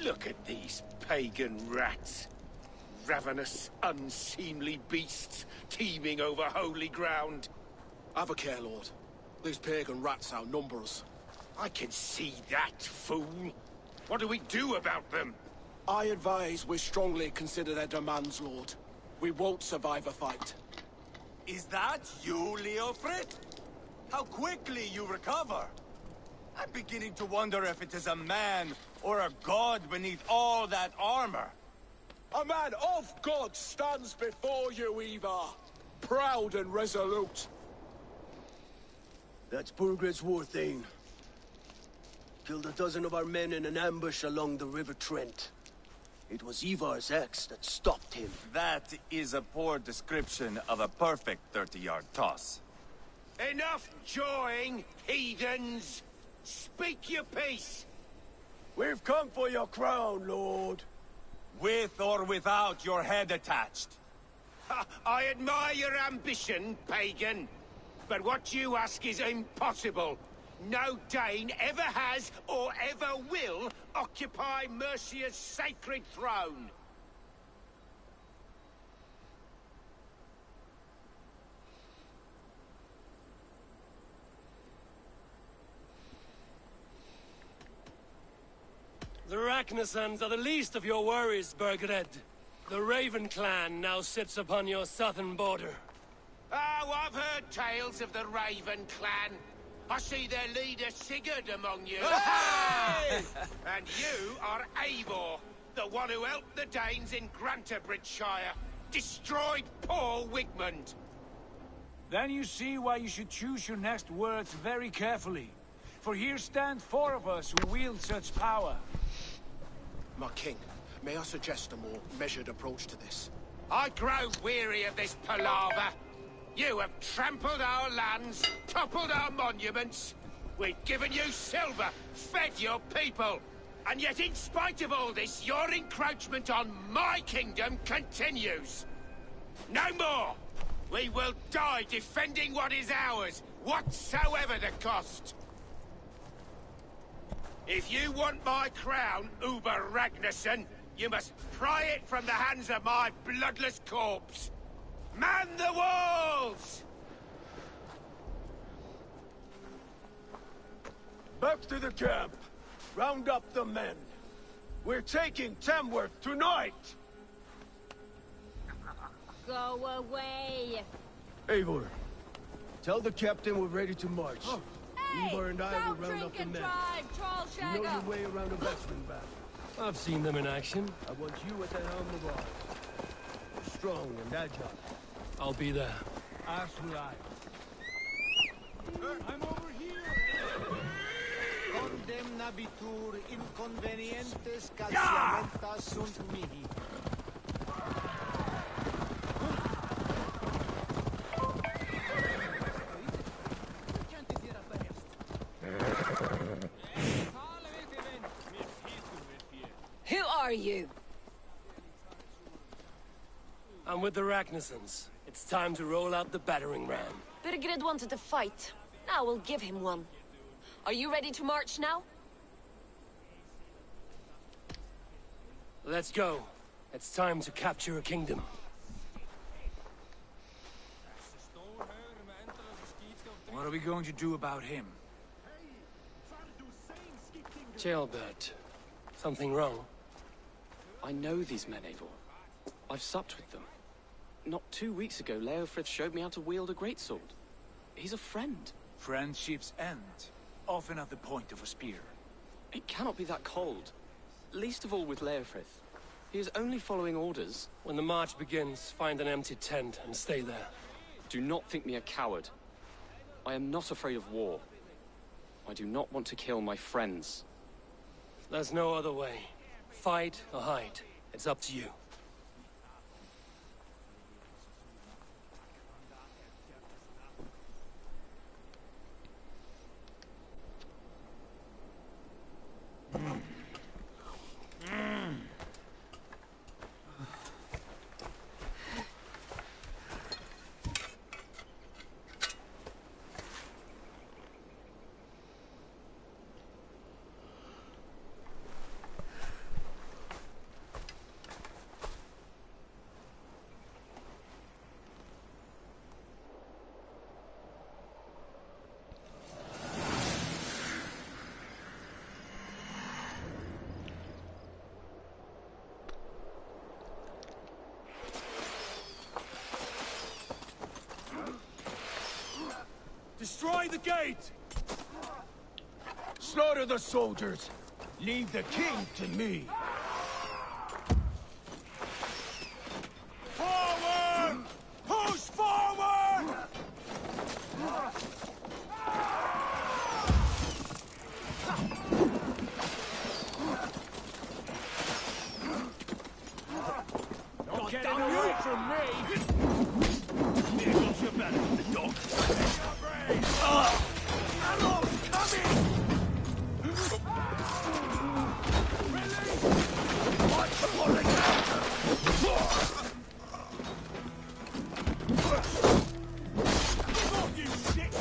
Look at these pagan rats. Ravenous, unseemly beasts teeming over holy ground. Have a care, Lord. These pagan rats outnumber us. I can see that, fool. What do we do about them? I advise we strongly consider their demands, Lord. We won't survive a fight. Is that you, Leofrid? How quickly you recover! I'm beginning to wonder if it is a man or a god beneath all that armor. A man of God stands before you, Ivar. Proud and resolute. That's Burgred's Warthane. Killed a dozen of our men in an ambush along the River Trent. It was Ivar's axe that stopped him. That is a poor description of a perfect 30-yard toss. Enough jawing, heathens! Speak your piece! We've come for your crown, Lord. With or without your head attached. Ha, I admire your ambition, pagan. But what you ask is impossible. No Dane ever has or ever will occupy Mercia's sacred throne. The Ragnarsons are the least of your worries, Burgred. The Raven clan now sits upon your southern border. Oh, I've heard tales of the Raven clan. I see their leader Sigurd among you. Hey! And you are Eivor, the one who helped the Danes in Grantabridgeshire. Destroyed poor Wigmund. Then you see why you should choose your next words very carefully. For here stand 4 of us who wield such power. My king, may I suggest a more measured approach to this? I grow weary of this palaver. You have trampled our lands, toppled our monuments. We've given you silver, fed your people. And yet in spite of all this, your encroachment on my kingdom continues. No more! We will die defending what is ours, whatsoever the cost. If you want my crown, Uber Ragnarsson, you must pry it from the hands of my bloodless corpse. Man the walls! Back to the camp. Round up the men. We're taking Tamworth tonight! Go away! Eivor, tell the captain we're ready to march. Ivar and I will round up the men. You know your way around a veteran battle. I've seen them in action. I want you at the helm of ours. You're strong and agile. I'll be there. As will I. I'm over here! Condemnabitur inconvenientes calciamentas sunt mihi. Who are you? I'm with the Ragnarsons. It's time to roll out the battering ram. Burgred wanted to fight. Now we'll give him one. Are you ready to march now? Let's go. It's time to capture a kingdom. What are we going to do about him? Jailbert. Something wrong? I know these men, Eivor. I've supped with them. Not 2 weeks ago, Leofrith showed me how to wield a greatsword. He's a friend. Friendships end, often at the point of a spear. It cannot be that cold. Least of all with Leofrith. He is only following orders. When the march begins, find an empty tent and stay there. Do not think me a coward. I am not afraid of war. I do not want to kill my friends. There's no other way. Fight or hide. It's up to you. the gate! Slaughter the soldiers. Leave the king to me. Forward! Push forward! Don't get away from me! There goes your better, the dog. Arrows coming! Watch for the counter! Give up, you shit!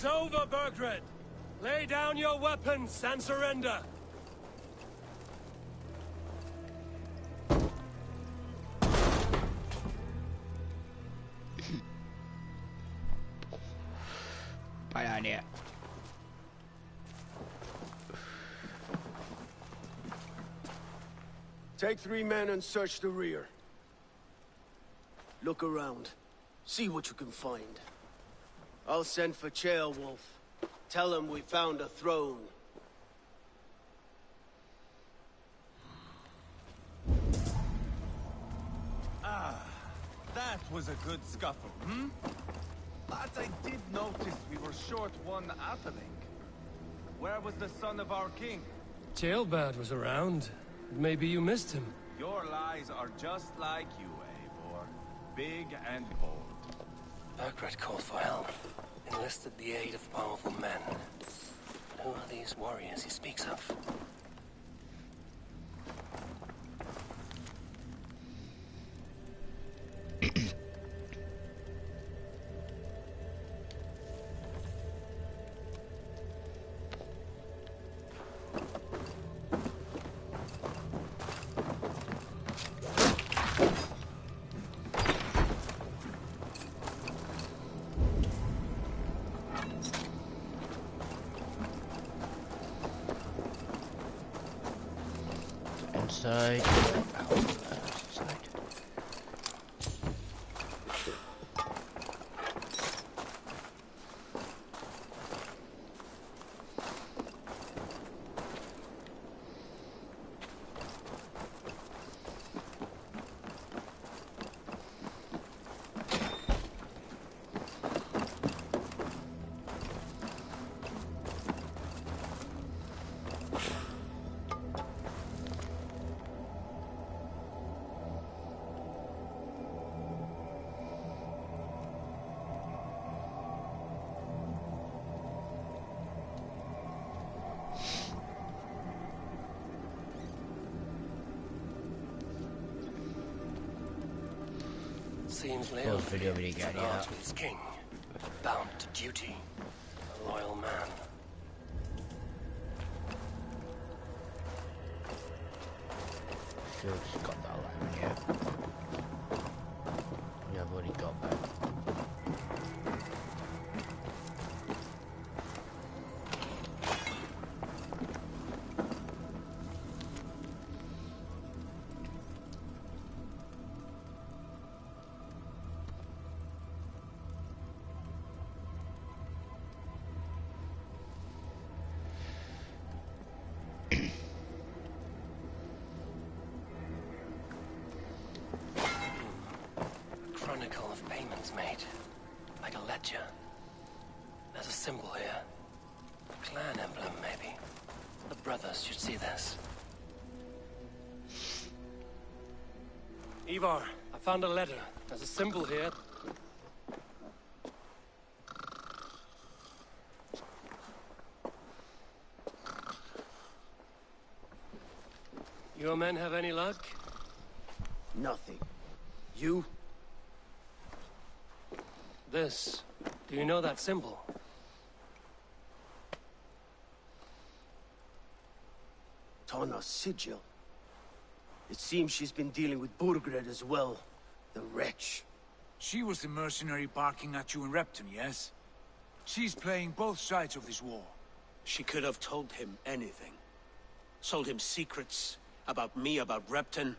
It's over, Burgred! Lay down your weapons and surrender! Bad idea. Take 3 men and search the rear. Look around. See what you can find. I'll send for Ceolwulf. Tell him we found a throne. Ah, that was a good scuffle, hmm? But I did notice we were short one atheling. Where was the son of our king? Ceolbad was around. Maybe you missed him. Your lies are just like you, Eivor. Big and bold. Burgred called for help. Enlisted the aid of powerful men. But who are these warriors he speaks of? Inside. Seems Leo video really good, yeah. to his king, bound to duty, a loyal man. Sure, just got that line, yeah. Yeah, I've already got that. Chronicle of payments made. Like a ledger. There's a symbol here. A clan emblem, maybe. The brothers should see this. Ivar, I found a letter. There's a symbol here. Your men have any luck? Nothing. You? This. Do you know that symbol? Tana's sigil. It seems she's been dealing with Burgred as well. The wretch. She was the mercenary barking at you in Repton, yes? She's playing both sides of this war. She could have told him anything. Sold him secrets about me, about Repton,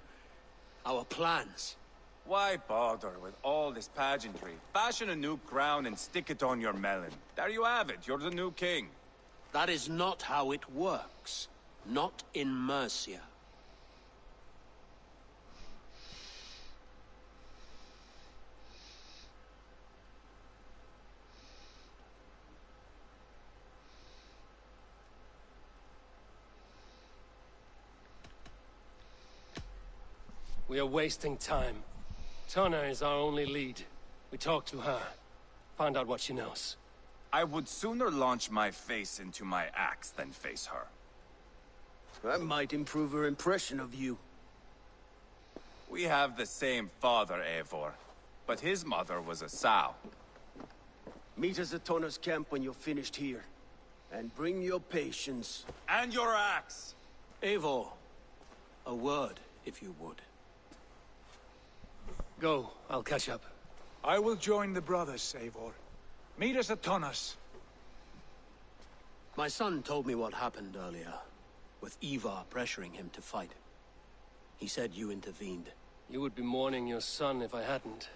our plans. Why bother with all this pageantry? Fashion a new crown and stick it on your melon. There you have it, you're the new king. That is not how it works. Not in Mercia. We are wasting time. Tana is our only lead. We talk to her. Find out what she knows. I would sooner launch my face into my axe than face her. That might improve her impression of you. We have the same father, Eivor. But his mother was a sow. Meet us at Tona's camp when you're finished here. And bring your patience. And your axe! Eivor, a word, if you would. Go, I'll catch up. I will join the brothers, Eivor. Meet us at Tona's. My son told me what happened earlier, with Ivar pressuring him to fight. He said you intervened. You would be mourning your son if I hadn't.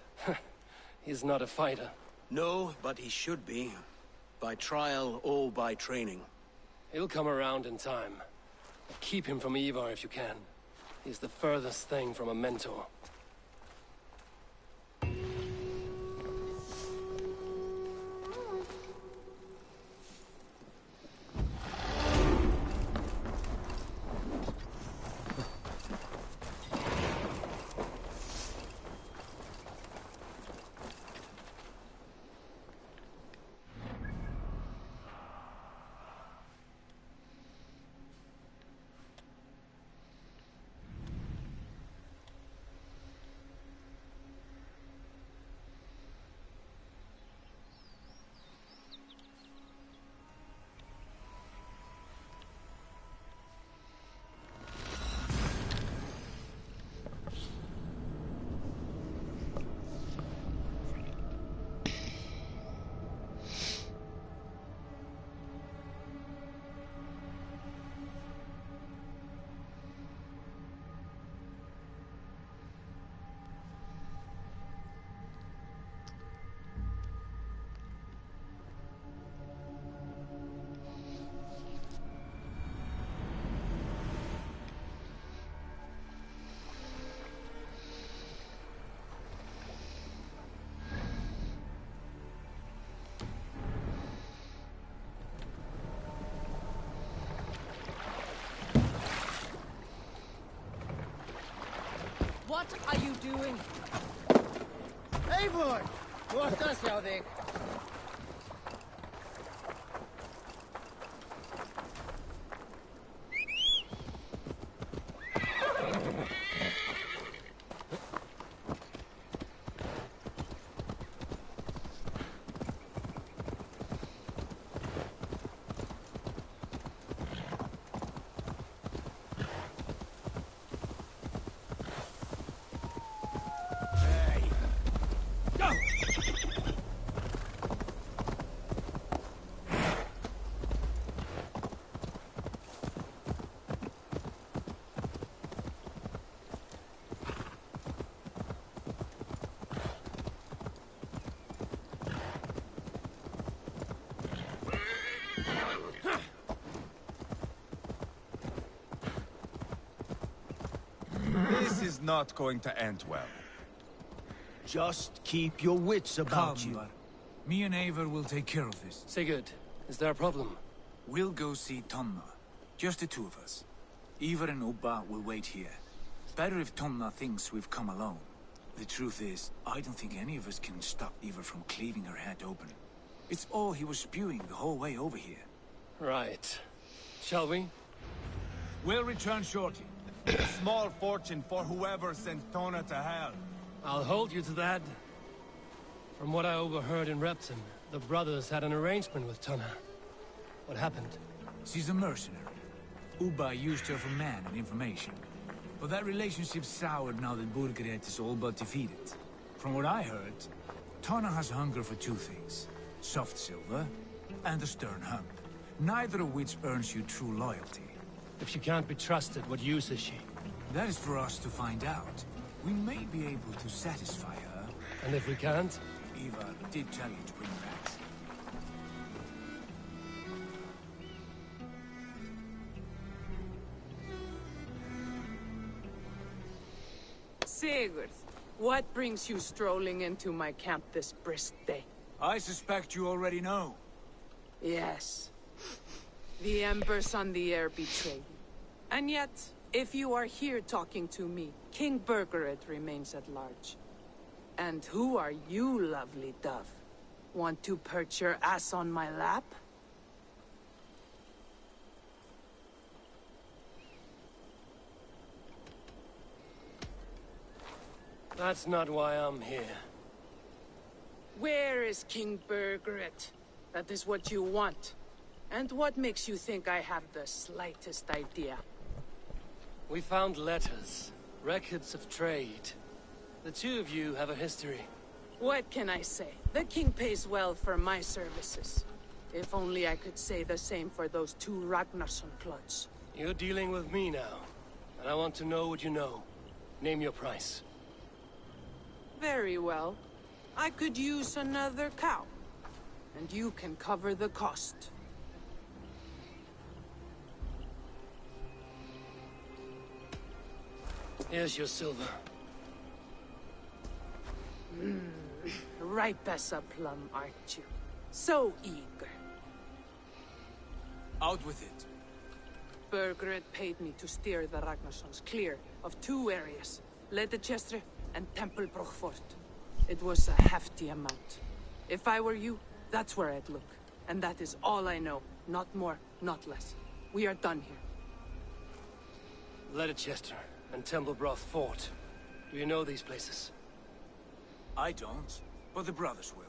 He's not a fighter. No, but he should be. By trial or by training. He'll come around in time. Keep him from Ivar if you can. He's the furthest thing from a mentor. What are you doing? Eivor! Wat is jouw ding? This is not going to end well. Just keep your wits about you. Ivar. Me and Eivor will take care of this. Sigurd, is there a problem? We'll go see Tonna. Just the two of us. Ivar and Ubba will wait here. Better if Tonna thinks we've come alone. The truth is, I don't think any of us can stop Ivar from cleaving her head open. It's all he was spewing the whole way over here. Right. Shall we? We'll return shortly. A small fortune for whoever sent Tona to hell. I'll hold you to that. From what I overheard in Repton, the brothers had an arrangement with Tonna. What happened? She's a mercenary. Ubba used her for man and information. But that relationship soured now that Burgred is all but defeated. From what I heard, Tonna has hunger for two things. Soft silver and a stern hump. Neither of which earns you true loyalty. If she can't be trusted, what use is she? That is for us to find out. We may be able to satisfy her. And if we can't? Ivar did tell you to bring her axe. Sigurd, what brings you strolling into my camp this brisk day? I suspect you already know. Yes. The embers on the air betray you. And yet, if you are here talking to me, King Burgred remains at large. And who are you, lovely dove? Want to perch your ass on my lap? That's not why I'm here. Where is King Birgret? That is what you want. And what makes you think I have the slightest idea? We found letters, records of trade. The two of you have a history. What can I say? The king pays well for my services. If only I could say the same for those two Ragnarsson clods. You're dealing with me now, and I want to know what you know. Name your price. Very well. I could use another cow. And you can cover the cost. Here's your silver. Ripe as a plum, aren't you? So eager. Out with it. Birgret paid me to steer the Ragnarssons clear of two areas, Leicester and Temple Fort. It was a hefty amount. If I were you, that's where I'd look. And that is all I know. Not more, not less. We are done here. Leicester and Temple Fort. Do you know these places? I don't, but the brothers will.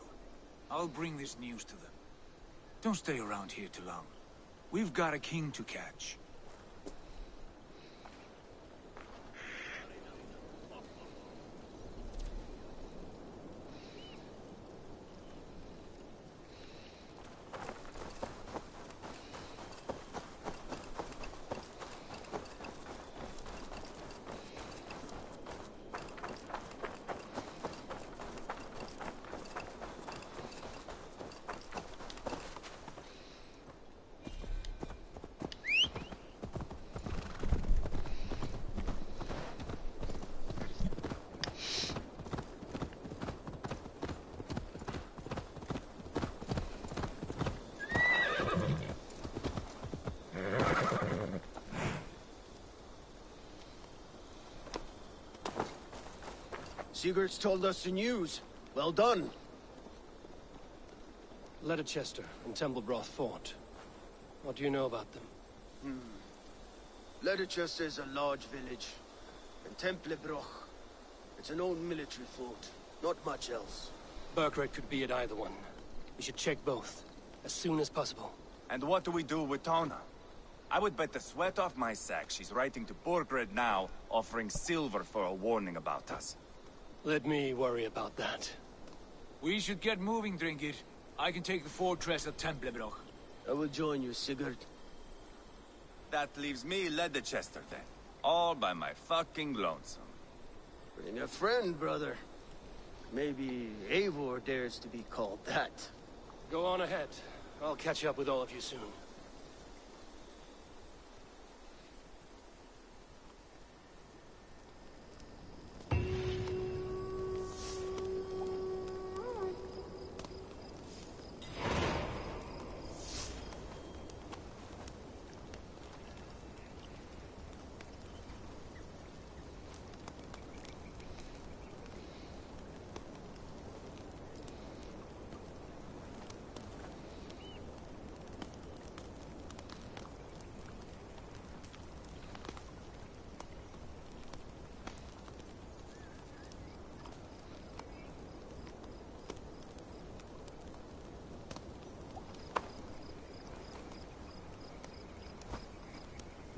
I'll bring this news to them. Don't stay around here too long. We've got a king to catch. Sigurd's told us the news. Well done. Leicester and Temple Fort. What do you know about them? Leicester is a large village. And Templebroch, it's an old military fort. Not much else. Birgret could be at either one. We should check both, as soon as possible. And what do we do with Tona? I would bet the sweat off my sack she's writing to Borgred now, offering silver for a warning about us. Let me worry about that. We should get moving, Dringir. I can take the fortress of Templebroch. I will join you, Sigurd. That leaves me Leicester then. All by my fucking lonesome. Bring a friend, brother. Maybe Eivor dares to be called that. Go on ahead. I'll catch up with all of you soon.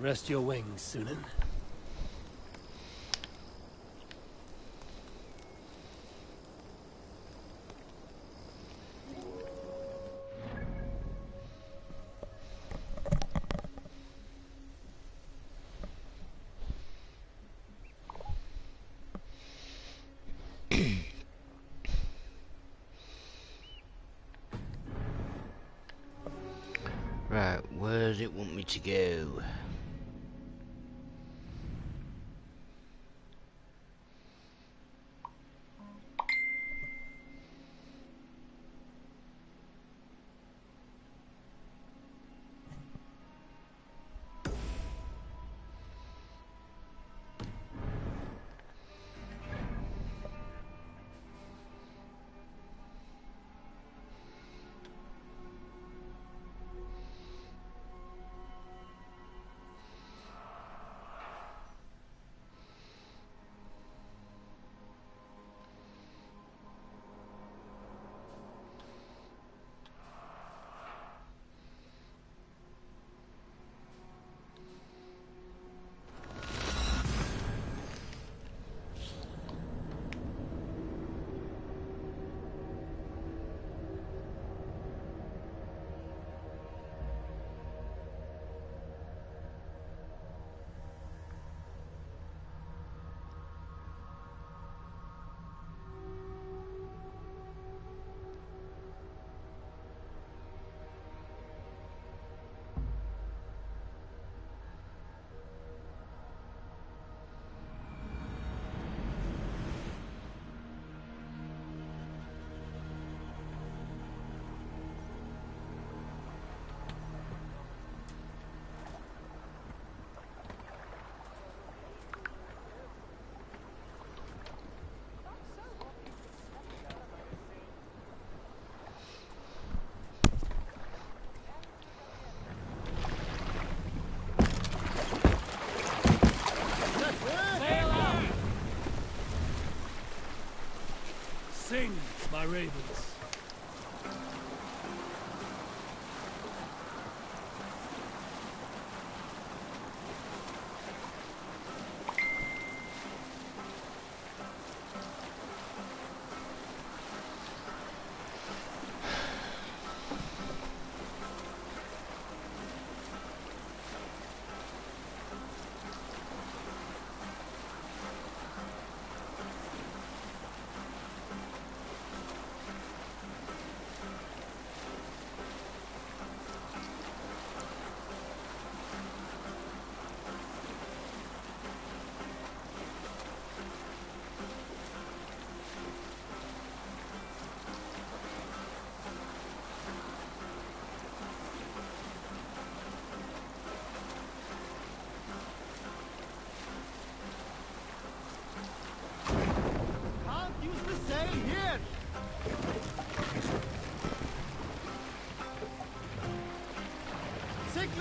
Rest your wings, Sunan. Right, where does it want me to go? Sing, my ravens.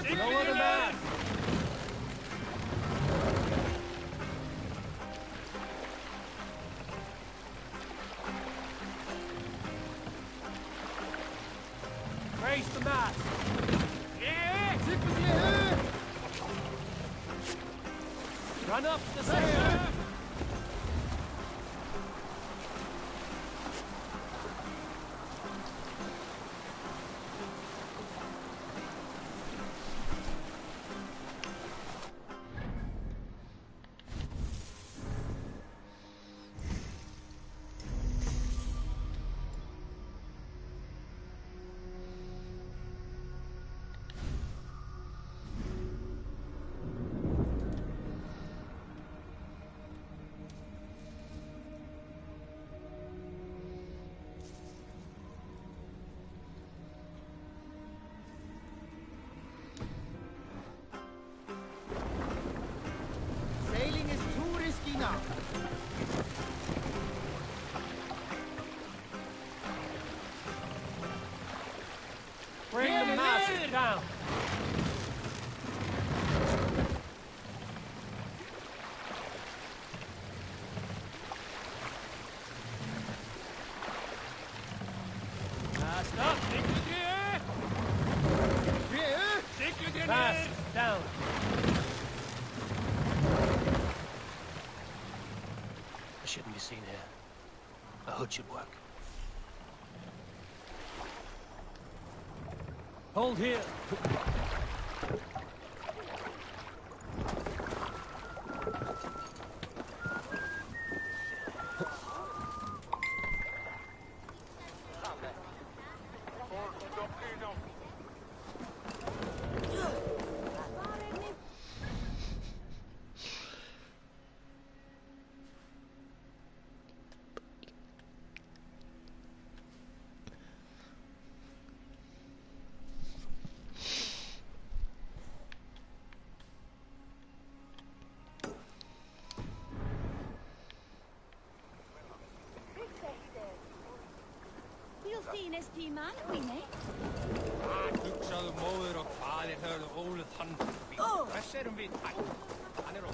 Lower the mast! Raise the mast! Run up the sail! Sailing is too risky now. Bring the mast down! Mast up! Mast down! I shouldn't be seen here. A hood should work. Hold here! Fínest í manni. Hugsaðu móður og faðir höfðu ólið hann. Þess erum við tætt. Hann er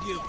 you!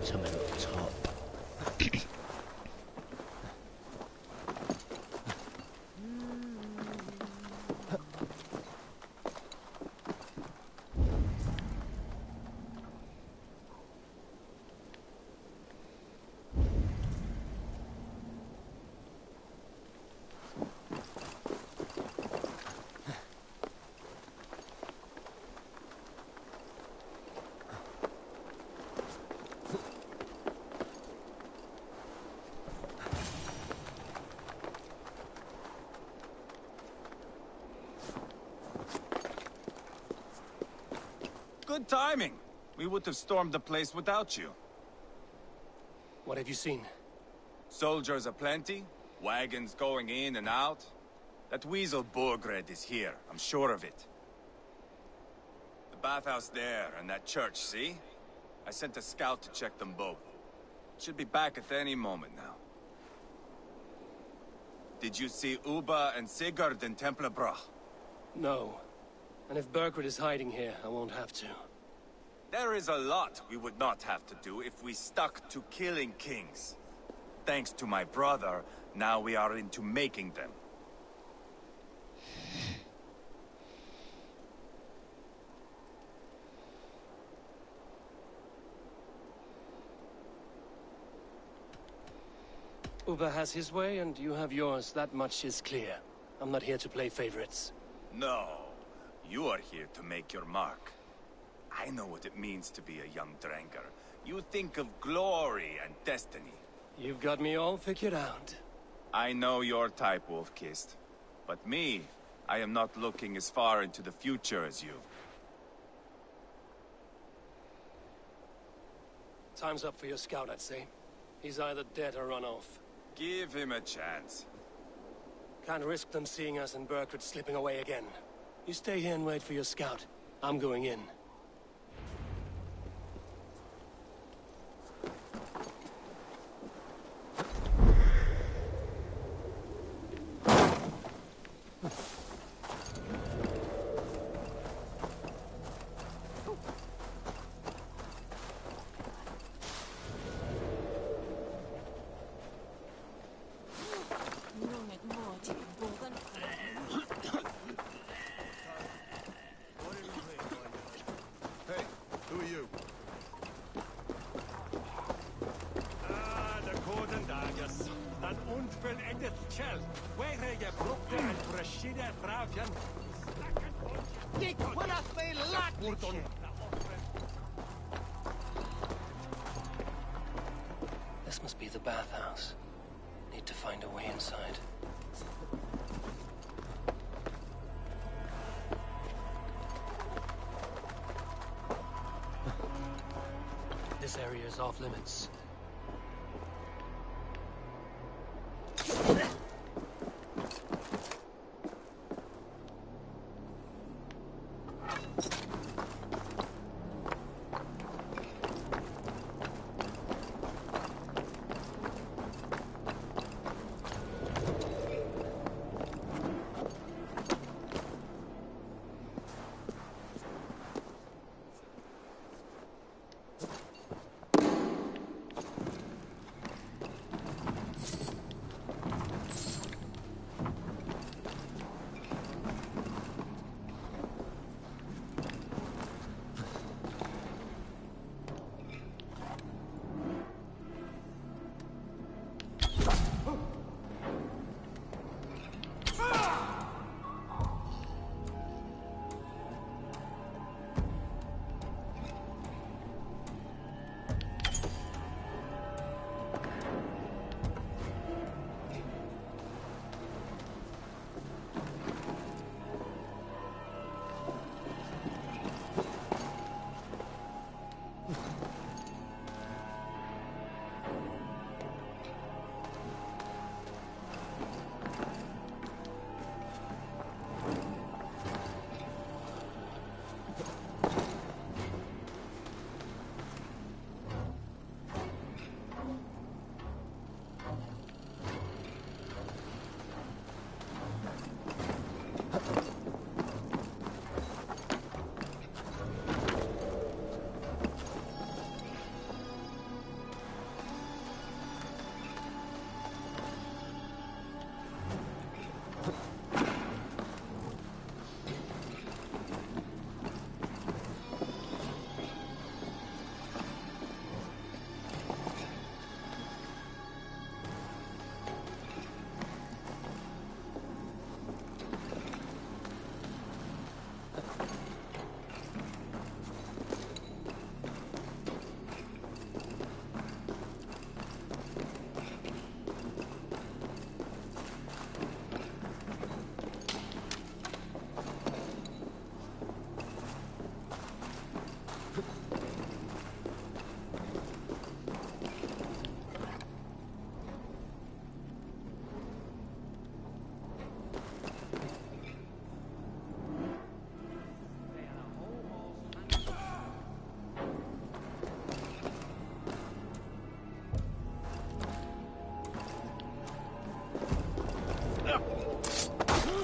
Something up top. Good timing. We would have stormed the place without you. What have you seen? Soldiers aplenty, wagons going in and out. That weasel Borgred is here, I'm sure of it. The bathhouse there and that church, see? I sent a scout to check them both. Should be back at any moment now. Did you see Uba and Sigurd in Templebrach? No. And if Berkwood is hiding here, I won't have to. There is a lot we would not have to do if we stuck to killing kings. Thanks to my brother, now we are into making them. Uba has his way, and you have yours. That much is clear. I'm not here to play favorites. No, you are here to make your mark. I know what it means to be a young Dranger. You think of glory and destiny. You've got me all figured out. I know your type, Wolf-Kissed. But me, I am not looking as far into the future as you. Time's up for your scout, I'd say. He's either dead or run off. Give him a chance. Can't risk them seeing us and Berkwood slipping away again. You stay here and wait for your scout. I'm going in. Hey, who are you? The Gordon Daggers. An unvollendet kjell. Where je brukte en verschiedene vragen. Dick, when I say lot, This must be the bathhouse. Need to find a way inside. This area is off limits.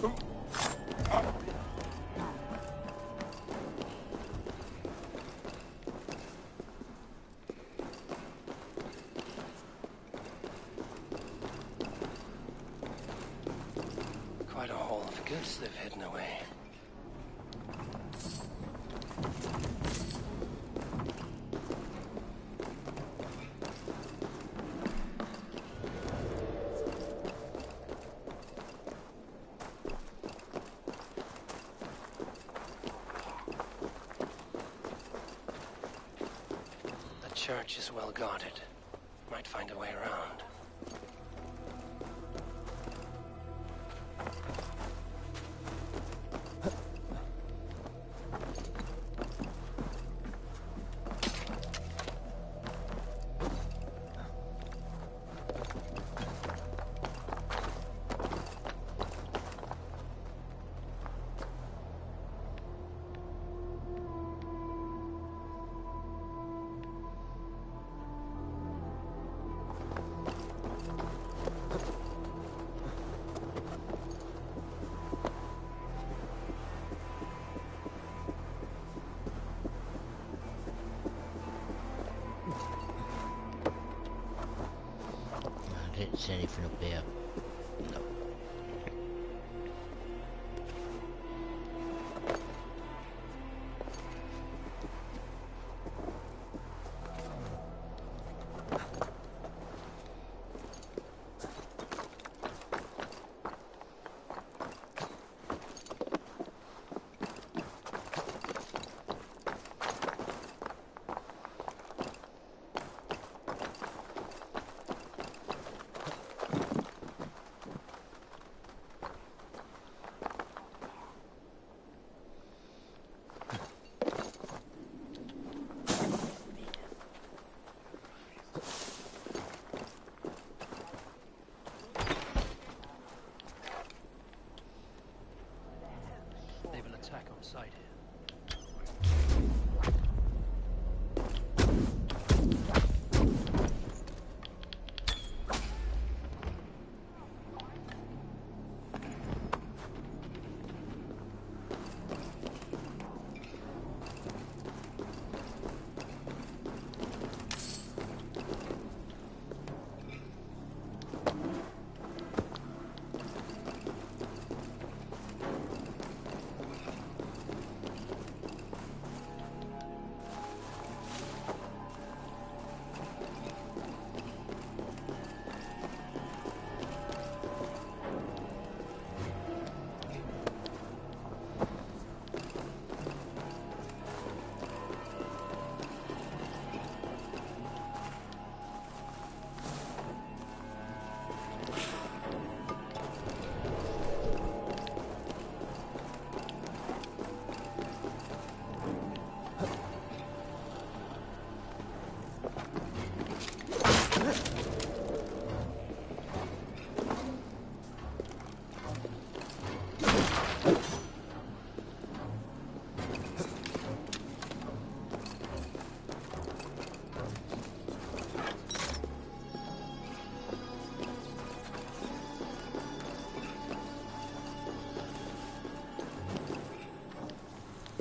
Quite a haul of goods they've hidden away. The church is well guarded. Might find a way around. I didn't see anything up here. No. They will attack on sight here.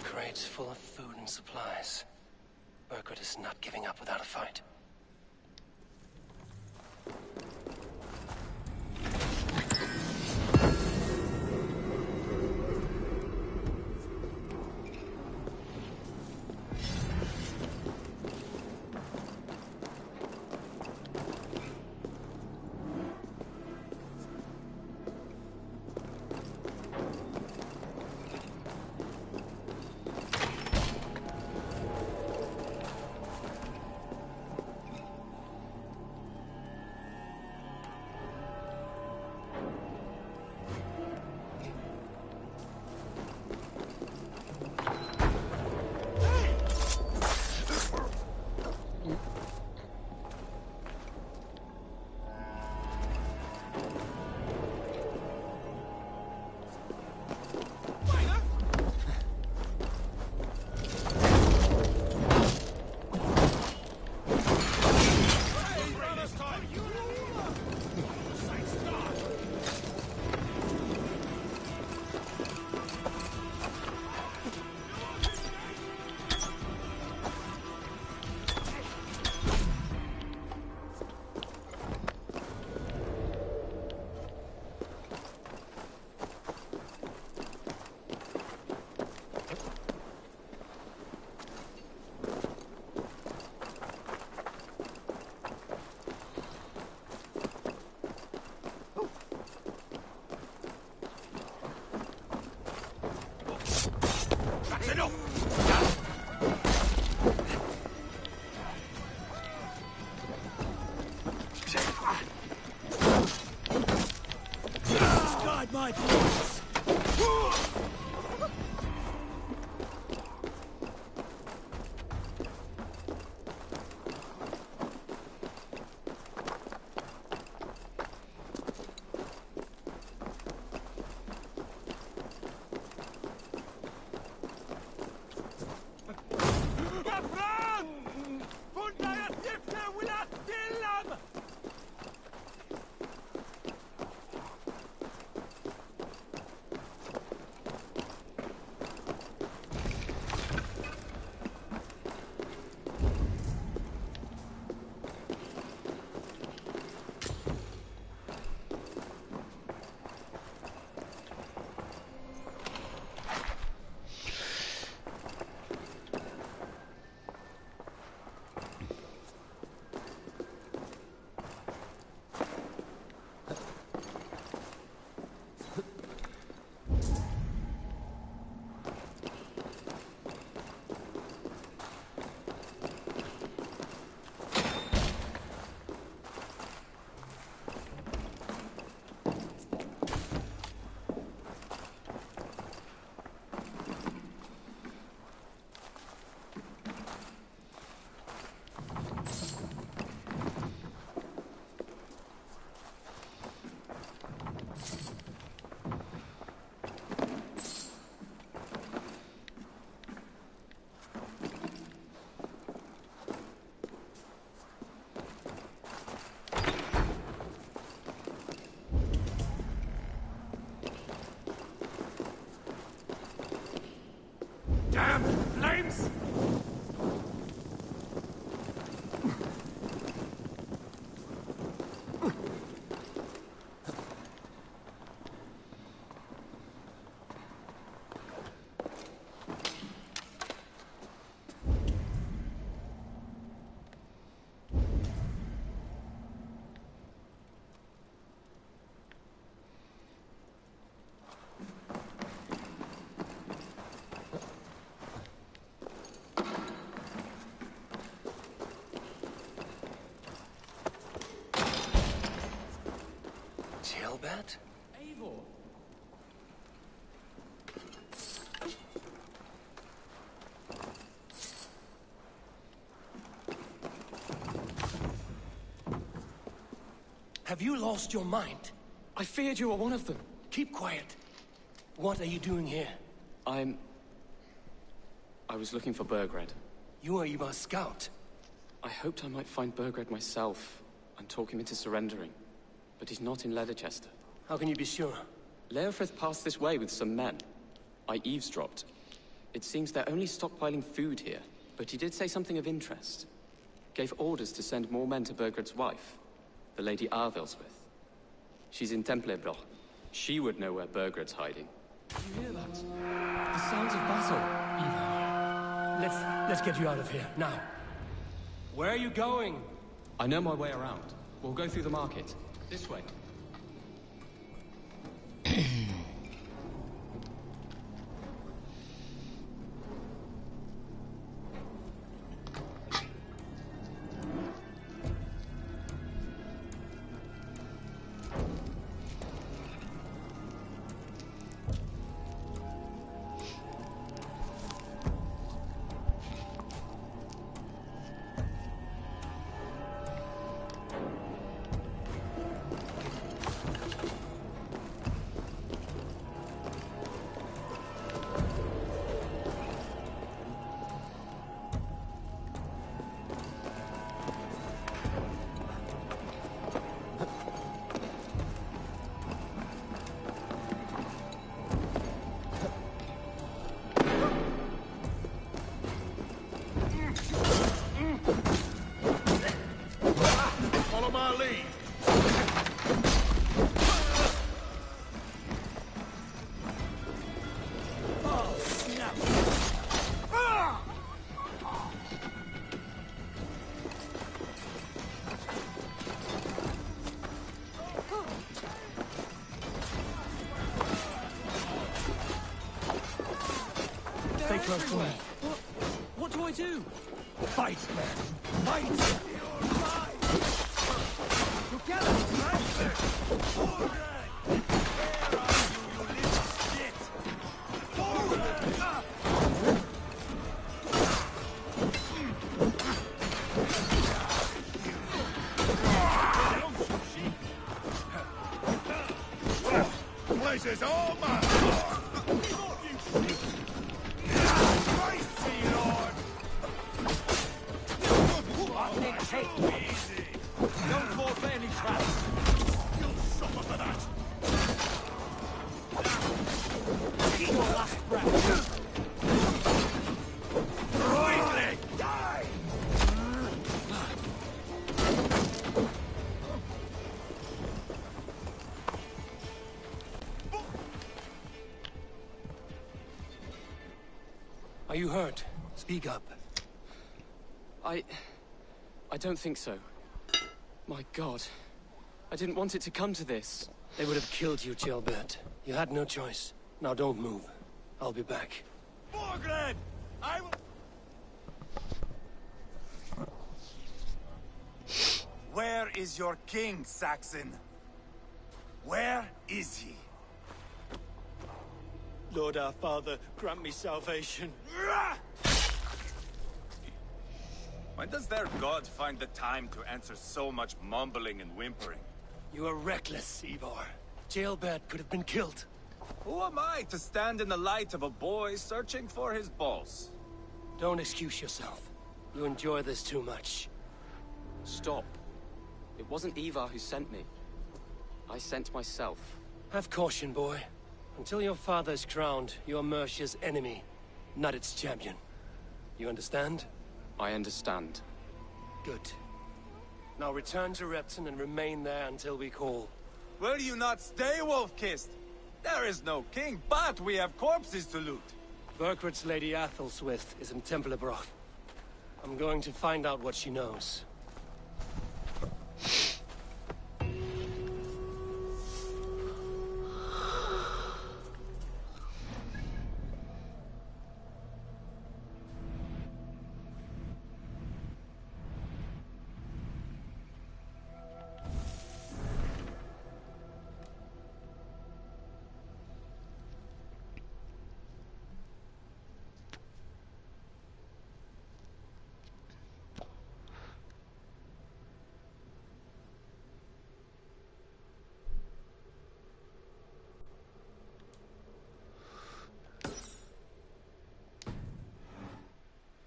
Crates full of food and supplies. Burkhardt is not giving up without a fight. inside my palace. Damn flames! Tailbat? Eivor! Have you lost your mind? I feared you were one of them. Keep quiet. What are you doing here? I was looking for Burgred. You are Ivar's scout. I hoped I might find Burgred myself and talk him into surrendering. But he's not in Leatherchester. How can you be sure? Leofrith passed this way with some men. I eavesdropped. It seems they're only stockpiling food here, but he did say something of interest. Gave orders to send more men to Burgred's wife, the Lady Arvilswith. She's in Templebroch. She would know where Burgred's hiding. You hear that? The sounds of battle. Ivar, let's get you out of here, now. Where are you going? I know my way around. We'll go through the market. This way. Stay close to me. What do I do? Fight, man. Fight! Together! Pleasure's all mine! Spicy, Lord! Easy! Don't fall for any traps! You'll suffer for that! Your last breath! Quickly! Die! Are you hurt? Speak up. I don't think so. My God. I didn't want it to come to this. They would have killed you, Jailbird. You had no choice. Now don't move. I'll be back. Borgred! I will... Where is your king, Saxon? Where is he? Lord our Father, grant me salvation. When does their god find the time to answer so much mumbling and whimpering? You are reckless, Ivar. Jailbird could have been killed. Who am I to stand in the light of a boy searching for his balls? Don't excuse yourself. You enjoy this too much. Stop. It wasn't Ivar who sent me. I sent myself. Have caution, boy. Until your father's crowned, you're Mercia's enemy, not its champion. You understand? I understand. Good. Now return to Repton and remain there until we call. Will you not stay, Wolf-Kissed? There is no king, but we have corpses to loot. Burkred's Lady Athelswith is in Templebroth. I'm going to find out what she knows.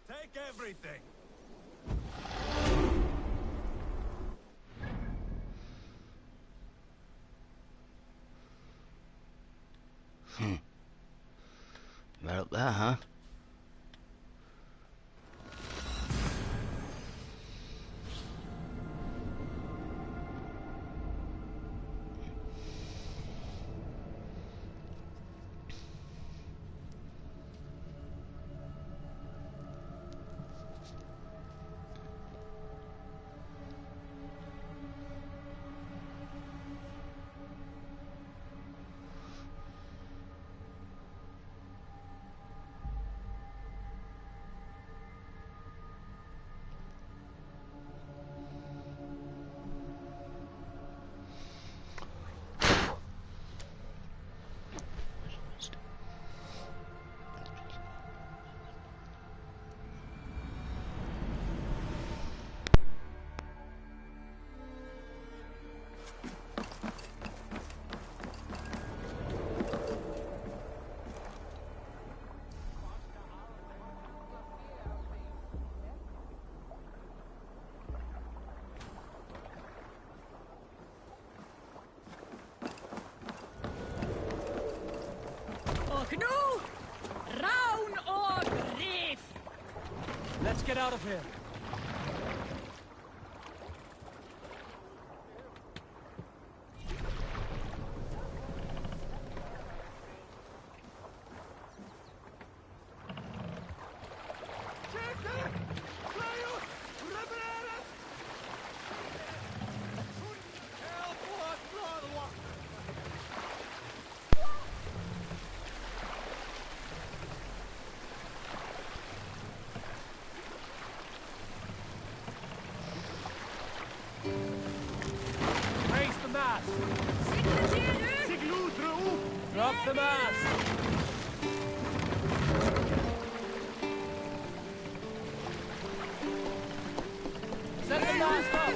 Take everything. Right up there, huh? Nu! Raun or grief! Let's get out of here. Raise the mast! Drop the mast! Set the mast up!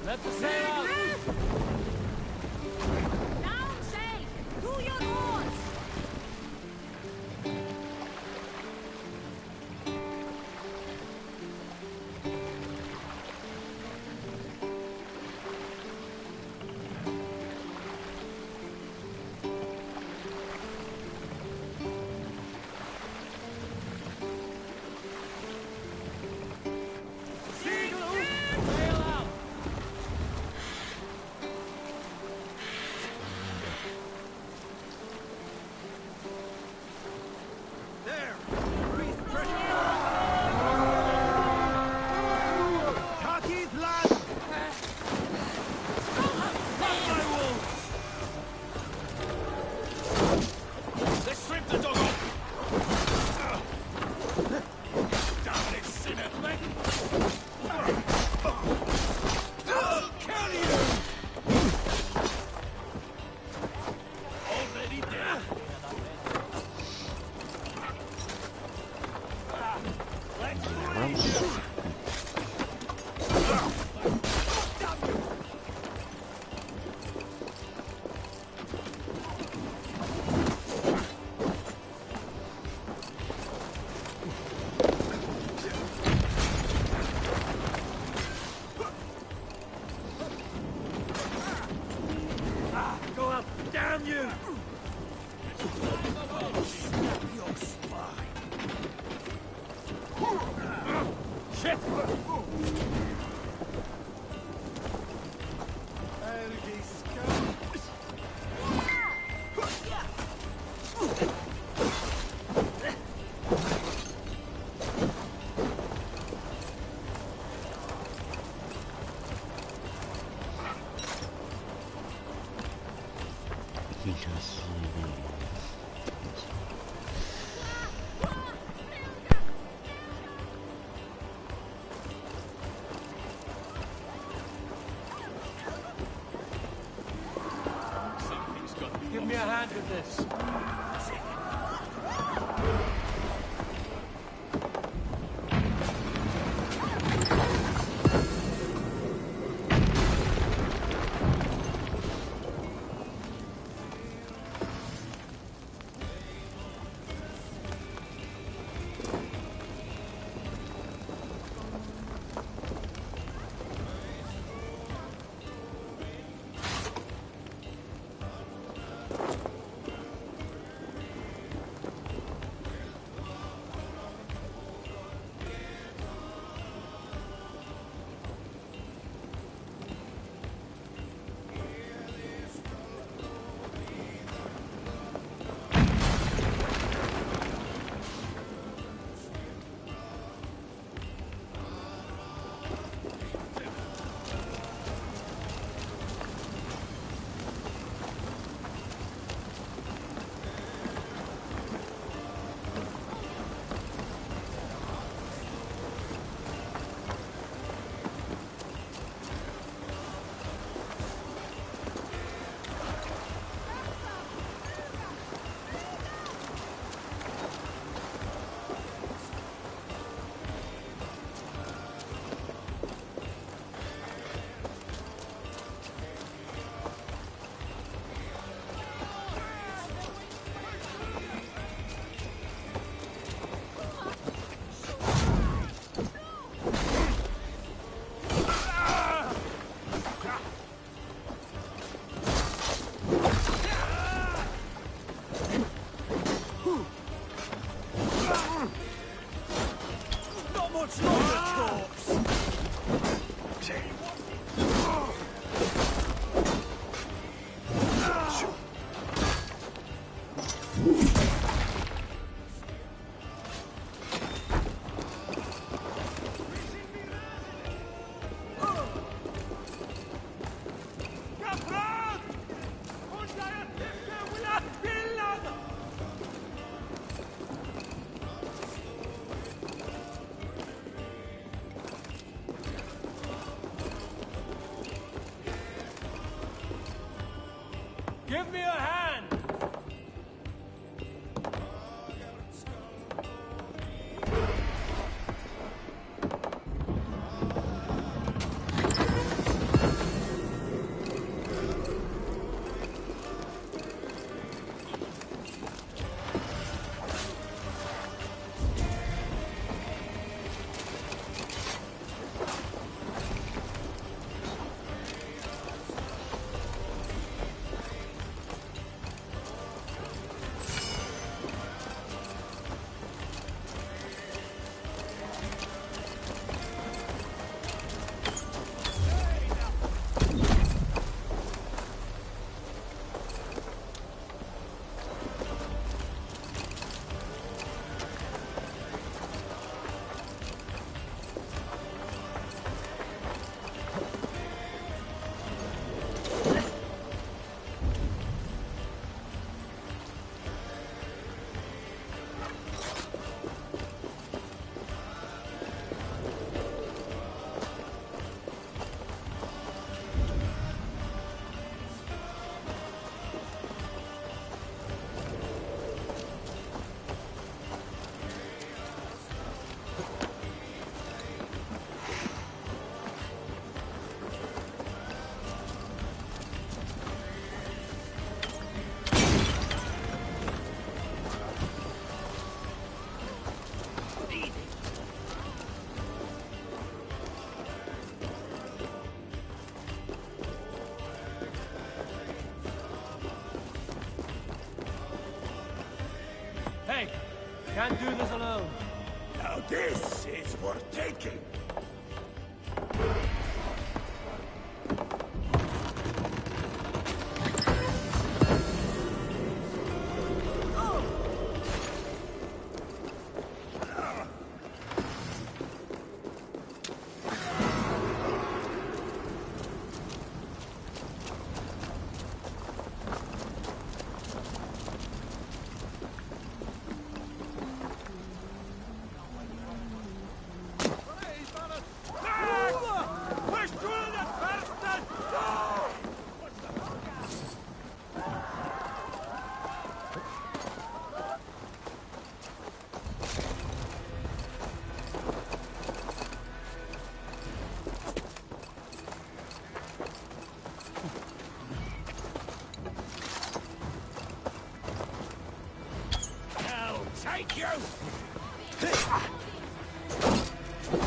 Let the sail out! Down safe! To your oars! Damn you! Shit! Give me a hand with this. Give me a hand! Can't do this alone. Now this is worth taking. Take you!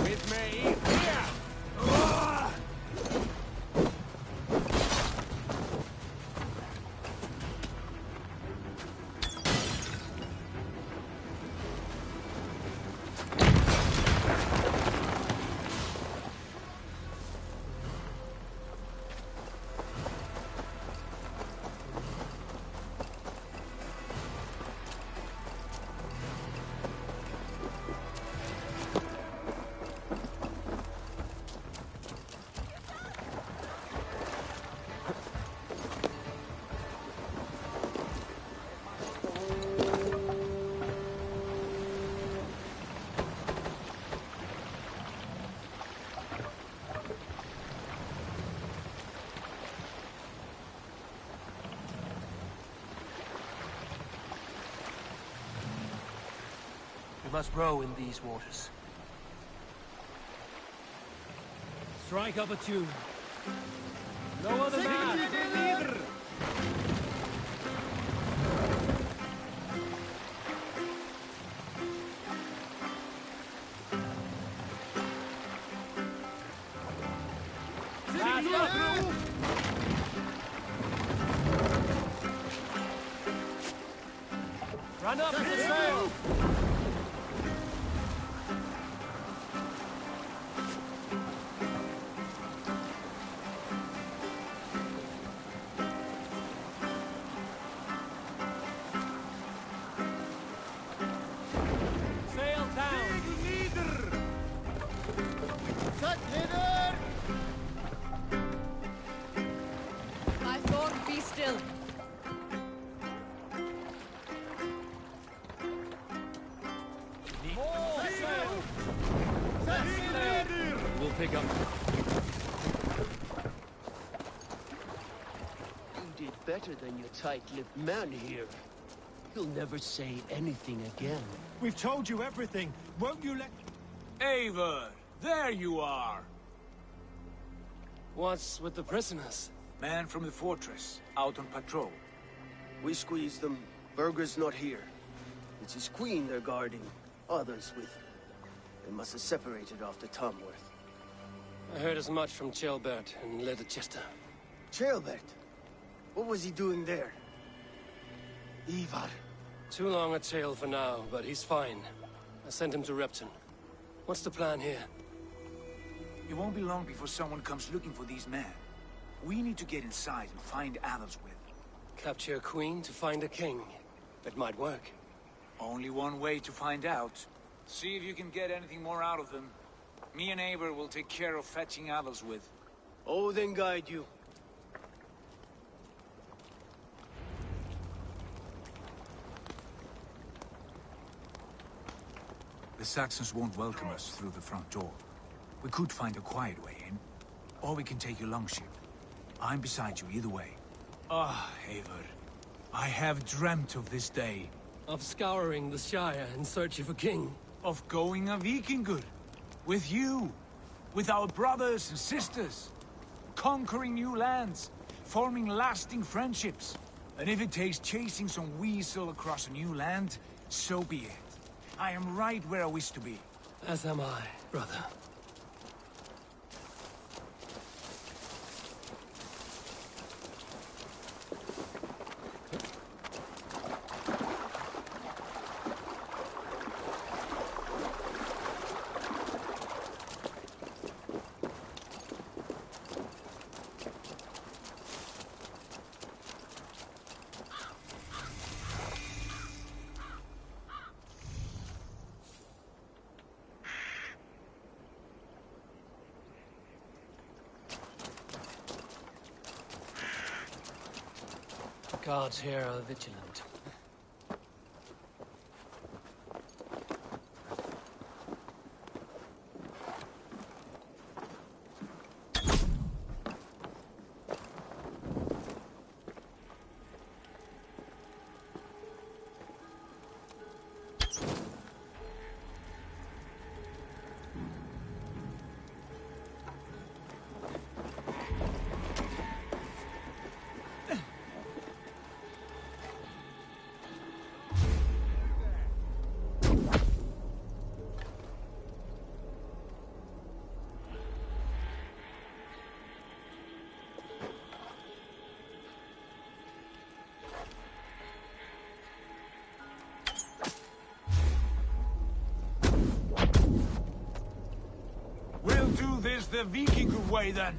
With me, here! We must row in these waters. Strike up a tune. No other man! Run up! Sail! My thorn, be still. We'll pick up. You did better than your tight-lipped man here. He'll never say anything again. We've told you everything. Won't you let... Eivor, there you are. What's with the prisoners? Man from the fortress, out on patrol. We squeezed them. Berger's not here. It's his queen they're guarding. Others with her. They must have separated after Tamworth. I heard as much from Chelbert and Leicester. Chelbert? What was he doing there? Ivar. Too long a tale for now, but he's fine. I sent him to Repton. What's the plan here? It won't be long before someone comes looking for these men. We need to get inside and find Adelswith. Capture a queen to find a king. It might work. Only one way to find out. See if you can get anything more out of them. Me and Eivor will take care of fetching Adelswith. Odin guide you. The Saxons won't welcome us through the front door. We could find a quiet way in, or we can take your longship. I'm beside you either way. Ah, Eivor. I have dreamt of this day. Of scouring the Shire in search of a king. Of going a Vikingur. With you. With our brothers and sisters. Conquering new lands. Forming lasting friendships. And if it takes chasing some weasel across a new land, so be it. I am right where I wish to be. As am I, brother. Guards here are vigilant. We'll do this the Viking way then.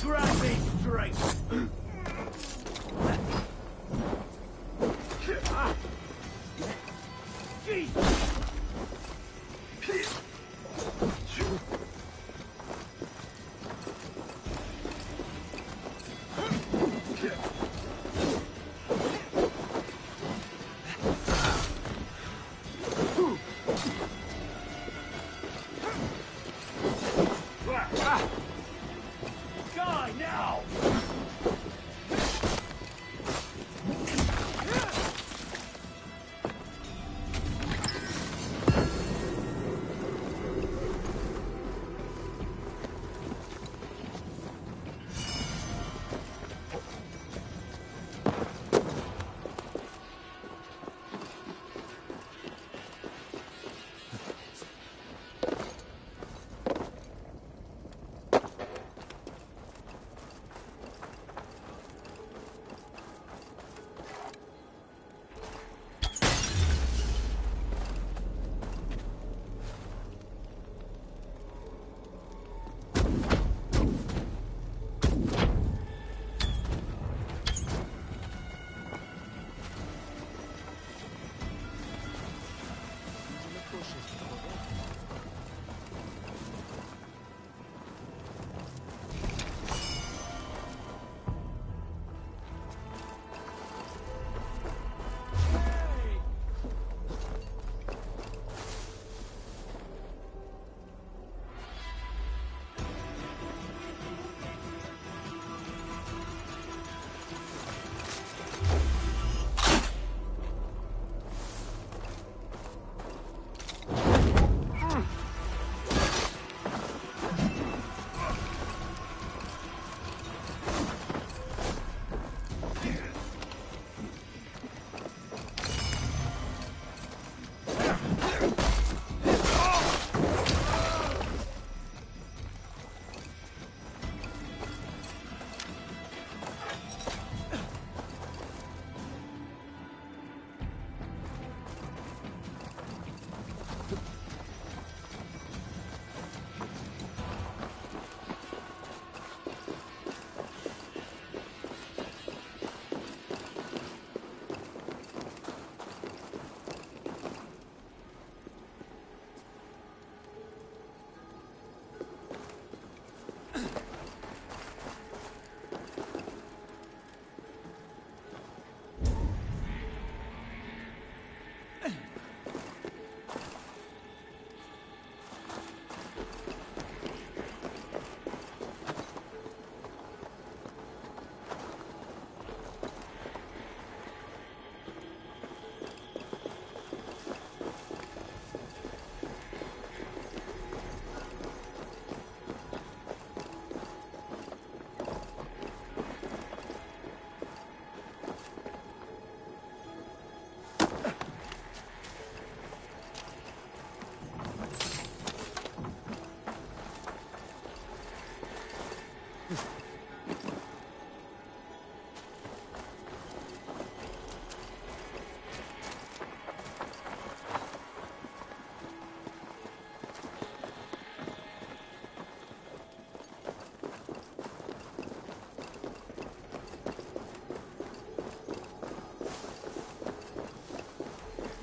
Grab me straight! Die now!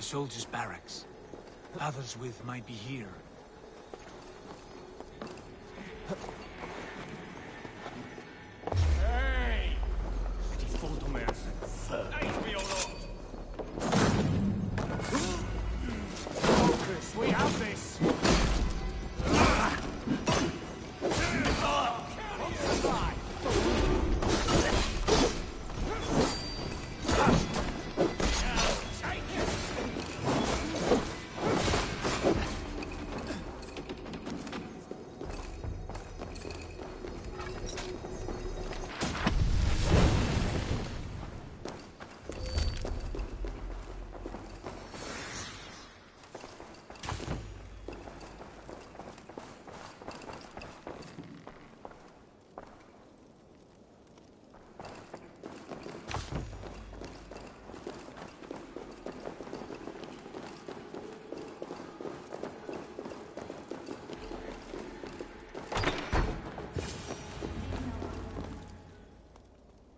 soldiers' barracks. Athelswith might be here. Hey! Die Foltermers. Aid me, O Lord! Focus, we have this!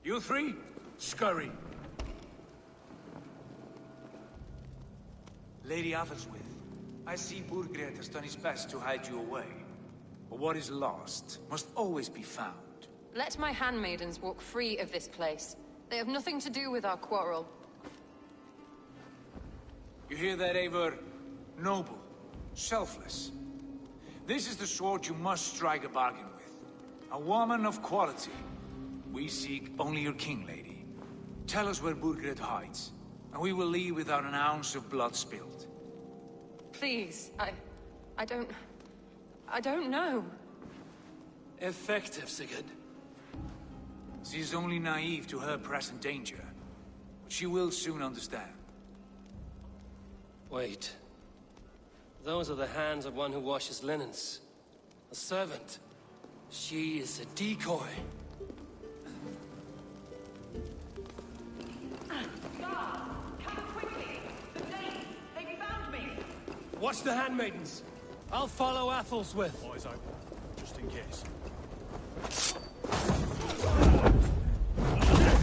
You three, scurry. Lady Athelswith, I see Burgred has done his best to hide you away. But what is lost must always be found. Let my handmaidens walk free of this place. They have nothing to do with our quarrel. You hear that, Eivor? Noble, selfless. This is the sword you must strike a bargain with. A woman of quality. We seek only your king, lady. Tell us where Burgred hides, and we will leave without an ounce of blood spilled. Please, I don't know. Effective, Sigurd. She is only naive to her present danger, but she will soon understand. Wait. Those are the hands of one who washes linens. A servant. She is a decoy. Watch the handmaidens. I'll follow Athelswith. Eyes open, just in case.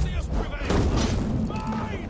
See us prevail! Fine!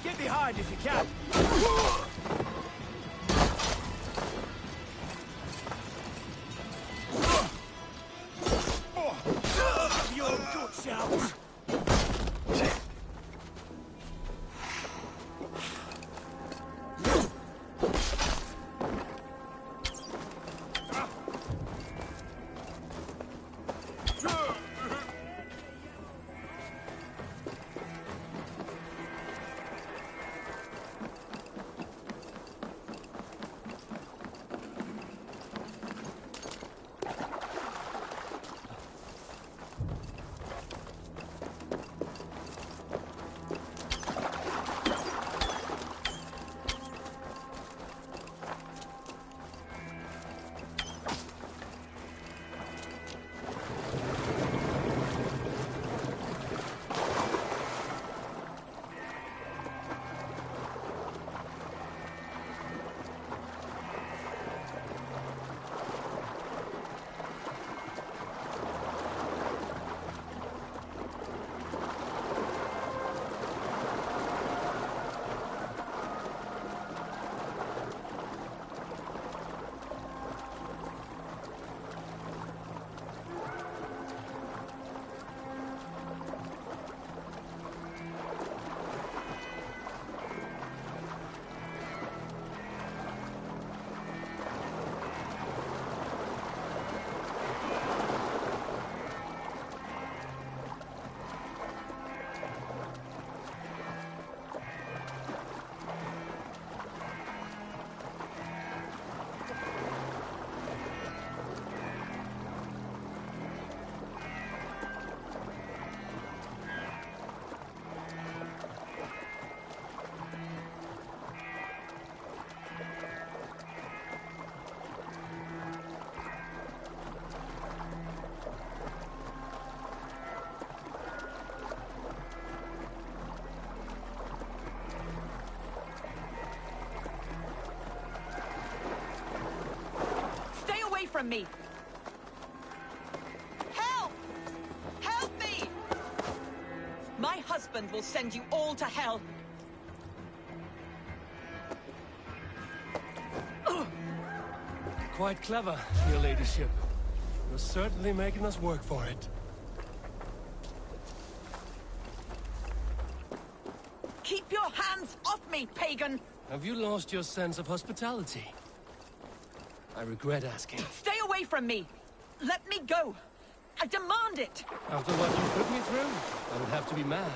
Get behind if you can. Have your guts out. from me! Help! Help me! My husband will send you all to hell. Quite clever, your ladyship. You're certainly making us work for it. Keep your hands off me, pagan! Have you lost your sense of hospitality? I regret asking. Stay away from me! Let me go! I demand it! After what you put me through, I would have to be mad.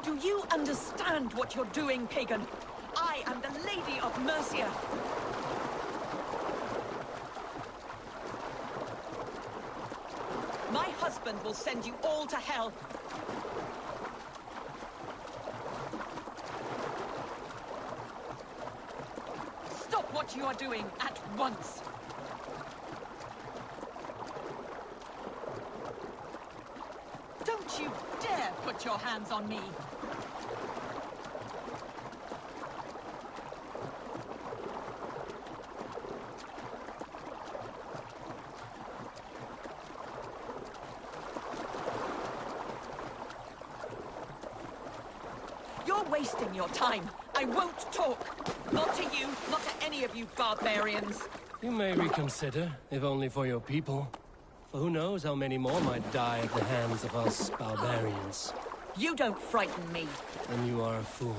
Do you understand what you're doing, pagan? I am the Lady of Mercia. My husband will send you all to hell. Stop what you are doing at once. Don't you dare put your hands on me. You're wasting your time. I won't talk. Not to you, not to any of you barbarians. You may reconsider, if only for your people. For who knows how many more might die at the hands of us barbarians. You don't frighten me. Then you are a fool.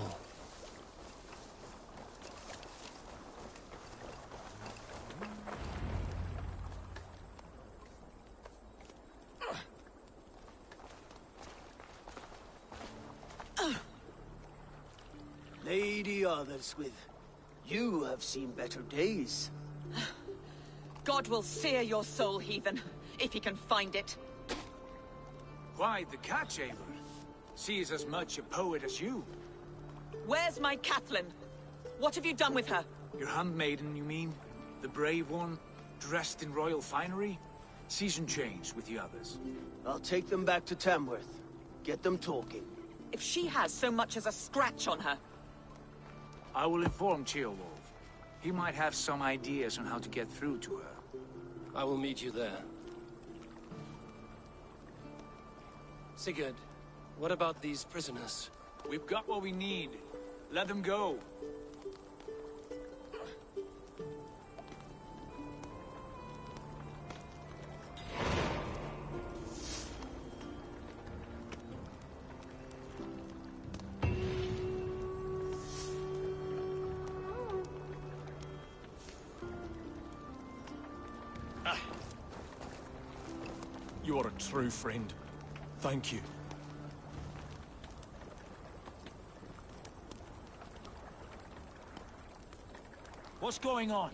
Lady Otherswith, you have seen better days. God will sear your soul, heathen, if he can find it. Why, the catch, Eivor? She is as much a poet as you. Where's my Catelyn? What have you done with her? Your handmaiden, you mean? The brave one, dressed in royal finery? Season change with the others. I'll take them back to Tamworth. Get them talking. If she has so much as a scratch on her... I will inform Ceolwulf. He might have some ideas on how to get through to her. I will meet you there. Sigurd, what about these prisoners? We've got what we need. Let them go. You are a true friend. Thank you. What's going on?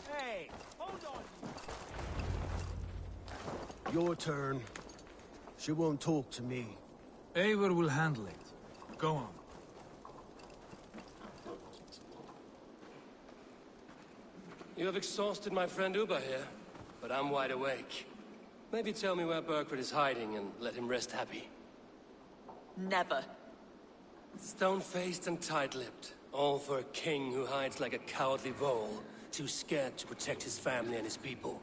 Hey, hold on. Your turn. She won't talk to me. Eivor will handle it. Go on. You have exhausted my friend Uba here, but I'm wide awake. Maybe tell me where Burkred is hiding and let him rest happy. Never. Stone-faced and tight-lipped. All for a king who hides like a cowardly vole, too scared to protect his family and his people.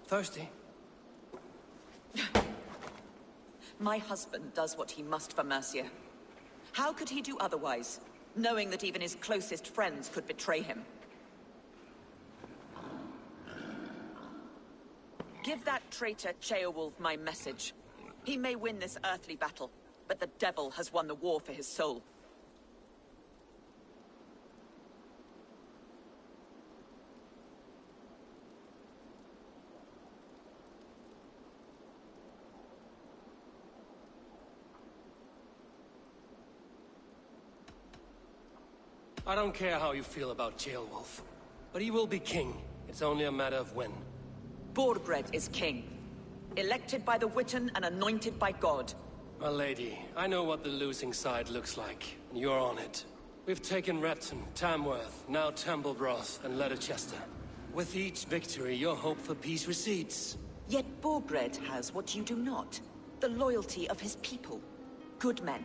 Thirsty? My husband does what he must for Mercia. How could he do otherwise, knowing that even his closest friends could betray him? Give that traitor Ceolwulf my message. He may win this earthly battle, but the devil has won the war for his soul. I don't care how you feel about Ceolwulf, but he will be king. It's only a matter of when. Borgred is king. Elected by the Witan and anointed by God. My lady, I know what the losing side looks like, and you're on it. We've taken Repton, Tamworth, now Templebroth, and Letterchester. With each victory, your hope for peace recedes. Yet Borgred has what you do not. The loyalty of his people. Good men.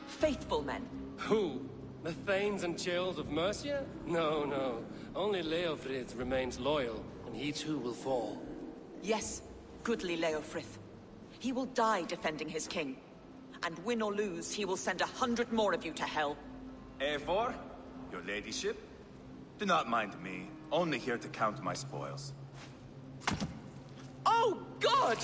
Faithful men. Who? The Thanes and Chills of Mercia? No, no. Only Leofrith remains loyal, and he too will fall. Yes, goodly Leofrith. He will die defending his king. And win or lose, he will send 100 more of you to hell. Eivor, your ladyship? Do not mind me. Only here to count my spoils. Oh, God!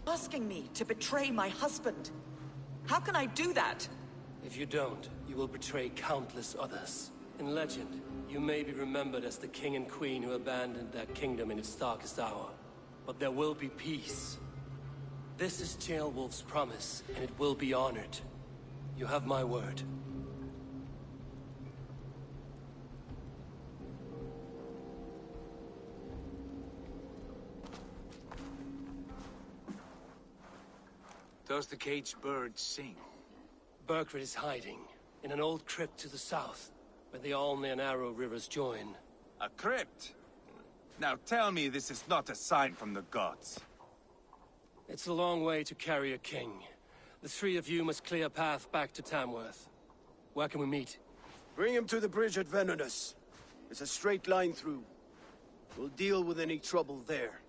Asking me to betray my husband. How can I do that? If you don't, you will betray countless others. In legend, you may be remembered as the king and queen who abandoned their kingdom in its darkest hour. But there will be peace. This is Ceolwulf's promise, and it will be honored. You have my word. Does the caged bird sing? Burkred is hiding in an old crypt to the south, where the Alne and Arrow rivers join. A crypt? Now tell me this is not a sign from the gods. It's a long way to carry a king. The three of you must clear a path back to Tamworth. Where can we meet? Bring him to the bridge at Venonus. It's a straight line through. We'll deal with any trouble there.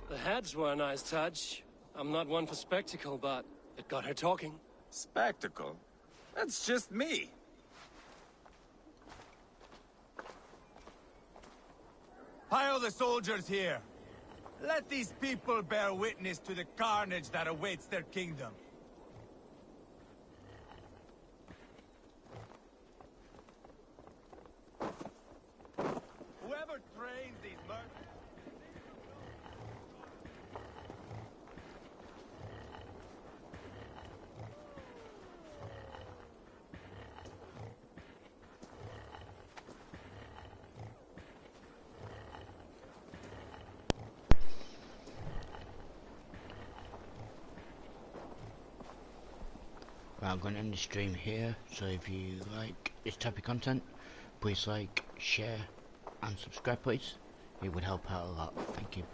The heads were a nice touch. I'm not one for spectacle, but it got her talking. Spectacle? That's just me. Pile the soldiers here. Let these people bear witness to the carnage that awaits their kingdom. Whoever trains these merchants... Right, I'm going to end the stream here, so if you like this type of content, please like, share, and subscribe please. It would help out a lot. Thank you.